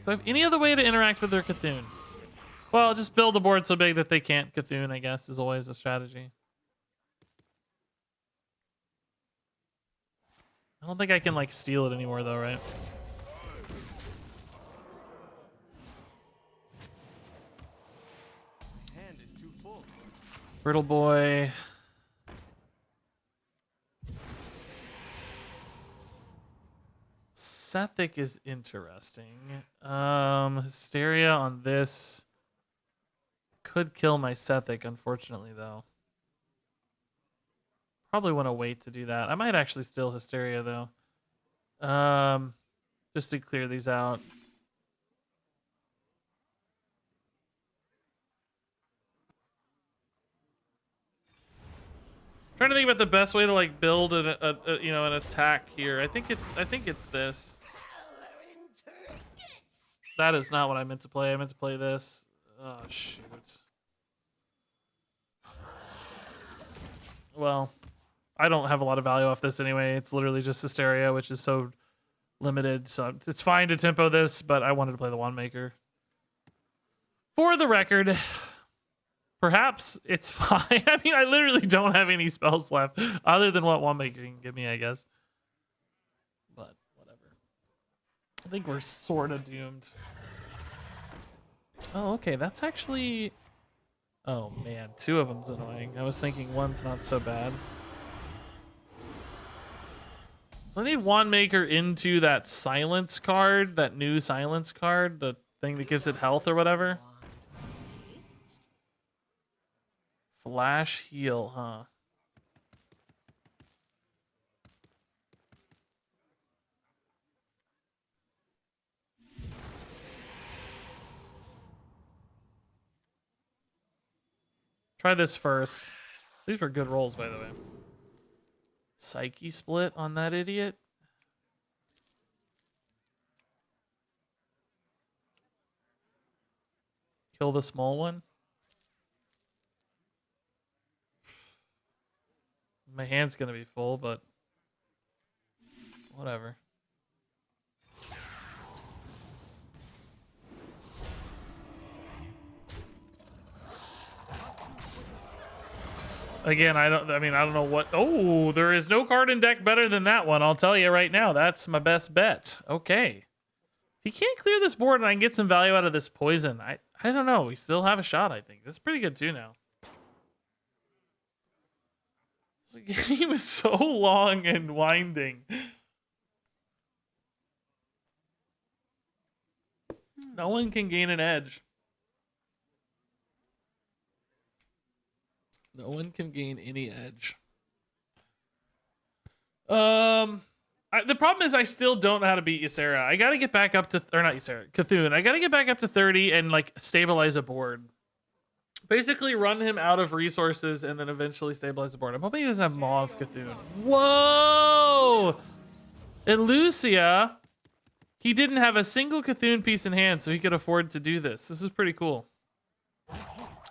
A: Do I have any other way to interact with their Cthulhu? Well, just build a board so big that they can't Cthulhu, I guess, is always a strategy. I don't think I can steal it anymore though, right? Brittle Boy. Sethic is interesting. Hysteria on this could kill my Sethic, unfortunately, though. Probably want to wait to do that. I might actually steal Hysteria, though. Just to clear these out. Trying to think about the best way to like build you know, an attack here. I think it's this. That is not what I meant to play. I meant to play this. Oh shoot. Well, I don't have a lot of value off this anyway. It's literally just Hysteria, which is so limited. So it's fine to tempo this, but I wanted to play the Wand Maker. For the record, perhaps it's fine. I mean, I literally don't have any spells left other than what Wand Maker can give me, I guess. But whatever. I think we're sort of doomed. Oh, okay. That's actually... Oh, man. 2 of them's annoying. I was thinking 1's not so bad. So I need Wand Maker into that silence card, that new silence card, the thing that gives it health or whatever. Flash heal, huh? Try this first. These were good rolls, by the way. Psyche split on that idiot. Kill the small one. My hand's gonna be full, but whatever. Again, I don't know what. Oh, there is no card in deck better than that one. I'll tell you right now. That's my best bet. Okay. If he can't clear this board and I can get some value out of this poison, I don't know. We still have a shot, I think. This is pretty good too now. This game is so long and winding. No one can gain an edge. No one can gain any edge. The problem is I still don't know how to beat Ysera. I gotta get back up to, or not Ysera, Cthulhu. I gotta get back up to 30 and like stabilize a board. Basically run him out of resources and then eventually stabilize the board. I'm hoping he doesn't have Maw of Cthulhu. Whoa! And Lucia, he didn't have a single Cthulhu piece in hand, so he could afford to do this. This is pretty cool.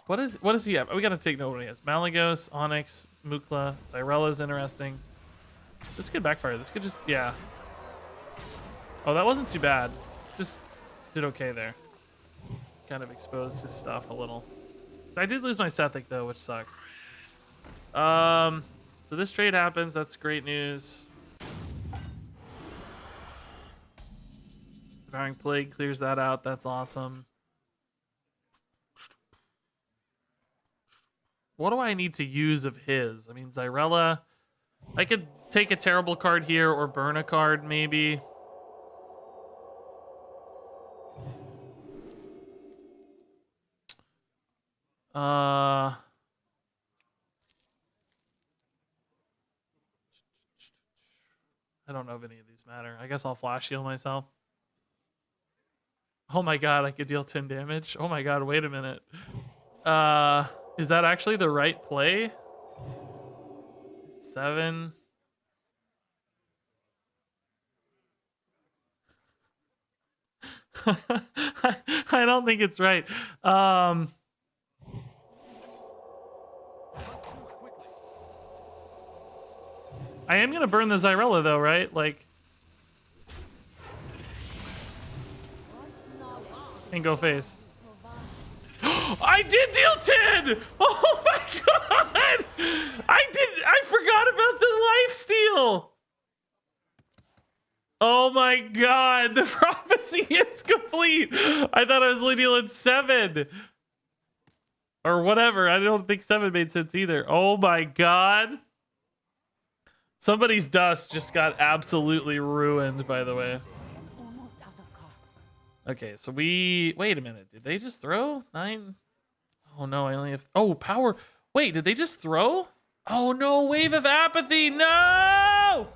A: What does he have? We gotta take note what he has. Malagos, Onyx, Mukla, Cyrella's interesting. This could backfire. This could just, yeah. Oh, that wasn't too bad. Just did okay there. Kind of exposed his stuff a little. I did lose my Sethic though, which sucks. So this trade happens. That's great news. Devouring Plague clears that out. That's awesome. What do I need to use of his? I mean, Xyrella. I could take a terrible card here or burn a card, maybe. I don't know if any of these matter. I guess I'll flash heal myself. Oh my god, I could deal 10 damage. Oh my god, wait a minute. Is that actually the right play? 7. I don't think it's right. I am gonna burn the Xyrella though, right? Like, and go face. I did deal 10! Oh my god! I forgot about the lifesteal! Oh my god, the prophecy is complete! I thought I was only dealing 7. Or whatever, I don't think 7 made sense either. Oh my god. Somebody's dust just got absolutely ruined, by the way. Okay, so wait a minute. Did they just throw 9? Oh no, I only have power. Wait, did they just throw? Oh no, wave of apathy. No!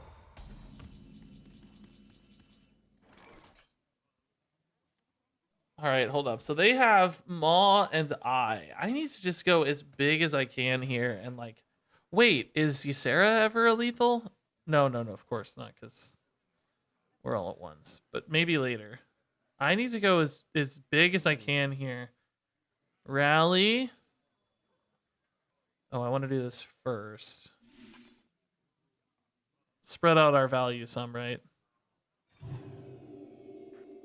A: All right, hold up. So they have Maw and I need to just go as big as I can here and like wait, is Ysera ever a lethal? No, of course not, because we're all at once. But maybe later. I need to go as big as I can here. Rally. Oh, I want to do this first. Spread out our value some, right?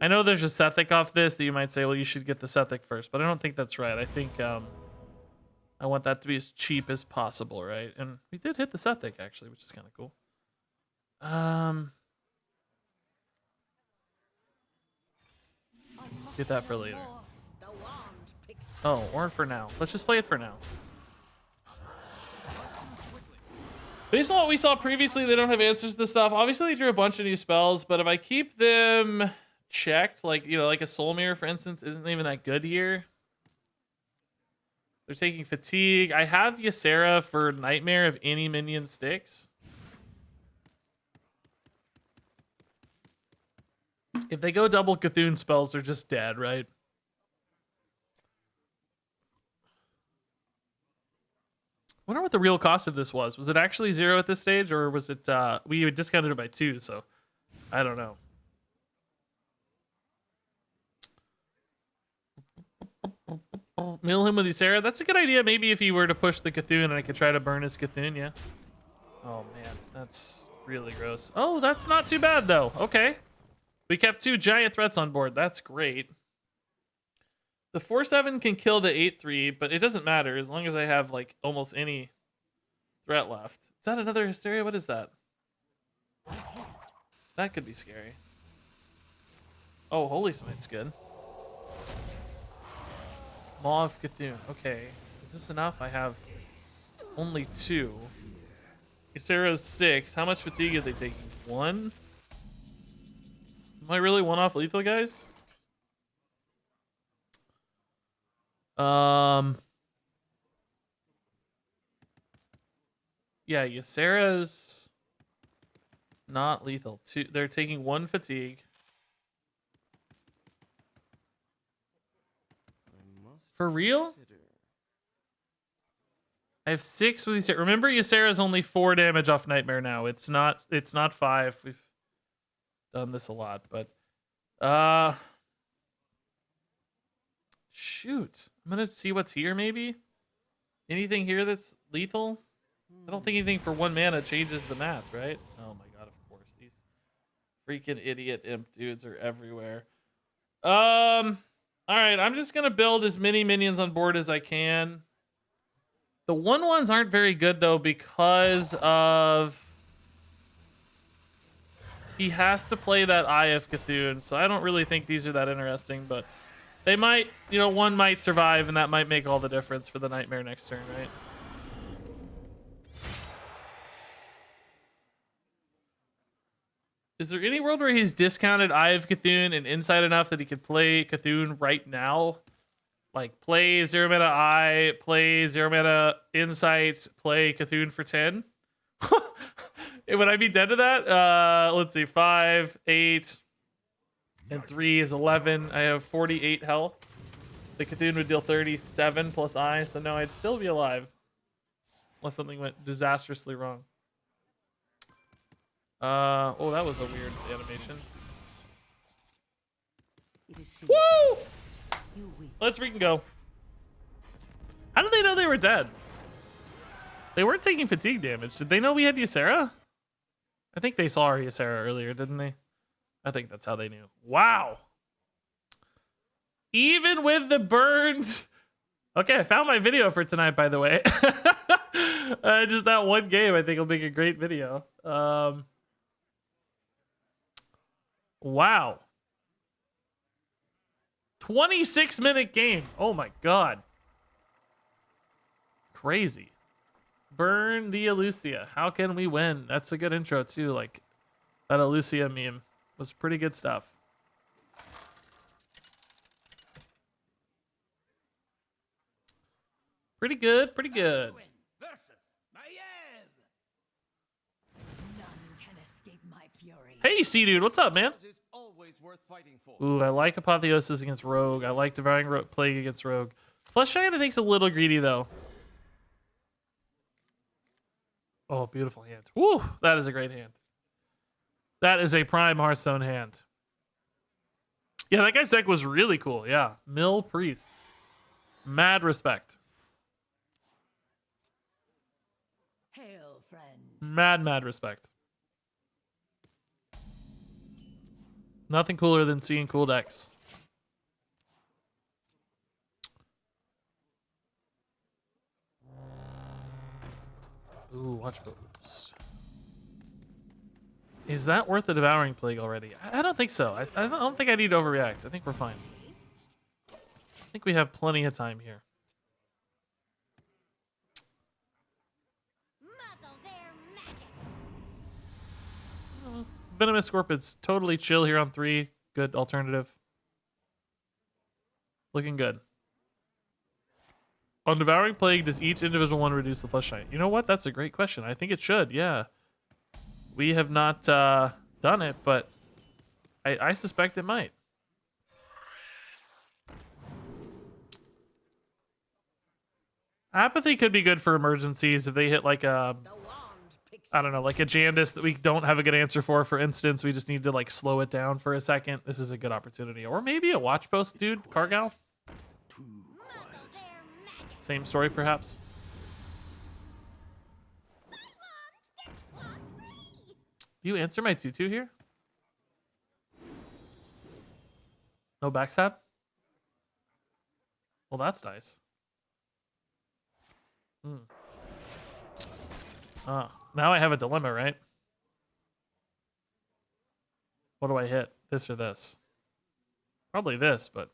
A: I know there's a Sethic off this that you might say, well, you should get the Sethic first, but I don't think that's right. I think I want that to be as cheap as possible, right? And we did hit the Sethic, actually, which is kind of cool. Get that for later. Oh, or for now. Let's just play it for now. Based on what we saw previously, they don't have answers to this stuff. Obviously, they drew a bunch of new spells, but if I keep them checked, like, you know, like a Soul Mirror, for instance, isn't even that good here. They're taking Fatigue. I have Ysera for Nightmare if any minion sticks. If they go double Cthulhu spells, they're just dead, right? I wonder what the real cost of this was. Was it actually 0 at this stage, or was it we discounted it by 2? So I don't know. Mill him with Ysera. That's a good idea. Maybe if he were to push the Cthulhu and I could try to burn his Cthulhu, yeah. Oh man, that's really gross. Oh, that's not too bad though. Okay, we kept 2 giant threats on board. That's great. The 4/7 can kill the 8/3, but it doesn't matter as long as I have like almost any threat left. Is that another Hysteria? What is that? That could be scary. Oh, Holy Smite's good. Maw of Cthulhu. Okay, is this enough? I have only 2. Ysera's 6. How much fatigue are they taking? 1? Am I really one-off lethal, guys? Yeah, Ysera's not lethal. They're taking 1 fatigue. For real? I have 6 with Ysera. Remember, Ysera's only 4 damage off Nightmare now. It's not 5. We've done this a lot, but shoot. I'm gonna see what's here, maybe. Anything here that's lethal? I don't think anything for 1 mana changes the math, right? Oh my god, of course. These freaking idiot imp dudes are everywhere. Alright, I'm just gonna build as many minions on board as I can. The 1/1s aren't very good though because of he has to play that Eye of Cthulhu, so I don't really think these are that interesting, but they might, you know, one might survive and that might make all the difference for the Nightmare next turn, right? Is there any world where he's discounted Eye of Cthulhu and Insight enough that he could play Cthulhu right now? Like, play 0 mana Eye, play 0 mana Insight, play Cthulhu for 10? Would I be dead to that? Let's see. 5, 8, and 3 is 11. I have 48 health. The Cthulhu would deal 37 plus Eye, so no, I'd still be alive. Unless something went disastrously wrong. Oh, that was a weird animation. Woo! Let's freaking go. How did they know they were dead? They weren't taking fatigue damage. Did they know we had Ysera? I think they saw our Ysera earlier, didn't they? I think that's how they knew. Wow. Even with the burned... Okay, I found my video for tonight, by the way. Just that one game, I think will make a great video. Wow. 26-minute game. Oh my god. Crazy. Burn the Elusia. How can we win? That's a good intro too. Like, that Elusia meme was pretty good stuff. Pretty good, pretty good.
E: Edwin versus Maiev.
G: None can escape my fury.
A: Hey, C-Dude, what's up, man?
H: Is always worth fighting for.
A: Ooh, I like Apotheosis against Rogue. I like Devouring Plague against Rogue. Flesh Giant, I think's a little greedy, though. Oh, beautiful hand. Woo, that is a great hand. That is a prime Hearthstone hand. Yeah, that guy's deck was really cool. Yeah, Mill Priest. Mad respect.
G: Hail, friend.
A: Mad respect. Nothing cooler than seeing cool decks. Ooh, watch boost. Is that worth the Devouring Plague already? I don't think so. I don't think I need to overreact. I think we're fine. I think we have plenty of time here. Venomous Scorpids, totally chill here on 3. Good alternative. Looking good. On Devouring Plague, does each individual one reduce the flesh giant? You know what? That's a great question. I think it should, yeah. We have not done it, but I suspect it might. Apathy could be good for emergencies if they hit like a... I don't know, like a Jandis that we don't have a good answer for instance. We just need to like slow it down for a second. This is a good opportunity. Or maybe a watch post, dude. Cargal. Same story, perhaps. Do you answer my tutu here? No backstab? Well, that's nice. Now I have a dilemma, right? What do I hit? This or this? Probably this, but...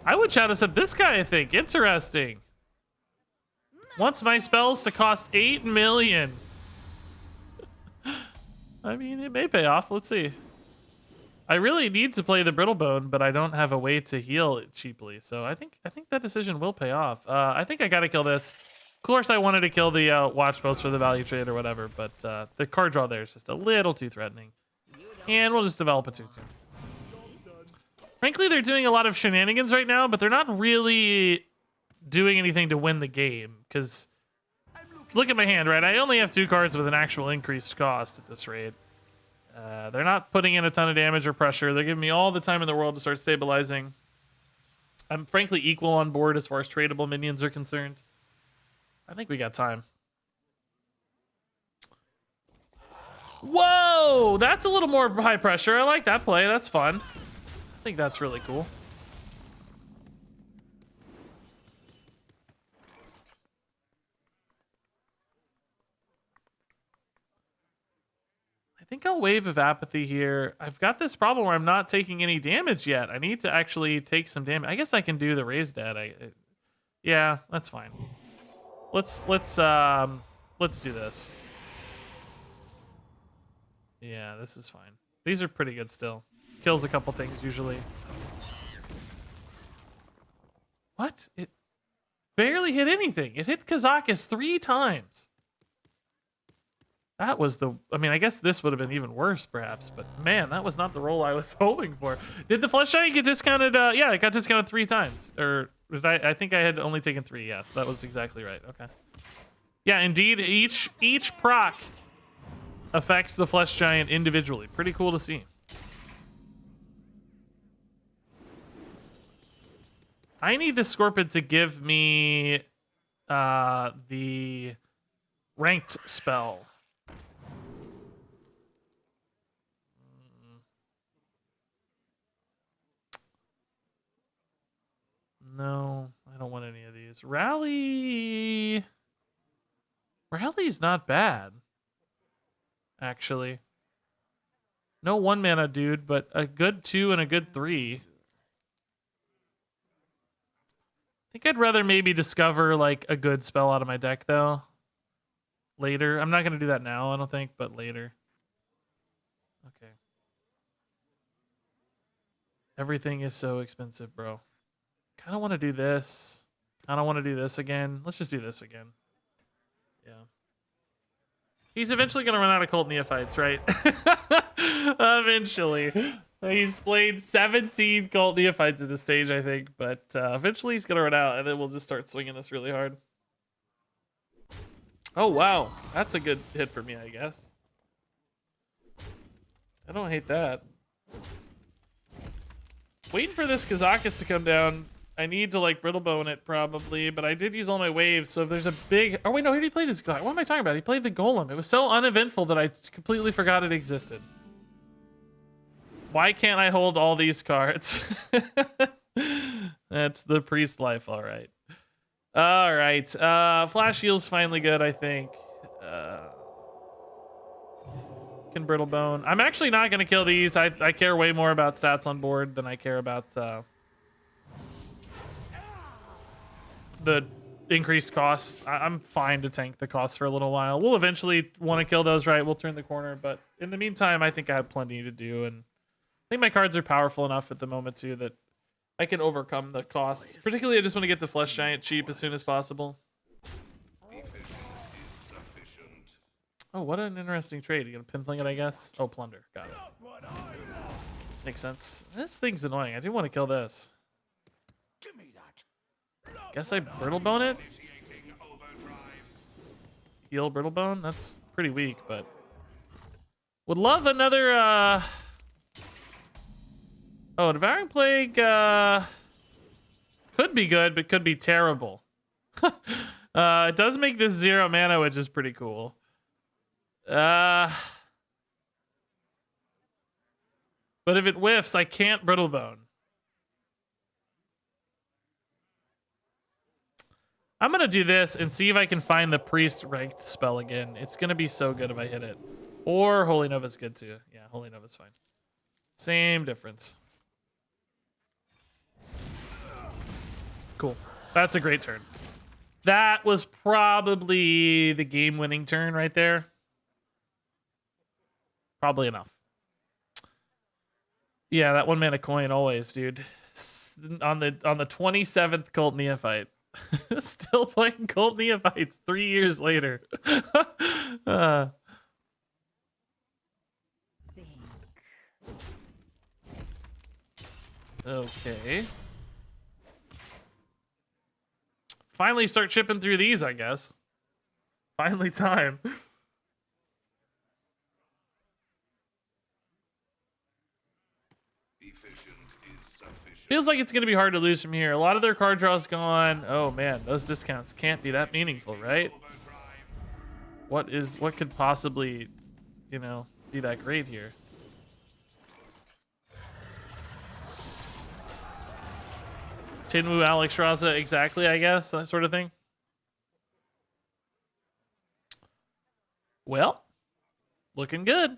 A: I would chat us up this guy, I think. Interesting. Wants my spells to cost 8 million. I mean, it may pay off. Let's see. I really need to play the Brittlebone, but I don't have a way to heal it cheaply. So I think that decision will pay off. I think I gotta kill this. Of course, I wanted to kill the watch post for the value trade or whatever, but the card draw there is just a little too threatening. And we'll just develop a 2/2. Frankly, they're doing a lot of shenanigans right now, but they're not really doing anything to win the game. Because look at my hand, right? I only have 2 cards with an actual increased cost at this rate. They're not putting in a ton of damage or pressure. They're giving me all the time in the world to start stabilizing. I'm frankly equal on board as far as tradable minions are concerned. I think we got time. Whoa! That's a little more high pressure. I like that play. That's fun. I think that's really cool. I think I'll Wave of Apathy here. I've got this problem where I'm not taking any damage yet. I need to actually take some damage. I guess I can do the Raised Dead. Yeah, that's fine. Let's do this. Yeah, this is fine. These are pretty good still. Kills a couple things usually. What? It barely hit anything. It hit Kazakus 3 times. That was the... I mean, I guess this would have been even worse, perhaps. But, man, that was not the roll I was hoping for. Did the Flesh Giant get discounted? Yeah, it got discounted 3 times. Or, I think I had only taken 3. Yes, that was exactly right. Okay. Yeah, indeed. Each proc affects the Flesh Giant individually. Pretty cool to see. I need the Scorpion to give me the ranked spell. No, I don't want any of these. Rally's not bad, actually. No 1 mana dude, but a good 2 and a good 3. I think I'd rather maybe discover like a good spell out of my deck though. Later. I'm not going to do that now, I don't think, but later. Okay. Everything is so expensive, bro. Kind of want to do this. I don't want to do this again. Let's just do this again. Yeah. He's eventually going to run out of Cult Neophytes, right? Eventually. He's played 17 Cult Neophytes at this stage, I think. But eventually he's going to run out, and then we'll just start swinging us really hard. Oh, wow. That's a good hit for me, I guess. I don't hate that. Waiting for this Kazakus to come down. I need to, like, Brittlebone it, probably. But I did use all my waves, so if there's a big... Oh, wait, no, he played his... What am I talking about? He played the Golem. It was so uneventful that I completely forgot it existed. Why can't I hold all these cards? That's the priest life, all right. All right. Flash Heal's finally good, I think. Can Brittlebone. I'm actually not going to kill these. I care way more about stats on board than I care about the increased costs. I'm fine to tank the costs for a little while. We'll eventually want to kill those, right? We'll turn the corner. But in the meantime, I think I have plenty to do. And I think my cards are powerful enough at the moment, too, that I can overcome the costs. Particularly, I just want to get the Flesh Giant cheap as soon as possible. Oh, what an interesting trade. You gonna pinfling it, I guess? Oh, plunder. Got it. Makes sense. This thing's annoying. I do want to kill this. Guess I Brittlebone it? Heal Brittlebone? That's pretty weak, but... Would love another, Oh, Devouring Plague, could be good, but could be terrible. It does make this 0 mana, which is pretty cool. But if it whiffs, I can't Brittlebone. I'm gonna do this and see if I can find the priest ranked spell again. It's gonna be so good if I hit it. Or Holy Nova's good too. Yeah, Holy Nova's fine. Same difference. Cool. That's a great turn. That was probably the game-winning turn right there. Probably enough. Yeah, that 1 mana coin always, dude. On the 27th Cult Neophyte. Still playing Cult Neophytes 3 years later. Okay. Finally start chipping through these, I guess. Finally time. Feels like it's going to be hard to lose from here. A lot of their card draw's gone. Oh man, those discounts can't be that meaningful, right? What could possibly, you know, be that great here? Tinwu, Alex Raza, exactly, I guess, that sort of thing. Well, looking good.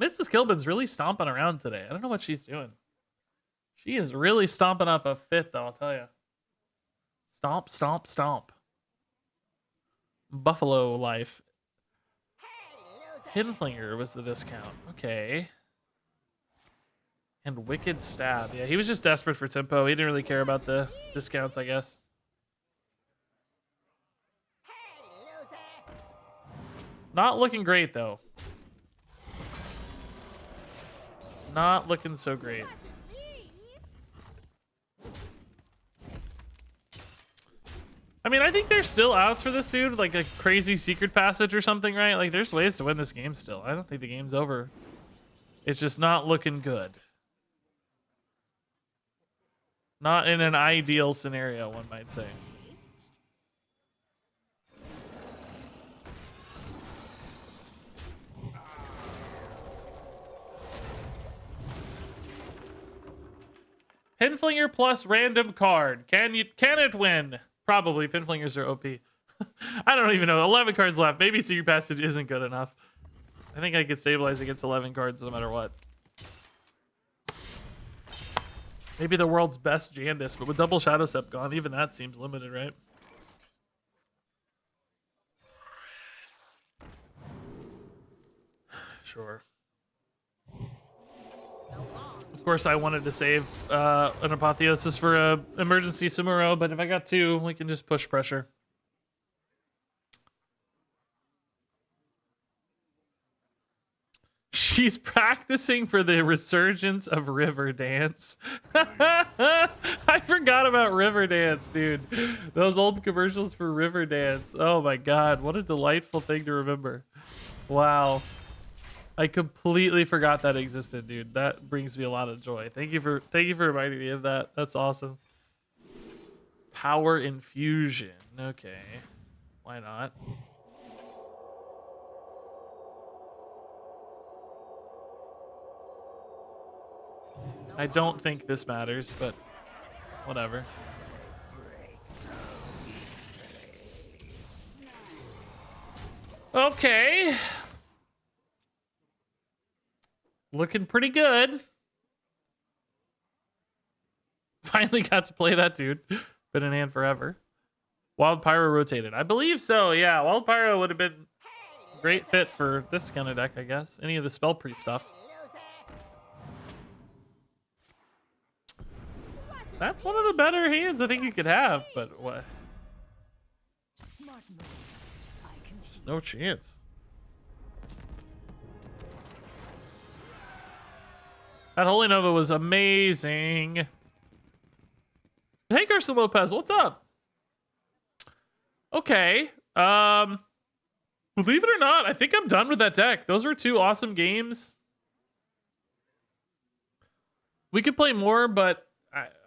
A: RegisKillbin's really stomping around today. I don't know what she's doing. She is really stomping up a fit, though, I'll tell you. Stomp, stomp, stomp. Buffalo life. Pinflinger was the discount. Okay. And Wicked Stab. Yeah, he was just desperate for tempo. He didn't really care about the discounts, I guess. Not looking great, though. Not looking so great. I mean, I think there's still outs for this dude, like a crazy secret passage or something, right? Like, there's ways to win this game still. I don't think the game's over. It's just not looking good. Not in an ideal scenario, one might say. Pinflinger plus random card. Can it win? Probably. Pinflingers are OP. I don't even know. 11 cards left. Maybe Secret Passage isn't good enough. I think I could stabilize against 11 cards no matter what. Maybe the world's best Jandis, but with double Shadow Step gone, even that seems limited, right? Sure. Of course, I wanted to save an Apotheosis for a emergency Sumuro, but if I got two, we can just push pressure. She's practicing for the resurgence of River Dance. I forgot about River Dance, dude. Those old commercials for River Dance. Oh my god, what a delightful thing to remember. Wow. I completely forgot that existed, dude. That brings me a lot of joy. Thank you for reminding me of that. That's awesome. Power infusion. Okay. Why not? I don't think this matters, but whatever. Okay. Looking pretty good. Finally got to play that dude. Been in hand forever. Wild Pyro rotated. I believe so, yeah. Wild Pyro would have been a great fit for this kind of deck, I guess. Any of the Spell Priest stuff. That's one of the better hands I think you could have, but what? There's no chance. That Holy Nova was amazing. Hey, Carson Lopez, what's up? Okay. Believe it or not, I think I'm done with that deck. Those were two awesome games. We could play more, but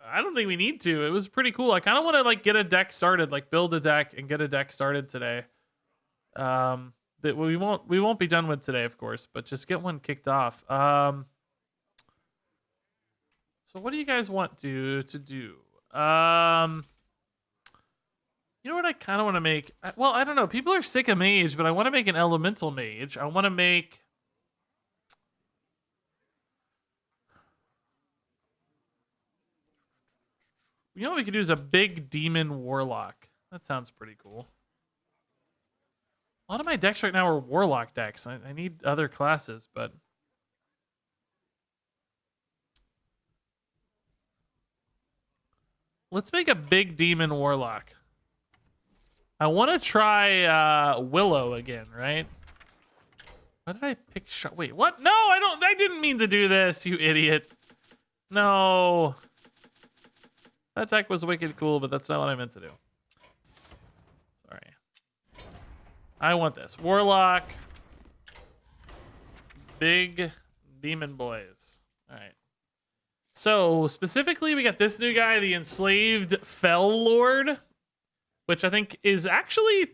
A: I don't think we need to. It was pretty cool. I kind of want to like get a deck started, like build a deck and get a deck started today. That we won't be done with today, of course, but just get one kicked off. So what do you guys want to do? You know what I kind of want to make? Well, I don't know. People are sick of mage, but I want to make an elemental mage. I want to make. You know what we could do is a big demon warlock. That sounds pretty cool. A lot of my decks right now are warlock decks. I need other classes, but let's make a big demon warlock. I want to try Willow again, right? Why did I pick Wait, what? No, I didn't mean to do this, you idiot. No. That deck was wicked cool, but that's not what I meant to do. Sorry. I want this. Warlock. Big demon boys. All right. So, specifically, we got this new guy, the Enslaved Fell Lord, which I think is actually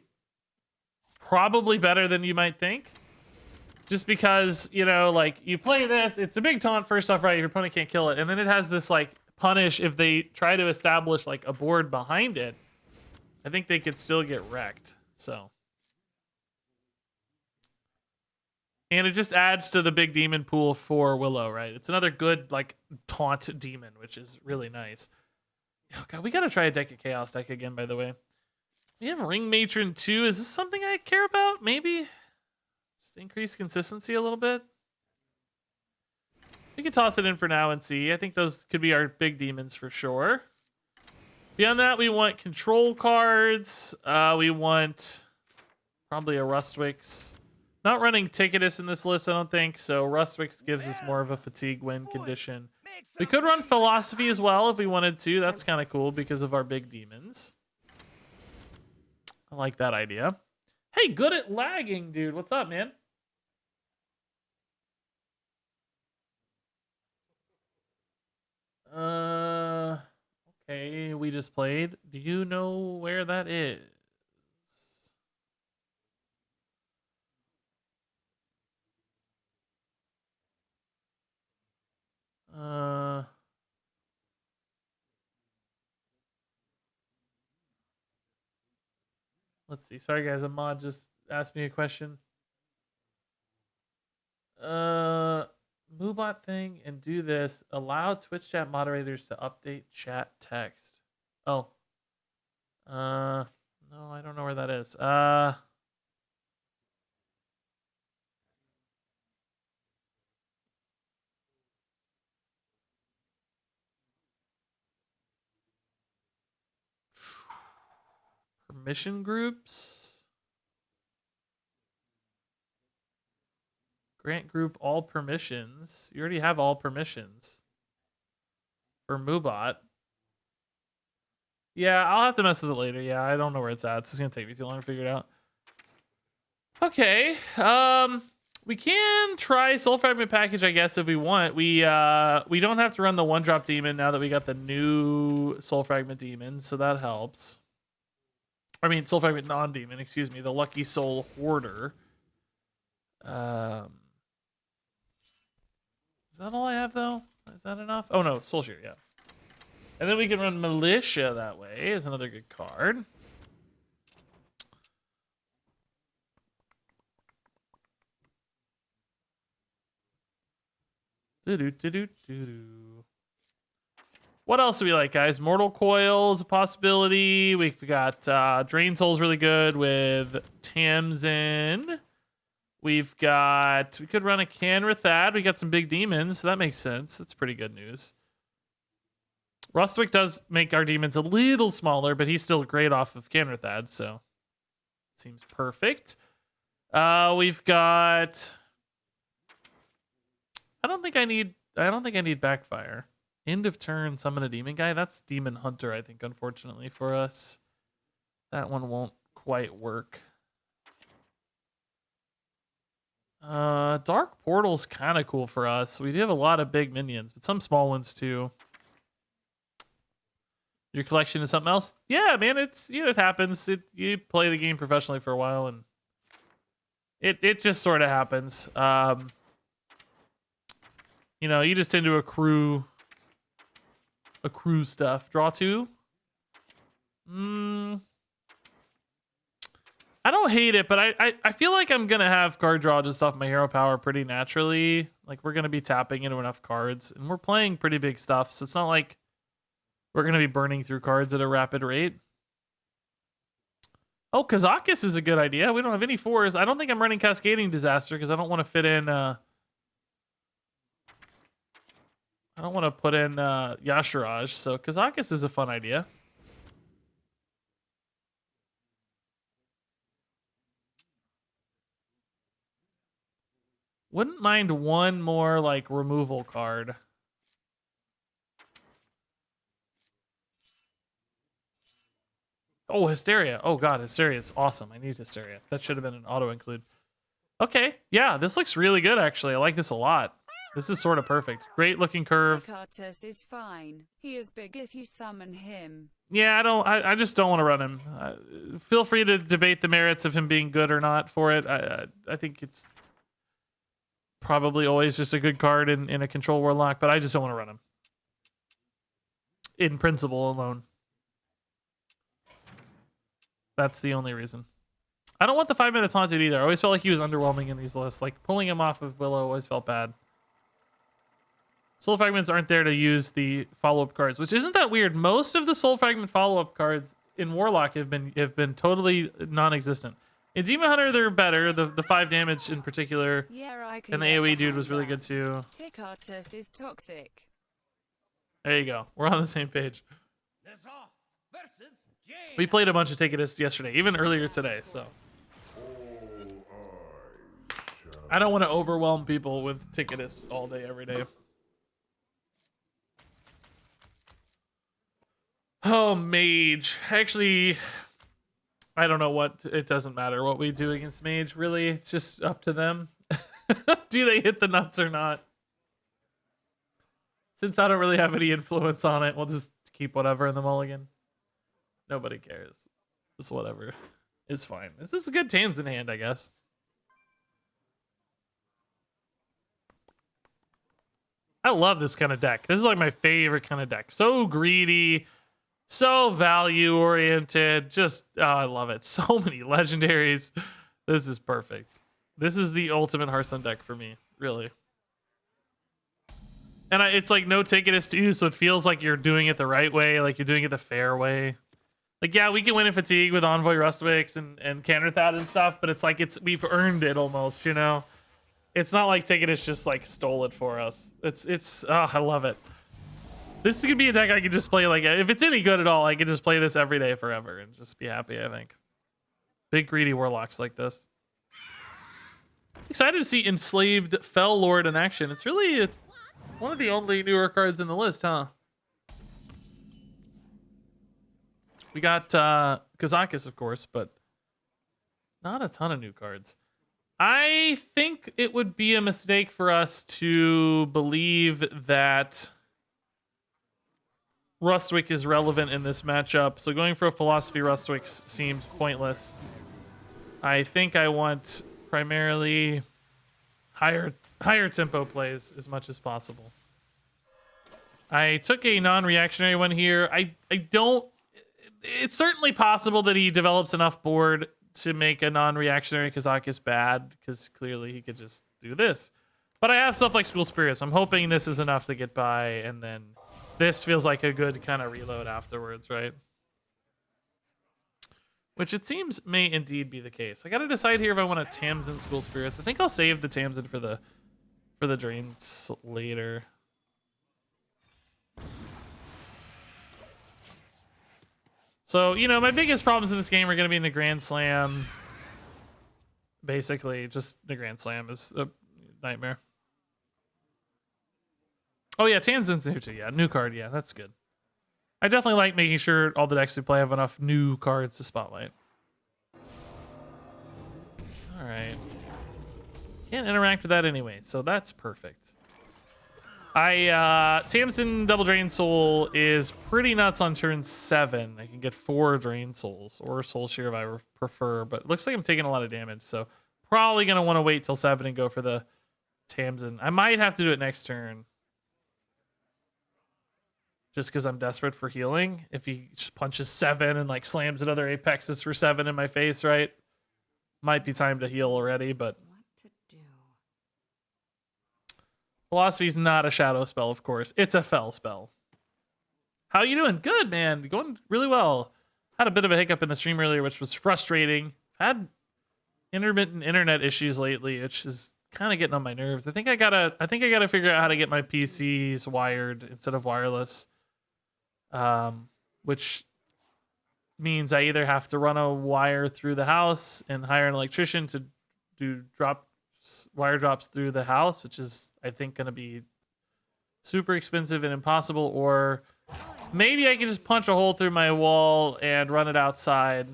A: probably better than you might think. Just because, you know, like, you play this, it's a big taunt, first off, right? Your opponent can't kill it. And then it has this, like, punish if they try to establish like a board behind it. I think they could still get wrecked. So, and it just adds to the big demon pool for Willow, right? It's another good like taunt demon, which is really nice. Oh god, we gotta try a deck of chaos deck again, by the way. We have Ring Matron 2. Is this something I care about? Maybe just increase consistency a little bit. We can toss it in for now and see. I think those could be our big demons for sure. Beyond that, we want control cards. We want probably a Rustwix. Not running Ticketus in this list, I don't think. So Rustwix gives us more of a fatigue win condition. We could run Philosophy as well if we wanted to. That's kind of cool because of our big demons. I like that idea. Hey, good at lagging, dude. What's up, man? Okay, we just played. Do you know where that is? Let's see. Sorry guys, a mod just asked me a question. Moobot thing and do this. Allow Twitch chat moderators to update chat text. Oh. No, I don't know where that is. Permission groups. Grant group all permissions. You already have all permissions. For Moobot. Yeah, I'll have to mess with it later. Yeah, I don't know where it's at. It's just gonna take me too long to figure it out. Okay. We can try Soul Fragment package, I guess, if we want. We don't have to run the 1-drop demon now that we got the new Soul Fragment demon, so that helps. I mean, Soul Fragment non-demon, excuse me, the Lucky Soul Hoarder. Is that all I have, though? Is that enough? Oh, no, Soul Shear, yeah. And then we can run Militia that way. Is another good card. What else do we like, guys? Mortal Coil is a possibility. We've got Drain Soul's really good with Tamsin. We could run a Canrathad. We got some big demons, so that makes sense. That's pretty good news. Rustwick does make our demons a little smaller, but he's still great off of Canrathad, so seems perfect. We've got. I don't think I need Backfire. End of turn, summon a demon guy. That's Demon Hunter, I think, unfortunately for us. That one won't quite work. Dark Portal's kind of cool for us. We do have a lot of big minions, but some small ones too. Your collection is something else? Yeah, man, it happens. You play the game professionally for a while, and it just sort of happens. You just tend to accrue stuff. Draw 2. I don't hate it, but I feel like I'm gonna have card draw just off my hero power pretty naturally. Like, we're gonna be tapping into enough cards, and we're playing pretty big stuff, so it's not like we're gonna be burning through cards at a rapid rate. Oh, Kazakis is a good idea. We don't have any 4s. I don't think I'm running Cascading Disaster because I don't want to fit in. I don't want to put in Yashiraj, so Kazakis is a fun idea. Wouldn't mind one more like removal card. Oh, Hysteria. Oh god, Hysteria is awesome. I need Hysteria. That should have been an auto include. Okay, yeah, this looks really good actually. I like this a lot. This is sort of perfect. Great looking curve.
C: Tecartus is fine. He is big if you summon him.
A: Yeah, I just don't want to run him. Feel free to debate the merits of him being good or not for it. I think it's probably always just a good card in a control warlock, but I just don't want to run him. In principle alone. That's the only reason. I don't want the 5-minute taunted either. I always felt like he was underwhelming in these lists. Like, pulling him off of Willow always felt bad. Soul Fragments aren't there to use the follow-up cards, which isn't that weird. Most of the Soul Fragment follow-up cards in Warlock have been totally non-existent. In Demon Hunter, they're better. The 5 damage in particular, and the AoE dude was really good too.
C: Tecartus is toxic.
A: There you go. We're on the same page. We played a bunch of Taketus yesterday, even earlier today, so. I don't want to overwhelm people with Taketus all day, every day. Oh, Mage. Actually, I don't know what. It doesn't matter what we do against Mage, really. It's just up to them. Do they hit the nuts or not? Since I don't really have any influence on it, we'll just keep whatever in the mulligan. Nobody cares. Just whatever. It's fine. This is a good Tams in hand, I guess. I love this kind of deck. This is like my favorite kind of deck. So greedy. So value oriented. Just, oh, I love it. So many legendaries. This is perfect. This is the ultimate Hearthstone deck for me, really. And it's like no Taketus too, so it feels like you're doing it the right way, like you're doing it the fair way. Like, yeah, we can win in Fatigue with Envoy Rustwicks and Canrathad and stuff, but it's like we've earned it almost, you know? It's not like Taketus just like stole it for us. It's I love it. This is gonna be a deck I could just play like if it's any good at all, I could just play this every day forever and just be happy. I think. Big greedy warlocks like this. Excited to see Enslaved Fell Lord in action. It's really one of the only newer cards in the list, huh? We got Kazakis, of course, but not a ton of new cards. I think it would be a mistake for us to believe that Rustwick is relevant in this matchup. So going for a Philosophy Rustwick seems pointless. I think I want primarily higher tempo plays as much as possible. I took a non-reactionary one here. I don't... It's certainly possible that he develops enough board to make a non-reactionary Kazakis bad, because clearly he could just do this. But I have stuff like School Spirits. I'm hoping this is enough to get by, and then this feels like a good kind of reload afterwards, right? Which it seems may indeed be the case. I gotta decide here if I want a Tamsin School Spirits. I think I'll save the Tamsin for the drains later. So, you know, my biggest problems in this game are going to be in the Grand Slam. Basically, just the Grand Slam is a nightmare. Oh, yeah, Tamsin's new too. Yeah, new card. Yeah, that's good. I definitely like making sure all the decks we play have enough new cards to spotlight. All right. Can't interact with that anyway, so that's perfect. Tamsin Double Drain Soul is pretty nuts on turn 7. I can get 4 Drain Souls or Soul Shear if I prefer, but it looks like I'm taking a lot of damage, so probably going to want to wait till 7 and go for the Tamsin. I might have to do it next turn. Just because I'm desperate for healing. If he just punches 7 and like slams another Apexes for 7 in my face, right? Might be time to heal already, but... Philosophy's not a shadow spell, of course. It's a fell spell. How you doing? Good, man. Going really well. Had a bit of a hiccup in the stream earlier, which was frustrating. Had intermittent internet issues lately, which is kind of getting on my nerves. I think I gotta figure out how to get my PCs wired instead of wireless. Which means I either have to run a wire through the house and hire an electrician to do wire drops through the house, which is I think going to be super expensive and impossible, or maybe I can just punch a hole through my wall and run it outside,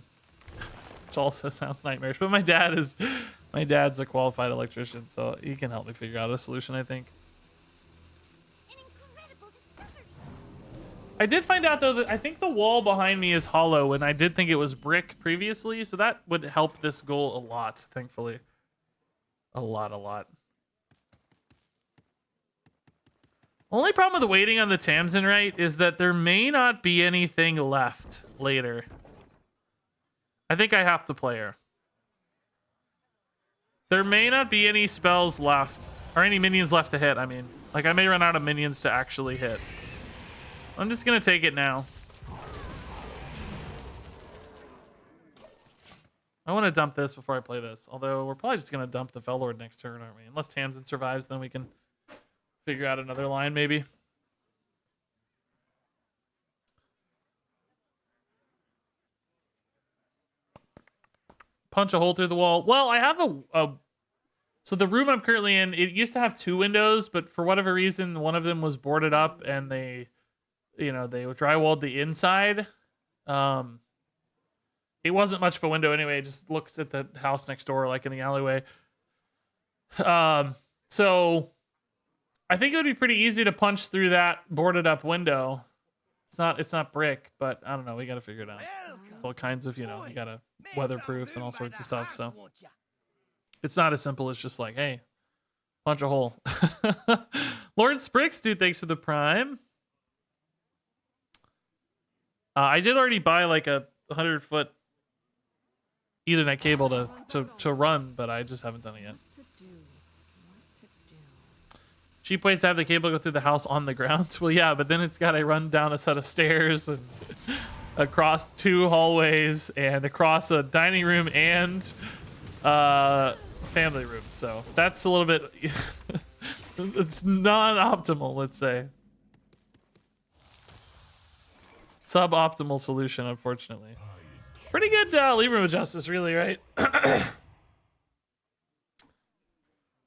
A: which also sounds nightmarish. But my dad's a qualified electrician, so he can help me figure out a solution, I think. I did find out though that I think the wall behind me is hollow, and I did think it was brick previously, so that would help this goal a lot, thankfully. A lot. Only problem with waiting on the Tamsin, right, is that there may not be anything left later. I think I have to play her. There may not be any spells left, or any minions left to hit, I mean. Like, I may run out of minions to actually hit. I'm just gonna take it now. I want to dump this before I play this. Although we're probably just going to dump the Fell Lord next turn, aren't we? Unless Tamsin survives, then we can figure out another line, maybe. Punch a hole through the wall. Well, I have so the room I'm currently in, it used to have 2 windows, but for whatever reason, one of them was boarded up, and they drywalled the inside. It wasn't much of a window anyway. It just looks at the house next door, like in the alleyway. So I think it would be pretty easy to punch through that boarded up window. It's not brick, but I don't know. We got to figure it out. It's all kinds of, you got to weatherproof and all sorts of stuff. So it's not as simple as just like, hey, punch a hole. Lord Sprix, dude, thanks for the prime. I did already buy like a 100-foot Ethernet cable to run, but I just haven't done it yet. Cheap ways to have the cable go through the house on the ground. Well, yeah, but then it's got to run down a set of stairs and across 2 hallways and across a dining room and family room. So that's a little bit, it's non-optimal, let's say. Suboptimal solution, unfortunately. Pretty good Libra of Justice, really, right?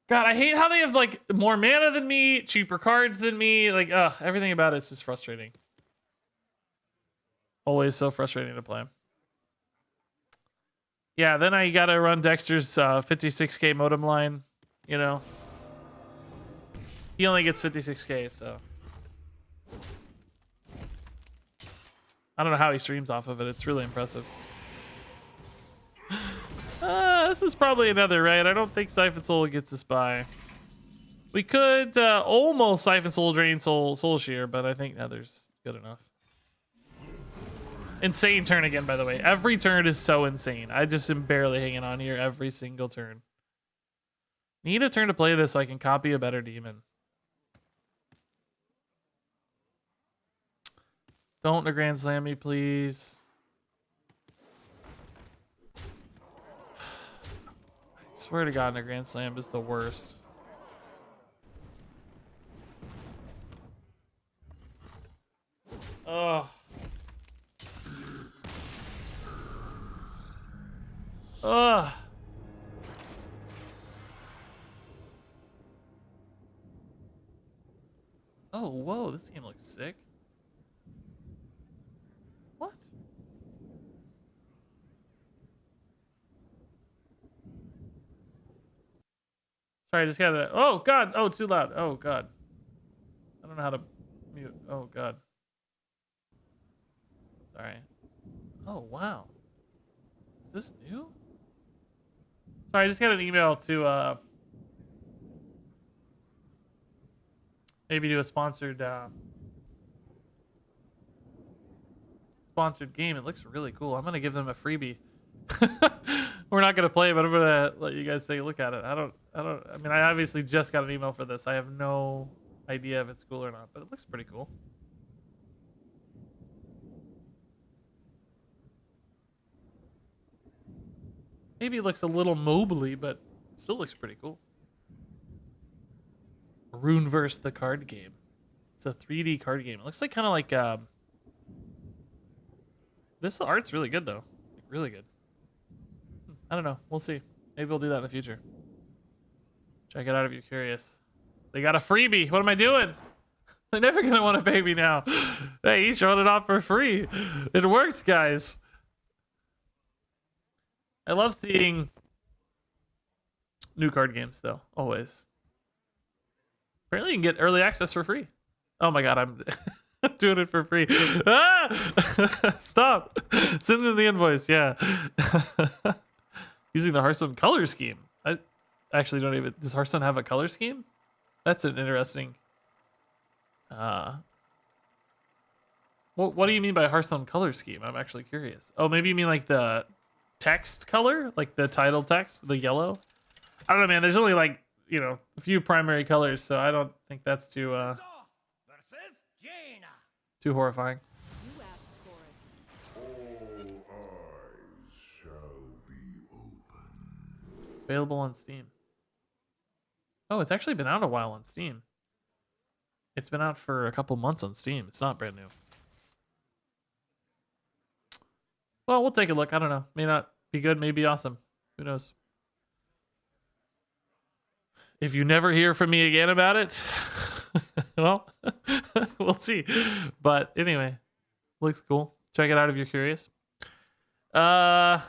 A: God, I hate how they have like more mana than me, cheaper cards than me. Like, everything about it's just frustrating. Always so frustrating to play. Yeah, then I gotta run Dexter's 56k modem line. You know, he only gets 56k, so I don't know how he streams off of it. It's really impressive. This is probably another raid. I don't think Siphon Soul gets us by. We could almost Siphon Soul drain Soul Shear, but I think Nether's good enough. Insane turn again, by the way. Every turn is so insane. I just am barely hanging on here every single turn. Need a turn to play this so I can copy a better demon. Don't Grand Slam me, please. I swear to God, Grand Slam is the worst. Ugh. Ugh. Oh, whoa, this game looks sick. What? Sorry, I just gotta. Oh, God. Oh, too loud. Oh, God. I don't know how to mute. Oh, God. Sorry. Oh, wow. Is this new? Sorry, I just got an email to maybe do a sponsored game. It looks really cool. I'm gonna give them a freebie. We're not gonna play, but I'm gonna let you guys take a look at it. I mean, I obviously just got an email for this. I have no idea if it's cool or not, but it looks pretty cool. Maybe it looks a little mobily, but still looks pretty cool. Runeverse, the card game. It's a 3D card game. It looks like kind of like this art's really good though. Like, really good. I don't know. We'll see. Maybe we'll do that in the future. Check it out if you're curious. They got a freebie. What am I doing? They're never gonna want to pay me now. Hey, he's showing it off for free. It works, guys. I love seeing new card games, though. Always. Apparently, you can get early access for free. Oh my God, I'm doing it for free. Ah! Stop. Send them the invoice. Yeah. Using the Hearthstone color scheme. I actually don't even. Does Hearthstone have a color scheme? That's an interesting. What do you mean by Hearthstone color scheme? I'm actually curious. Oh, maybe you mean like the text color, like the title text, the yellow. I don't know, man. There's only like, you know, a few primary colors, so I don't think that's too
E: Versus Jaina.
A: too horrifying.
B: You asked for it.
D: All eyes shall be open.
A: Available on Steam. Oh, it's actually been out a while on Steam. It's been out for a couple months on Steam. It's not brand new. Well, we'll take a look. I don't know. May not be good, may be awesome. Who knows? If you never hear from me again about it, well, we'll see. But anyway, looks cool. Check it out if you're curious. Okay.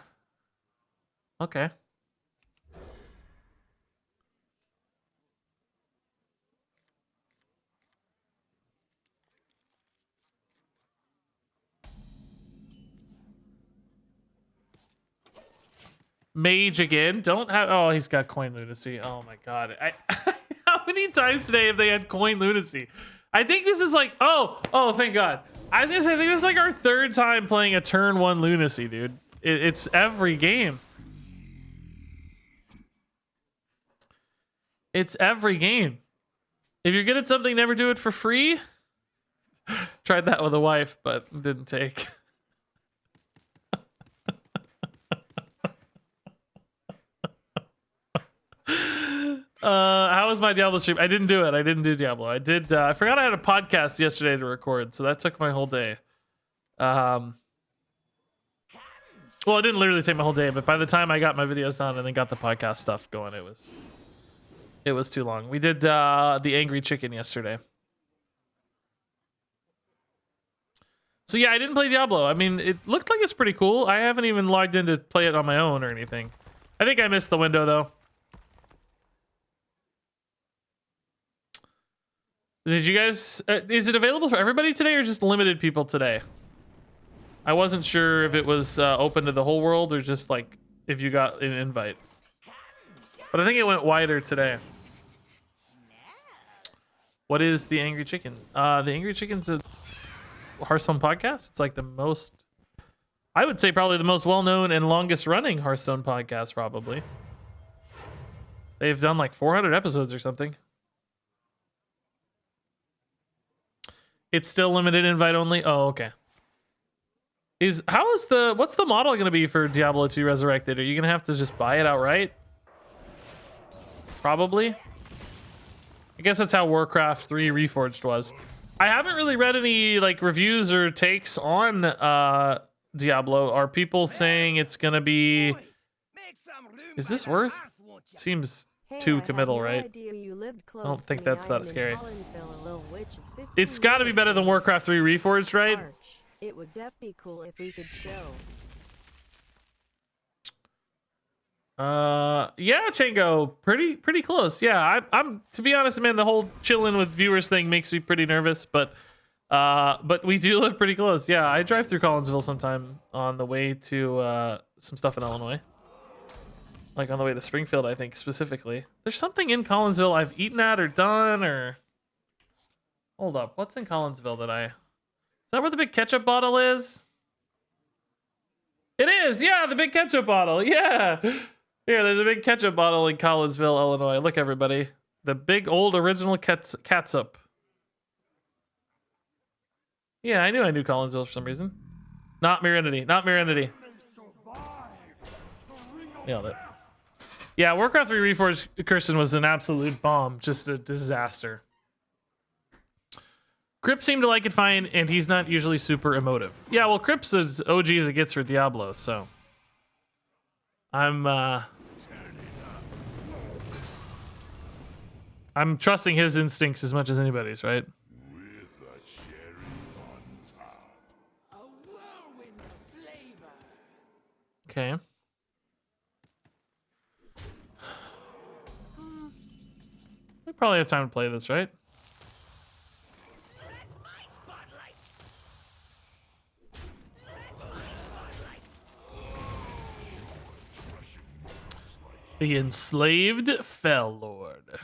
A: Mage again. Don't have. Oh, he's got coin lunacy. Oh my God. How many times today have they had coin lunacy? I think this is like. Oh, thank God. I was gonna say, I think this is like our third time playing a turn 1 lunacy, dude. It's every game. It's every game. If you're good at something, never do it for free. Tried that with a wife, but it didn't take. How was my Diablo stream? I didn't do it. I didn't do Diablo. I did. I forgot I had a podcast yesterday to record, so that took my whole day. Well, it didn't literally take my whole day, but by the time I got my videos done and then got the podcast stuff going, it was too long. We did the Angry Chicken yesterday. So yeah, I didn't play Diablo. I mean, it looked like it's pretty cool. I haven't even logged in to play it on my own or anything. I think I missed the window though. Did you guys, is it available for everybody today or just limited people today? I wasn't sure if it was open to the whole world or just like if you got an invite. But I think it went wider today. What is the Angry Chicken? The Angry Chicken's a Hearthstone podcast. It's like the most, I would say probably the most well-known and longest running Hearthstone podcast probably. They've done like 400 episodes or something. It's still limited invite only. Oh, okay. What's the model going to be for Diablo 2 Resurrected? Are you going to have to just buy it outright? Probably. I guess that's how Warcraft 3 Reforged was. I haven't really read any like reviews or takes on Diablo. Are people saying it's going to be... Is this worth? Seems too committal, right? I don't think that's that scary. It's got to be better than Warcraft 3 Reforged, right?
B: It would be cool if we could show.
A: Yeah, Chango, pretty close. Yeah, I'm to be honest, man, the whole chilling with viewers thing makes me pretty nervous, but we do live pretty close. Yeah, I drive through Collinsville sometime on the way to some stuff in Illinois. Like on the way to Springfield, I think specifically. There's something in Collinsville I've eaten at or done or... Hold up, what's in Collinsville that I... Is that where the big ketchup bottle is? It is, yeah, the big ketchup bottle, yeah. Here, there's a big ketchup bottle in Collinsville, Illinois. Look, everybody. The big old original catsup. Yeah, I knew Collinsville for some reason. Not Miranity, not Miranity. Nailed it. Yeah, Warcraft 3 Reforged, Kirsten, was an absolute bomb. Just a disaster. Crip seemed to like it fine, and he's not usually super emotive. Yeah, well, Crip's as OG as it gets for Diablo, so... I'm trusting his instincts as much as anybody's, right?
D: With a cherry on top.
E: A whirlwind of flavor.
A: Okay. We probably have time to play this, right?
E: That's my spotlight. That's my spotlight.
A: The Enslaved Fell Lord.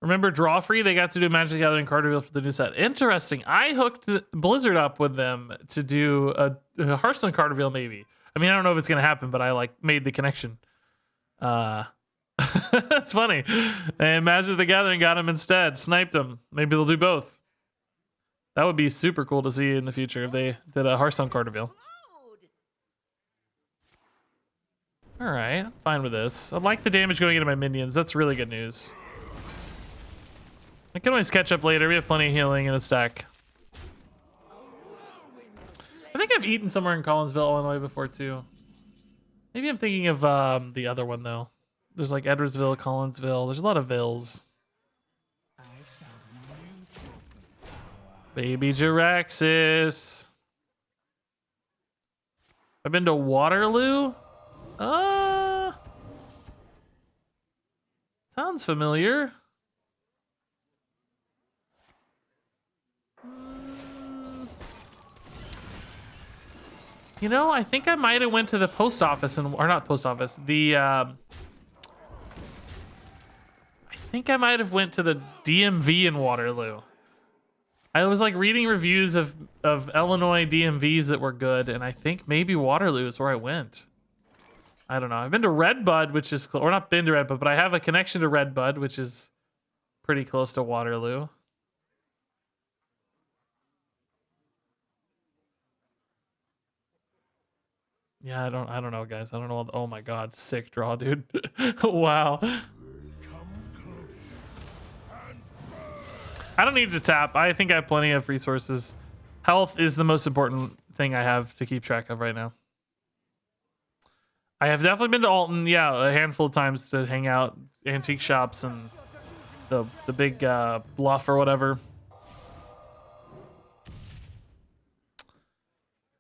A: Remember Drawfree? They got to do Magic the Gathering card reveal for the new set. Interesting. I hooked Blizzard up with them to do a Hearthstone card reveal, maybe. I mean, I don't know if it's going to happen, but I like made the connection. That's funny. And Magic the Gathering got him instead. Sniped him. Maybe they'll do both. That would be super cool to see in the future if they did a Hearthstone card reveal. All right, I'm fine with this. I like the damage going into my minions. That's really good news. I can always catch up later. We have plenty of healing in the stack. I think I've eaten somewhere in Collinsville, Illinois before too. Maybe I'm thinking of the other one though. There's like Edwardsville, Collinsville. There's a lot of vills. Baby Jiraxis. I've been to Waterloo. Sounds familiar. You know, I think I might have went to the post office or not post office. I think I might have went to the DMV in Waterloo. I was like reading reviews of Illinois DMVs that were good, and I think maybe Waterloo is where I went. I don't know. I've been to Redbud, which is or not been to Redbud, but I have a connection to Redbud, which is pretty close to Waterloo. Yeah, I don't know, guys. I don't know. Oh my god, sick draw, dude. Wow. I don't need to tap. I think I have plenty of resources. Health is the most important thing I have to keep track of right now. I have definitely been to Alton, yeah, a handful of times to hang out, antique shops and the big bluff or whatever.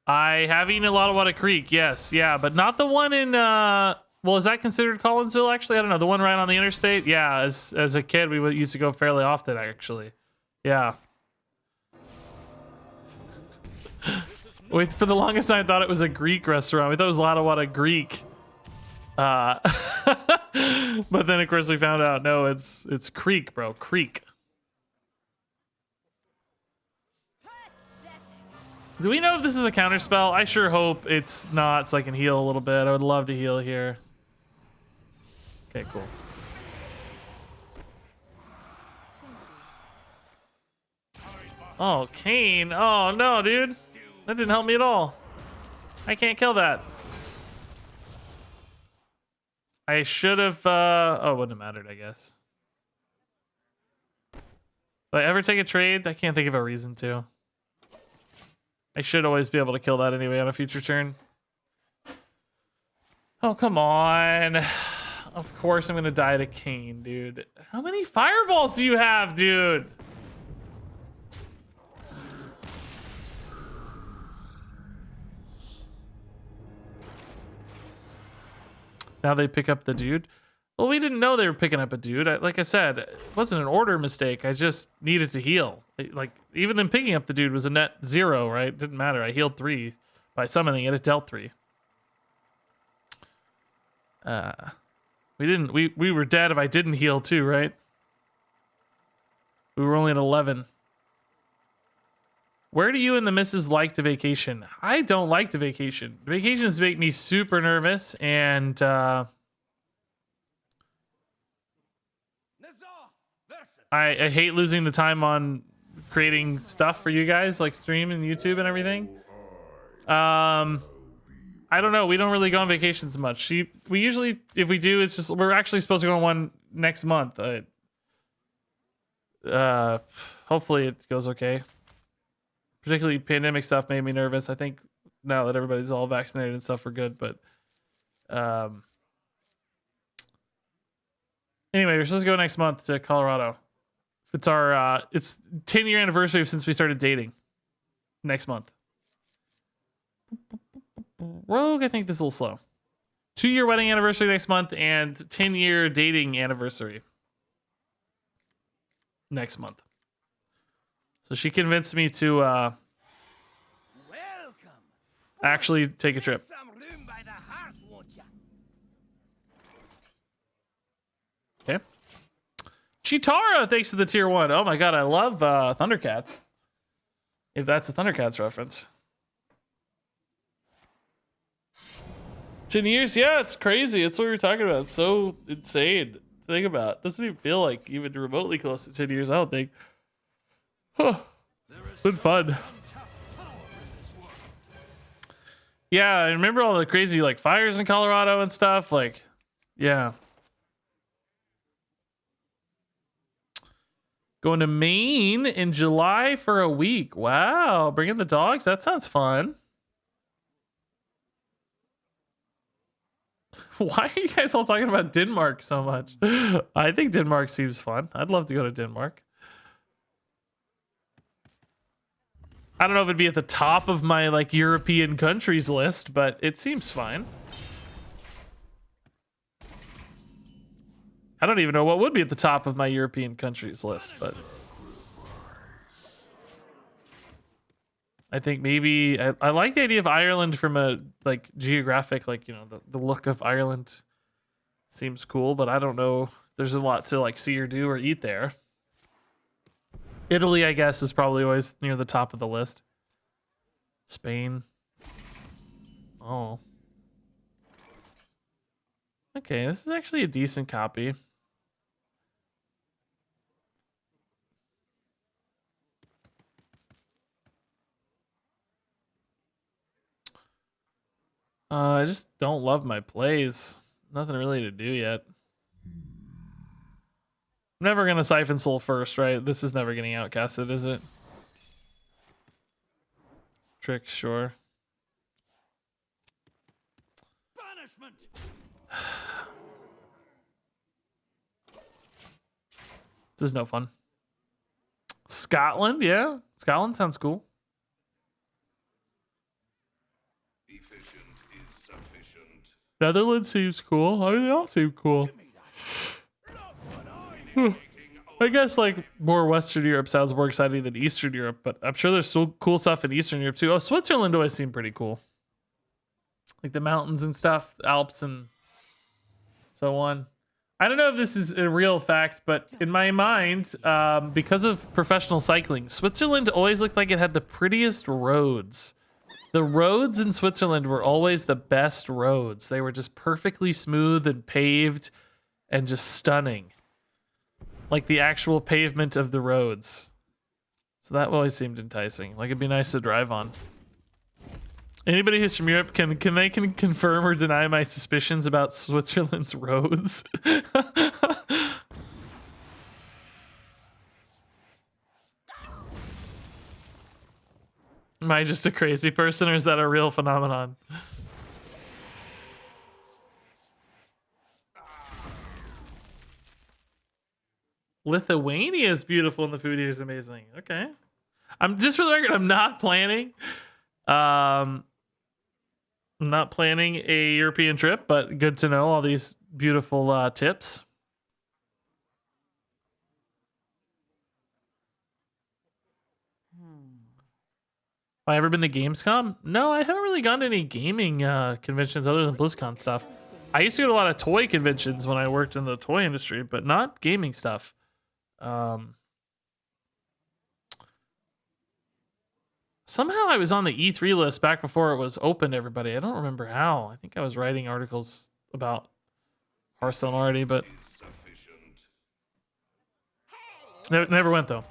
A: I have eaten a lot of Water Creek, yes, yeah, but not the one in well, is that considered Collinsville actually? I don't know. The one right on the interstate? Yeah, as a kid we used to go fairly often actually. Yeah. Wait, for the longest time I thought it was a Greek restaurant. We thought it was a lot of Greek. But then of course we found out no, it's Creek, bro. Creek. Do we know if this is a counter spell? I sure hope it's not, so I can heal a little bit. I would love to heal here. Okay, cool. Oh, Kane. Oh no, dude. That didn't help me at all. I can't kill that. I should have oh, it wouldn't have mattered, I guess. Will I ever take a trade? I can't think of a reason to. I should always be able to kill that anyway on a future turn. Oh, come on. Of course I'm gonna die to Kane, dude. How many fireballs do you have, dude? Now they pick up the dude. Well, we didn't know they were picking up a dude. Like I said, it wasn't an order mistake. I just needed to heal. Like, even them picking up the dude was a net 0, right? Didn't matter. I healed 3 by summoning it. It dealt 3. We were dead if I didn't heal too, right? We were only at 11. Where do you and the missus like to vacation? I don't like to vacation. Vacations make me super nervous, and I hate losing the time on creating stuff for you guys, like stream and YouTube and everything. I don't know. We don't really go on vacations much. We usually, if we do, it's just we're actually supposed to go on one next month. Hopefully it goes okay. Particularly pandemic stuff made me nervous. I think now that everybody's all vaccinated and stuff, we're good. But anyway, we're supposed to go next month to Colorado. It's our it's 10-year anniversary since we started dating. Next month. Rogue, I think this is a little slow. 2-year wedding anniversary next month and 10-year dating anniversary next month. So she convinced me to actually take a trip. Okay. Chitara, thanks for the tier 1. Oh my god, I love Thundercats. If that's a Thundercats reference. 10 years? Yeah, it's crazy. It's what we were talking about. It's so insane to think about. It doesn't even feel like even remotely close to 10 years, I don't think. Huh. Been fun. Yeah, I remember all the crazy like fires in Colorado and stuff. Like, yeah. Going to Maine in July for a week. Wow, bringing the dogs. That sounds fun. Why are you guys all talking about Denmark so much? I think Denmark seems fun. I'd love to go to Denmark. I don't know if it'd be at the top of my like European countries list, but it seems fine. I don't even know what would be at the top of my European countries list, but I think maybe I like the idea of Ireland from a like geographic, like, you know, the look of Ireland seems cool, but I don't know. There's a lot to like see or do or eat there. Italy, I guess, is probably always near the top of the list. Spain. Oh. Okay, this is actually a decent copy. I just don't love my plays. Nothing really to do yet. I'm never gonna Siphon Soul first, right? This is never getting outcasted, is it? Trick, sure.
E: Banishment.
A: This is no fun. Scotland, yeah. Scotland sounds cool.
D: Efficient is sufficient.
A: Netherlands seems cool. I mean, they all seem cool. I guess like more Western Europe sounds more exciting than Eastern Europe, but I'm sure there's still cool stuff in Eastern Europe too. Oh, Switzerland always seemed pretty cool. Like the mountains and stuff, the Alps and so on. I don't know if this is a real fact, but in my mind, because of professional cycling, Switzerland always looked like it had the prettiest roads. The roads in Switzerland were always the best roads. They were just perfectly smooth and paved and just stunning. Like the actual pavement of the roads. So that always seemed enticing. Like it'd be nice to drive on. Anybody who's from Europe, can they confirm or deny my suspicions about Switzerland's roads? Am I just a crazy person, or is that a real phenomenon? Lithuania is beautiful and the food here is amazing. Okay. I'm just for the record, I'm not planning. I'm not planning a European trip, but good to know all these beautiful tips. Have I ever been to Gamescom? No, I haven't really gone to any gaming conventions other than BlizzCon stuff. I used to go to a lot of toy conventions when I worked in the toy industry, but not gaming stuff. Somehow I was on the E3 list back before it was open to everybody. I don't remember how. I think I was writing articles about Hearthstone already, but never went though.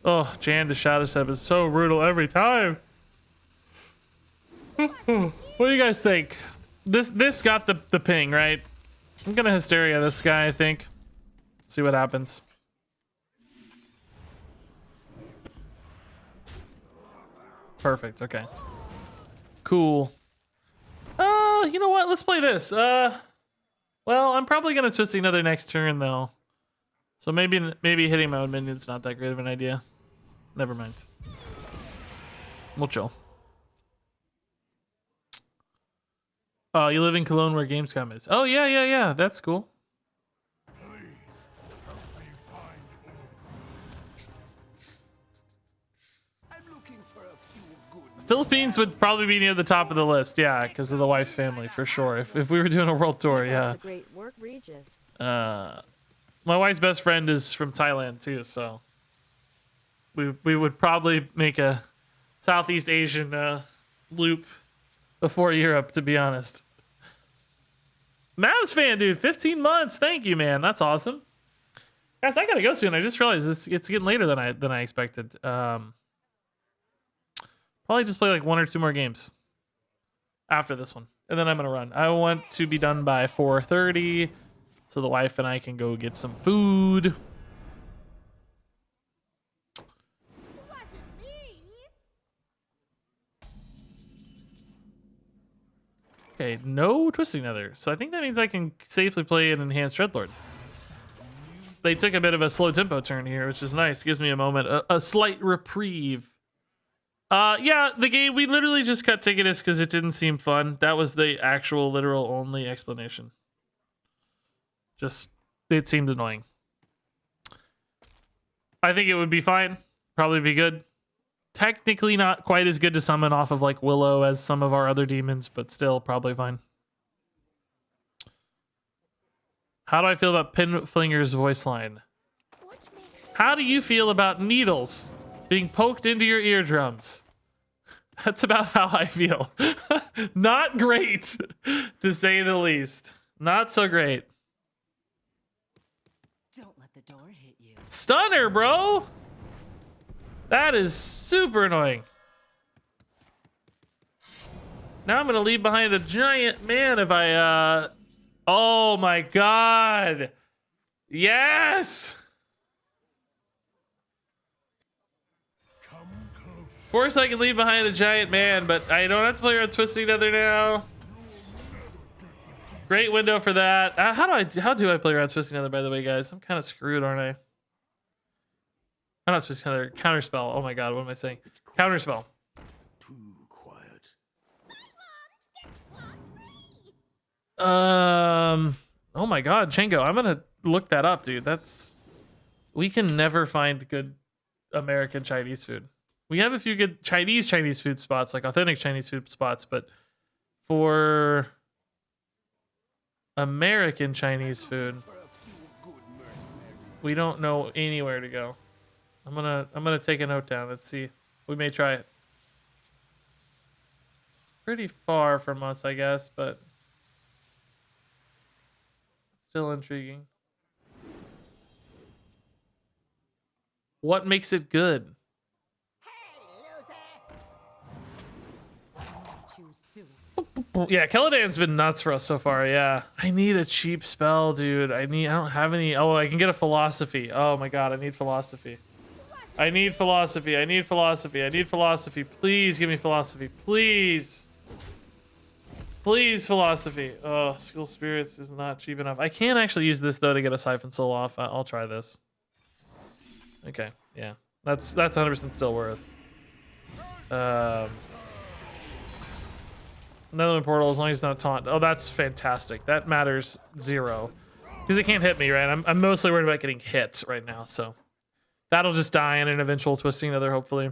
A: Oh, Jan to Shadow Step is so brutal every time. What do you guys think? This got the ping, right? I'm gonna Hysteria this guy, I think. See what happens. Perfect, okay. Cool. You know what? Let's play this. Well, I'm probably gonna twist another next turn though. So maybe hitting my own minion's not that great of an idea. Never mind. We'll chill. Oh, you live in Cologne where Gamescom is. Oh, yeah. That's cool. Philippines would probably be near the top of the list, yeah, because of the wife's family, for sure. If we were doing a world tour, yeah.
B: Great work, Regis.
A: My wife's best friend is from Thailand, too, so... We would probably make a Southeast Asian loop before Europe, to be honest. Mavs fan, dude, 15 months. Thank you, man. That's awesome. Guys, I gotta go soon. I just realized it's getting later than I expected. Probably just play like 1 or 2 more games after this one, and then I'm gonna run. I want to be done by 4:30, so the wife and I can go get some food. Okay, no Twisting Nether. So I think that means I can safely play an Enhanced Dreadlord. They took a bit of a slow tempo turn here, which is nice. Gives me a moment, a slight reprieve. Yeah, the game, we literally just cut Ticketus because it didn't seem fun. That was the actual, literal, only explanation. Just, it seemed annoying. I think it would be fine. Probably be good. Technically not quite as good to summon off of like Willow as some of our other demons, but still probably fine. How do I feel about Pinflinger's voice line? How do you feel about needles being poked into your eardrums? That's about how I feel. Not great, to say the least. Not so great.
G: Don't let the door hit you.
A: Stunner, bro! That is super annoying. Now I'm gonna leave behind a giant man if I oh my god. Yes! Of course I can leave behind a giant man, but I don't have to play around Twisting Nether now. Great window for that. How do I play around Twisting Nether, by the way, guys? I'm kind of screwed, aren't I? I'm not Twisting Nether. Counterspell. Oh my god, what am I saying? Counterspell.
E: Too quiet.
A: Oh my god, Chango, I'm gonna look that up, dude. We can never find good American Chinese food. We have a few good Chinese food spots, like authentic Chinese food spots, but for American Chinese food, we don't know anywhere to go. I'm gonna take a note down. Let's see. We may try it. It's pretty far from us, I guess, but still intriguing. What makes it good? Yeah, Celadan's been nuts for us so far. Yeah, I need a cheap spell, dude. I don't have any. Oh, I can get a philosophy. Oh my god, I need philosophy. I need philosophy. I need philosophy. I need philosophy. Please give me philosophy. Please. Please, philosophy. Oh, Skill Spirits is not cheap enough. I can't actually use this though to get a Siphon Soul off. I'll try this. Okay, yeah, that's 100% still worth. Another portal as long as it's not taunt. Oh, that's fantastic. That matters zero because it can't hit me, right? I'm mostly worried about getting hit right now, so that'll just die in an eventual Twisting Nether, hopefully.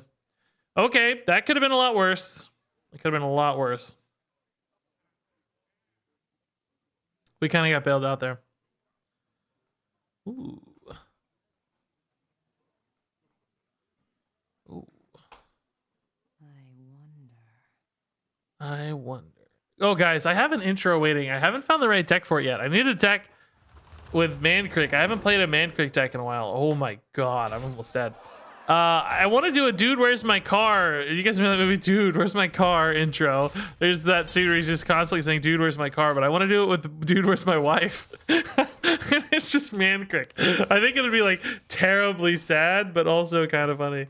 A: Okay, that could have been a lot worse. It could have been a lot worse. We kind of got bailed out there. Ooh. Ooh. I wonder. Oh, guys, I have an intro waiting. I haven't found the right deck for it yet. I need a deck with Mancrik. I haven't played a Mancrik deck in a while. Oh my god, I'm almost dead. I want to do a Dude, Where's My Car? You guys remember that movie, Dude, Where's My Car intro? There's that scene where he's just constantly saying, Dude, Where's My Car? But I want to do it with Dude, Where's My Wife? It's just Mancrik. I think it'll be like terribly sad, but also kind of funny.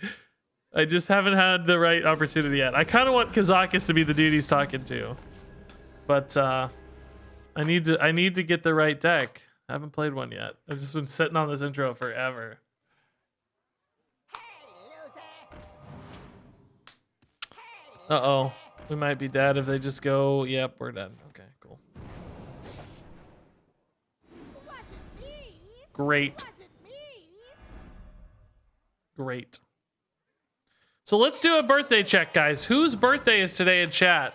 A: I just haven't had the right opportunity yet. I kind of want Kazakis to be the dude he's talking to, but I need to get the right deck. I haven't played one yet. I've just been sitting on this intro forever. Uh-oh. We might be dead if they just go, yep, we're dead. Okay, cool. Great. Great. So let's do a birthday check, guys. Whose birthday is today in chat?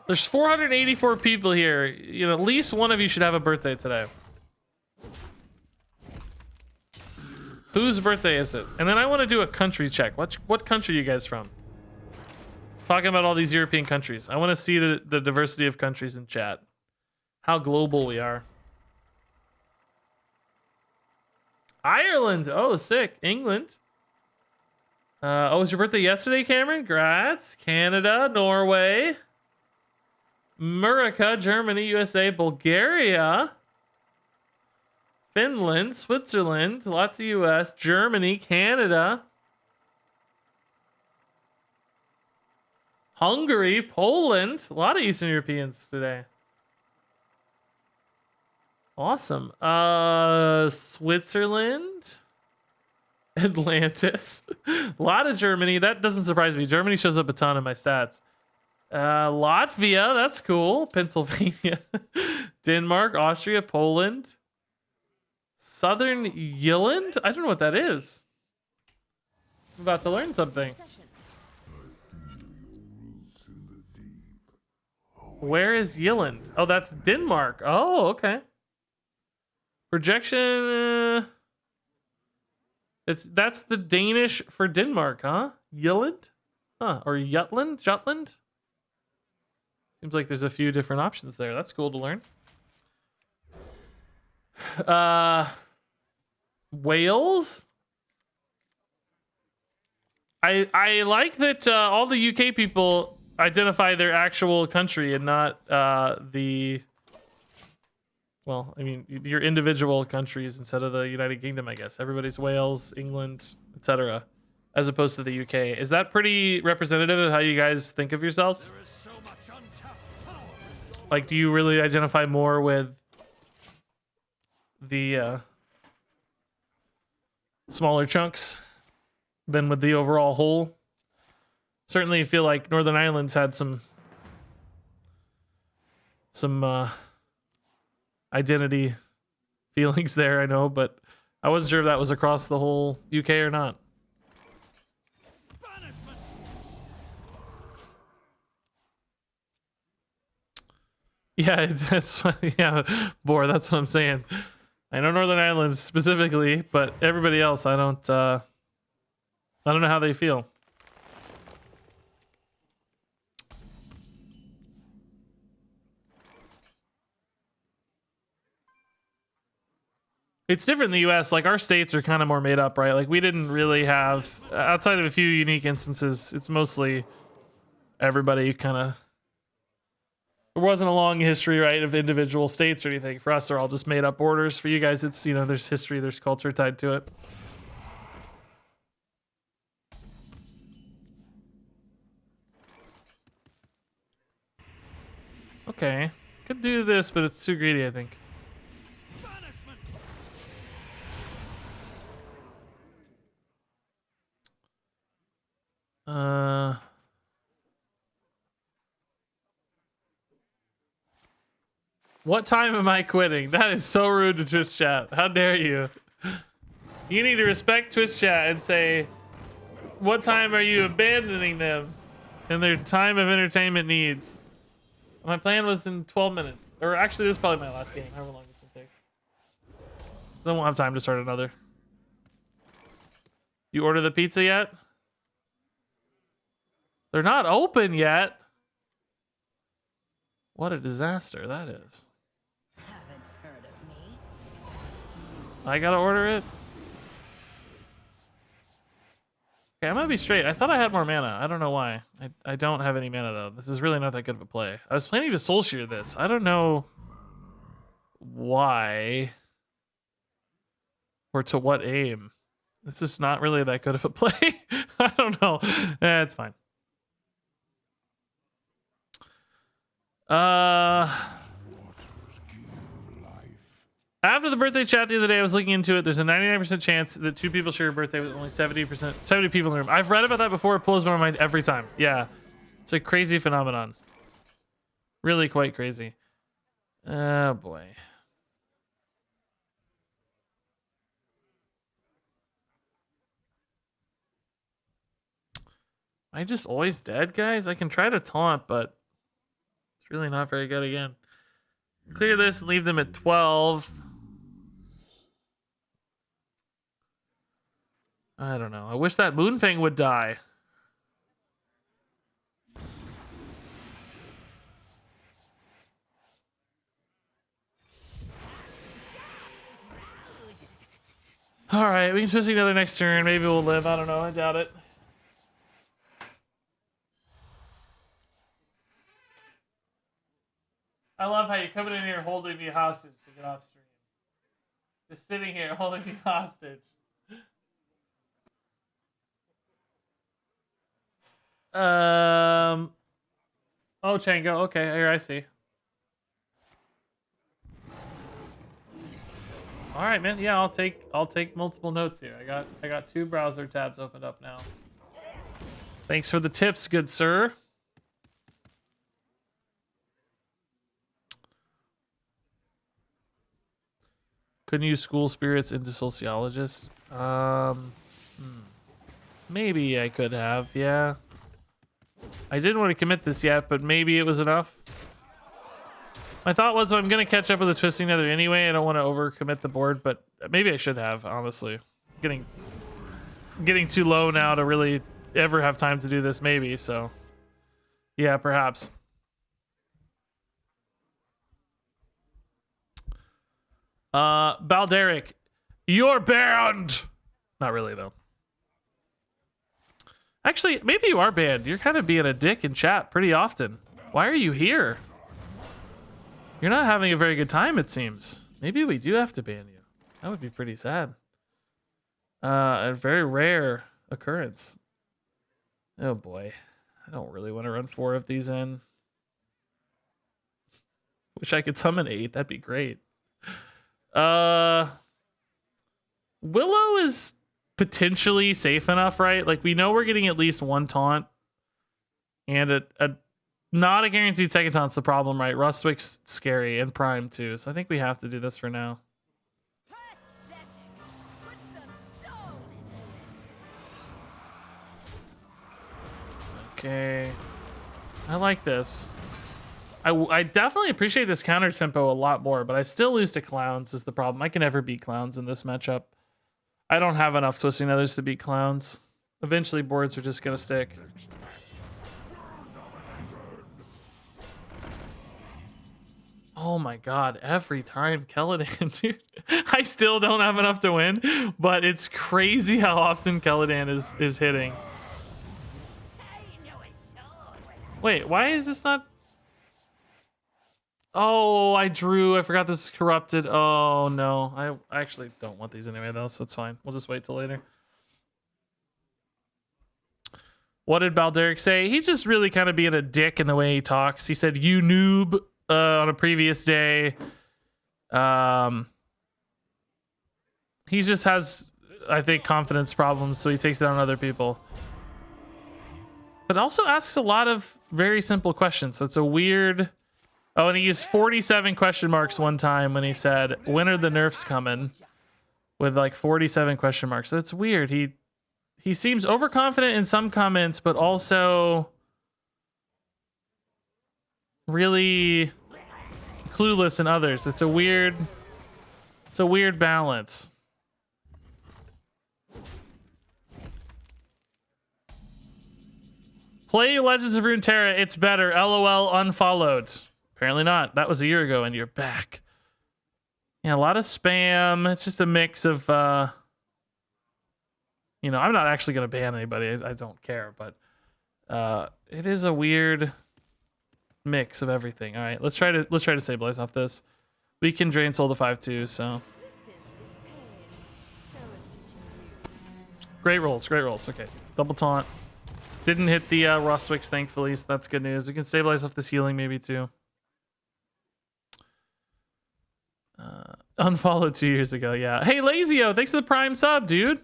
A: There's 484 people here. You know, at least one of you should have a birthday today. Whose birthday is it? And then I want to do a country check. What country are you guys from? Talking about all these European countries. I want to see the diversity of countries in chat. How global we are. Ireland. Oh, sick. England. Oh, was your birthday yesterday, Cameron? Grats. Canada, Norway, America, Germany, USA, Bulgaria, Finland, Switzerland, lots of US, Germany, Canada, Hungary, Poland, a lot of Eastern Europeans today. Awesome. Switzerland, Atlantis, a lot of Germany. That doesn't surprise me. Germany shows up a ton in my stats. Latvia, that's cool. Pennsylvania, Denmark, Austria, Poland, Southern Ireland. I don't know what that is. I'm about to learn something. Where is Ireland? Oh, that's Denmark. Oh, okay. Projection. That's the Danish for Denmark, huh? Jutland? Huh? Or Jutland? Jutland? Seems like there's a few different options there. That's cool to learn. Wales? I like that all the UK people identify their actual country and not the. Well, I mean, your individual countries instead of the United Kingdom, I guess. Everybody's Wales, England, etc., as opposed to the UK. Is that pretty representative of how you guys think of yourselves?
E: There is so much untapped power in your
A: Like, do you really identify more with the smaller chunks than with the overall whole? Certainly feel like Northern Ireland's had some identity feelings there, I know, but I wasn't sure if that was across the whole UK or not.
E: banishment.
A: Yeah, that's yeah, Boar, that's what I'm saying. I know Northern Ireland specifically, but everybody else I don't know how they feel. It's different in the US. Like, our states are kind of more made up, right? Like, we didn't really have, outside of a few unique instances, it's mostly everybody kind of. There wasn't a long history, right, of individual states or anything. For us, they're all just made up borders. For you guys, it's, you know, there's history, there's culture tied to it. Okay. Could do this, but it's too greedy, I think.
E: Banishment.
A: What time am I quitting? That is so rude to Twitch chat. How dare you? You need to respect Twitch chat and say, what time are you abandoning them and their time of entertainment needs? My plan was in 12 minutes. Or actually, this is probably my last game, however long this one takes. So I won't have time to start another. You order the pizza yet? They're not open yet. What a disaster that is.
G: Haven't heard of me.
A: I gotta order it? Okay, I might be straight. I thought I had more mana. I don't know why. I don't have any mana, though. This is really not that good of a play. I was planning to soul shear this. I don't know why or to what aim. This is not really that good of a play. I don't know. It's fine. After the birthday chat the other day, I was looking into it. There's a 99% chance that two people share a birthday with only 70 people in the room. I've read about that before. It blows my mind every time. Yeah, it's a crazy phenomenon. Really quite crazy. Oh boy. Am I just always dead, guys? I can try to taunt, but it's really not very good again. Clear this and leave them at 12. I don't know. I wish that Moonfang would die. All right, we can switch another next turn. Maybe we'll live. I don't know. I doubt it. I love how you're coming in here holding me hostage to get off stream. Just sitting here holding me hostage. Oh, Chango. Okay, here I see. All right, man. Yeah, I'll take multiple notes here. I got 2 browser tabs opened up now. Thanks for the tips, good sir. Couldn't use school spirits into sociologist. Maybe I could have, yeah. I didn't want to commit this yet, but maybe it was enough. My thought was I'm going to catch up with the Twisting Nether anyway. I don't want to overcommit the board, but maybe I should have, honestly. Getting too low now to really ever have time to do this, maybe, so. Yeah, perhaps. Balderic, you're banned! Not really, though. Actually, maybe you are banned. You're kind of being a dick in chat pretty often. Why are you here? You're not having a very good time, it seems. Maybe we do have to ban you. That would be pretty sad. A very rare occurrence. Oh boy. I don't really want to run 4 of these in. Wish I could summon 8. That'd be great. Willow is potentially safe enough, right? Like, we know we're getting at least 1 taunt. And a not a guaranteed second taunt's the problem, right? Rustwick's scary, and Prime too. So I think we have to do this for now. Okay. I like this. I definitely appreciate this counter tempo a lot more, but I still lose to clowns is the problem. I can never beat clowns in this matchup. I don't have enough twisting others to beat clowns. Eventually boards are just gonna stick. Oh my god, every time Keladan, dude. I still don't have enough to win, but it's crazy how often Keladan is hitting. Wait, why is this not... Oh, I forgot this is corrupted. Oh no, I actually don't want these anyway though, so it's fine. We'll just wait till later. What did Balderic say? He's just really kind of being a dick in the way he talks. He said, "You noob," on a previous day. He just has, I think, confidence problems, so he takes it on other people. But also asks a lot of very simple questions, so it's a weird... Oh, and he used 47 question marks one time when he said, "When are the nerfs coming?" With like 47 question marks. So it's weird. He seems overconfident in some comments, but also really clueless in others. It's a weird balance. Play Legends of Runeterra. It's better. LOL unfollowed. Apparently not. That was a year ago and you're back. Yeah, a lot of spam. It's just a mix of, you know, I'm not actually going to ban anybody. I don't care, but it is a weird mix of everything. All right, let's try to stabilize off this. We can drain soul to 5-2, so. Great rolls, great rolls. Okay, double taunt. Didn't hit the Rustwicks, thankfully, so that's good news. We can stabilize off this healing maybe too. Unfollowed 2 years ago, yeah. Hey, Lazio, thanks for the Prime sub, dude.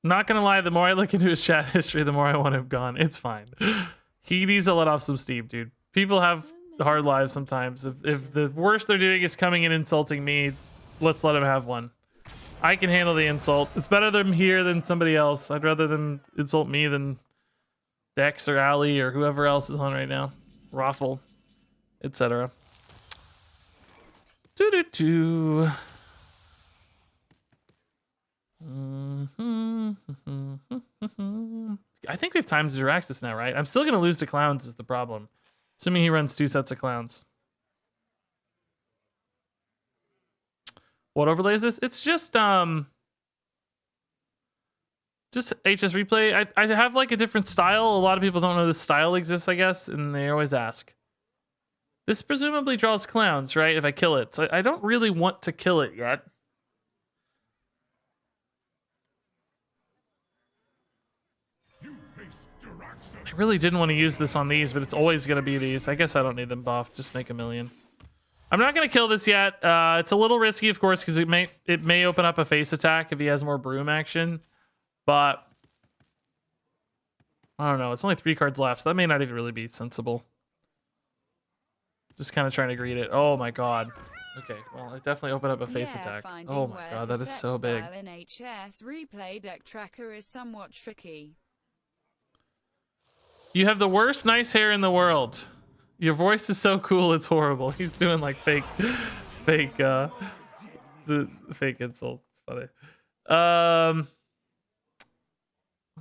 A: Not gonna lie, the more I look into his chat history, the more I want him gone. It's fine. He needs to let off some steam, dude. People have hard lives sometimes. If the worst they're doing is coming and insulting me, let's let him have one. I can handle the insult. It's better them here than somebody else. I'd rather them insult me than Dex or Ali or whoever else is on right now. Raffle, etc. Doo-doo-doo. I think we have time to Jirax this now, right? I'm still going to lose to clowns is the problem. Assuming he runs 2 sets of clowns. What overlay is this? It's just HS replay. I have like a different style. A lot of people don't know this style exists, I guess, and they always ask. This presumably draws clowns, right? If I kill it. So I don't really want to kill it yet. I really didn't want to use this on these, but it's always going to be these. I guess I don't need them buffed. Just make a million. I'm not going to kill this yet. It's a little risky, of course, because it may open up a face attack if he has more broom action. But I don't know. It's only 3 cards left, so that may not even really be sensible. Just kind of trying to greet it. Oh my god. Okay, well, it definitely opened up a face attack. Oh my god, that is so big.
C: In HS replay deck tracker is somewhat tricky.
A: You have the worst nice hair in the world. Your voice is so cool, it's horrible. He's doing like fake the fake insult. It's funny.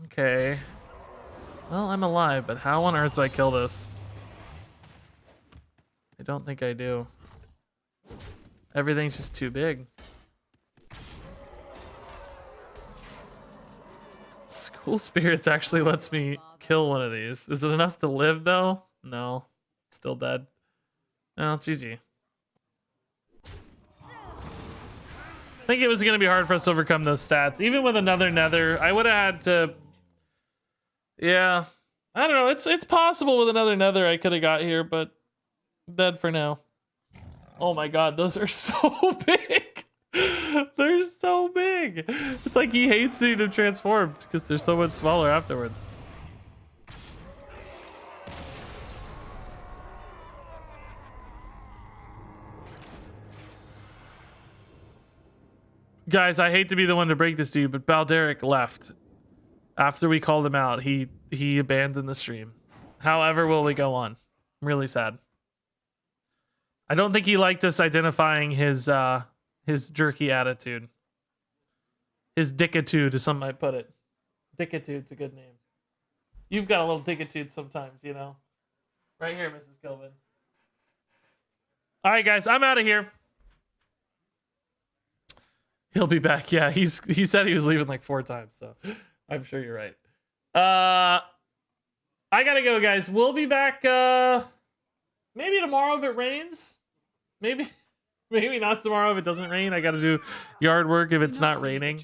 A: Okay. Well, I'm alive, but how on earth do I kill this? I don't think I do. Everything's just too big. Cool Spirits actually lets me kill one of these. Is it enough to live though? No. Still dead. Oh, GG. I think it was going to be hard for us to overcome those stats. Even with another Nether, I would have had to... Yeah. I don't know. It's possible with another Nether I could have got here, but dead for now. Oh my god, those are so big. They're so big. It's like he hates seeing them transformed because they're so much smaller afterwards. Guys, I hate to be the one to break this to you, but Balderic left. After we called him out, he abandoned the stream. However will we go on? I'm really sad. I don't think he liked us identifying his jerky attitude. His dickitude, as some might put it. Dickitude's a good name. You've got a little dickitude sometimes, you know. Right here, Mrs. Kilbin. All right, guys, I'm out of here. He'll be back. Yeah, he said he was leaving like 4 times, so I'm sure you're right. I gotta go, guys. We'll be back maybe tomorrow if it rains. Maybe not tomorrow if it doesn't rain. I gotta do yard work if it's not raining.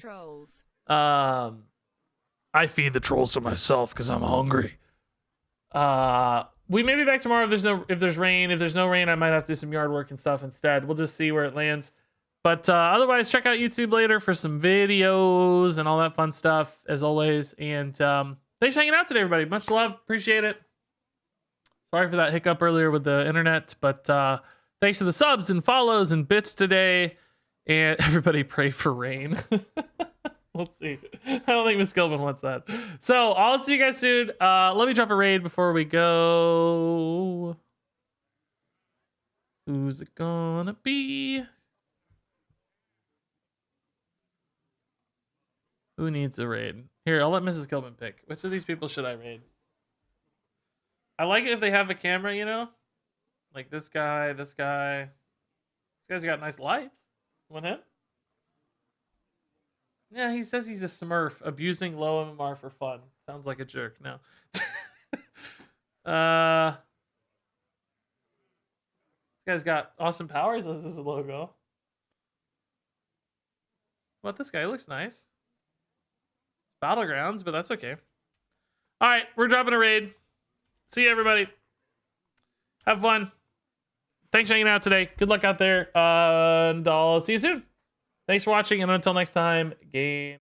A: I feed the trolls to myself because I'm hungry. We may be back tomorrow if there's rain. If there's no rain, I might have to do some yard work and stuff instead. We'll just see where it lands. But otherwise, check out YouTube later for some videos and all that fun stuff, as always. And thanks for hanging out today, everybody. Much love. Appreciate it. Sorry for that hiccup earlier with the internet. But thanks for the subs and follows and bits today. And everybody pray for rain. We'll see. I don't think Miss Gilbin wants that. So I'll see you guys soon. Let me drop a raid before we go. Who's it gonna be? Who needs a raid? Here, I'll let Mrs. Kilbin pick. Which of these people should I raid? I like it if they have a camera, you know? Like this guy, this guy. This guy's got nice lights. Want him? Yeah, he says he's a smurf, abusing low MMR for fun. Sounds like a jerk. No. This guy's got awesome powers as his logo. What, this guy looks nice. Battlegrounds, but that's okay. All right, we're dropping a raid. See you, everybody. Have fun. Thanks for hanging out today. Good luck out there. And I'll see you soon. Thanks for watching, and until next time, game.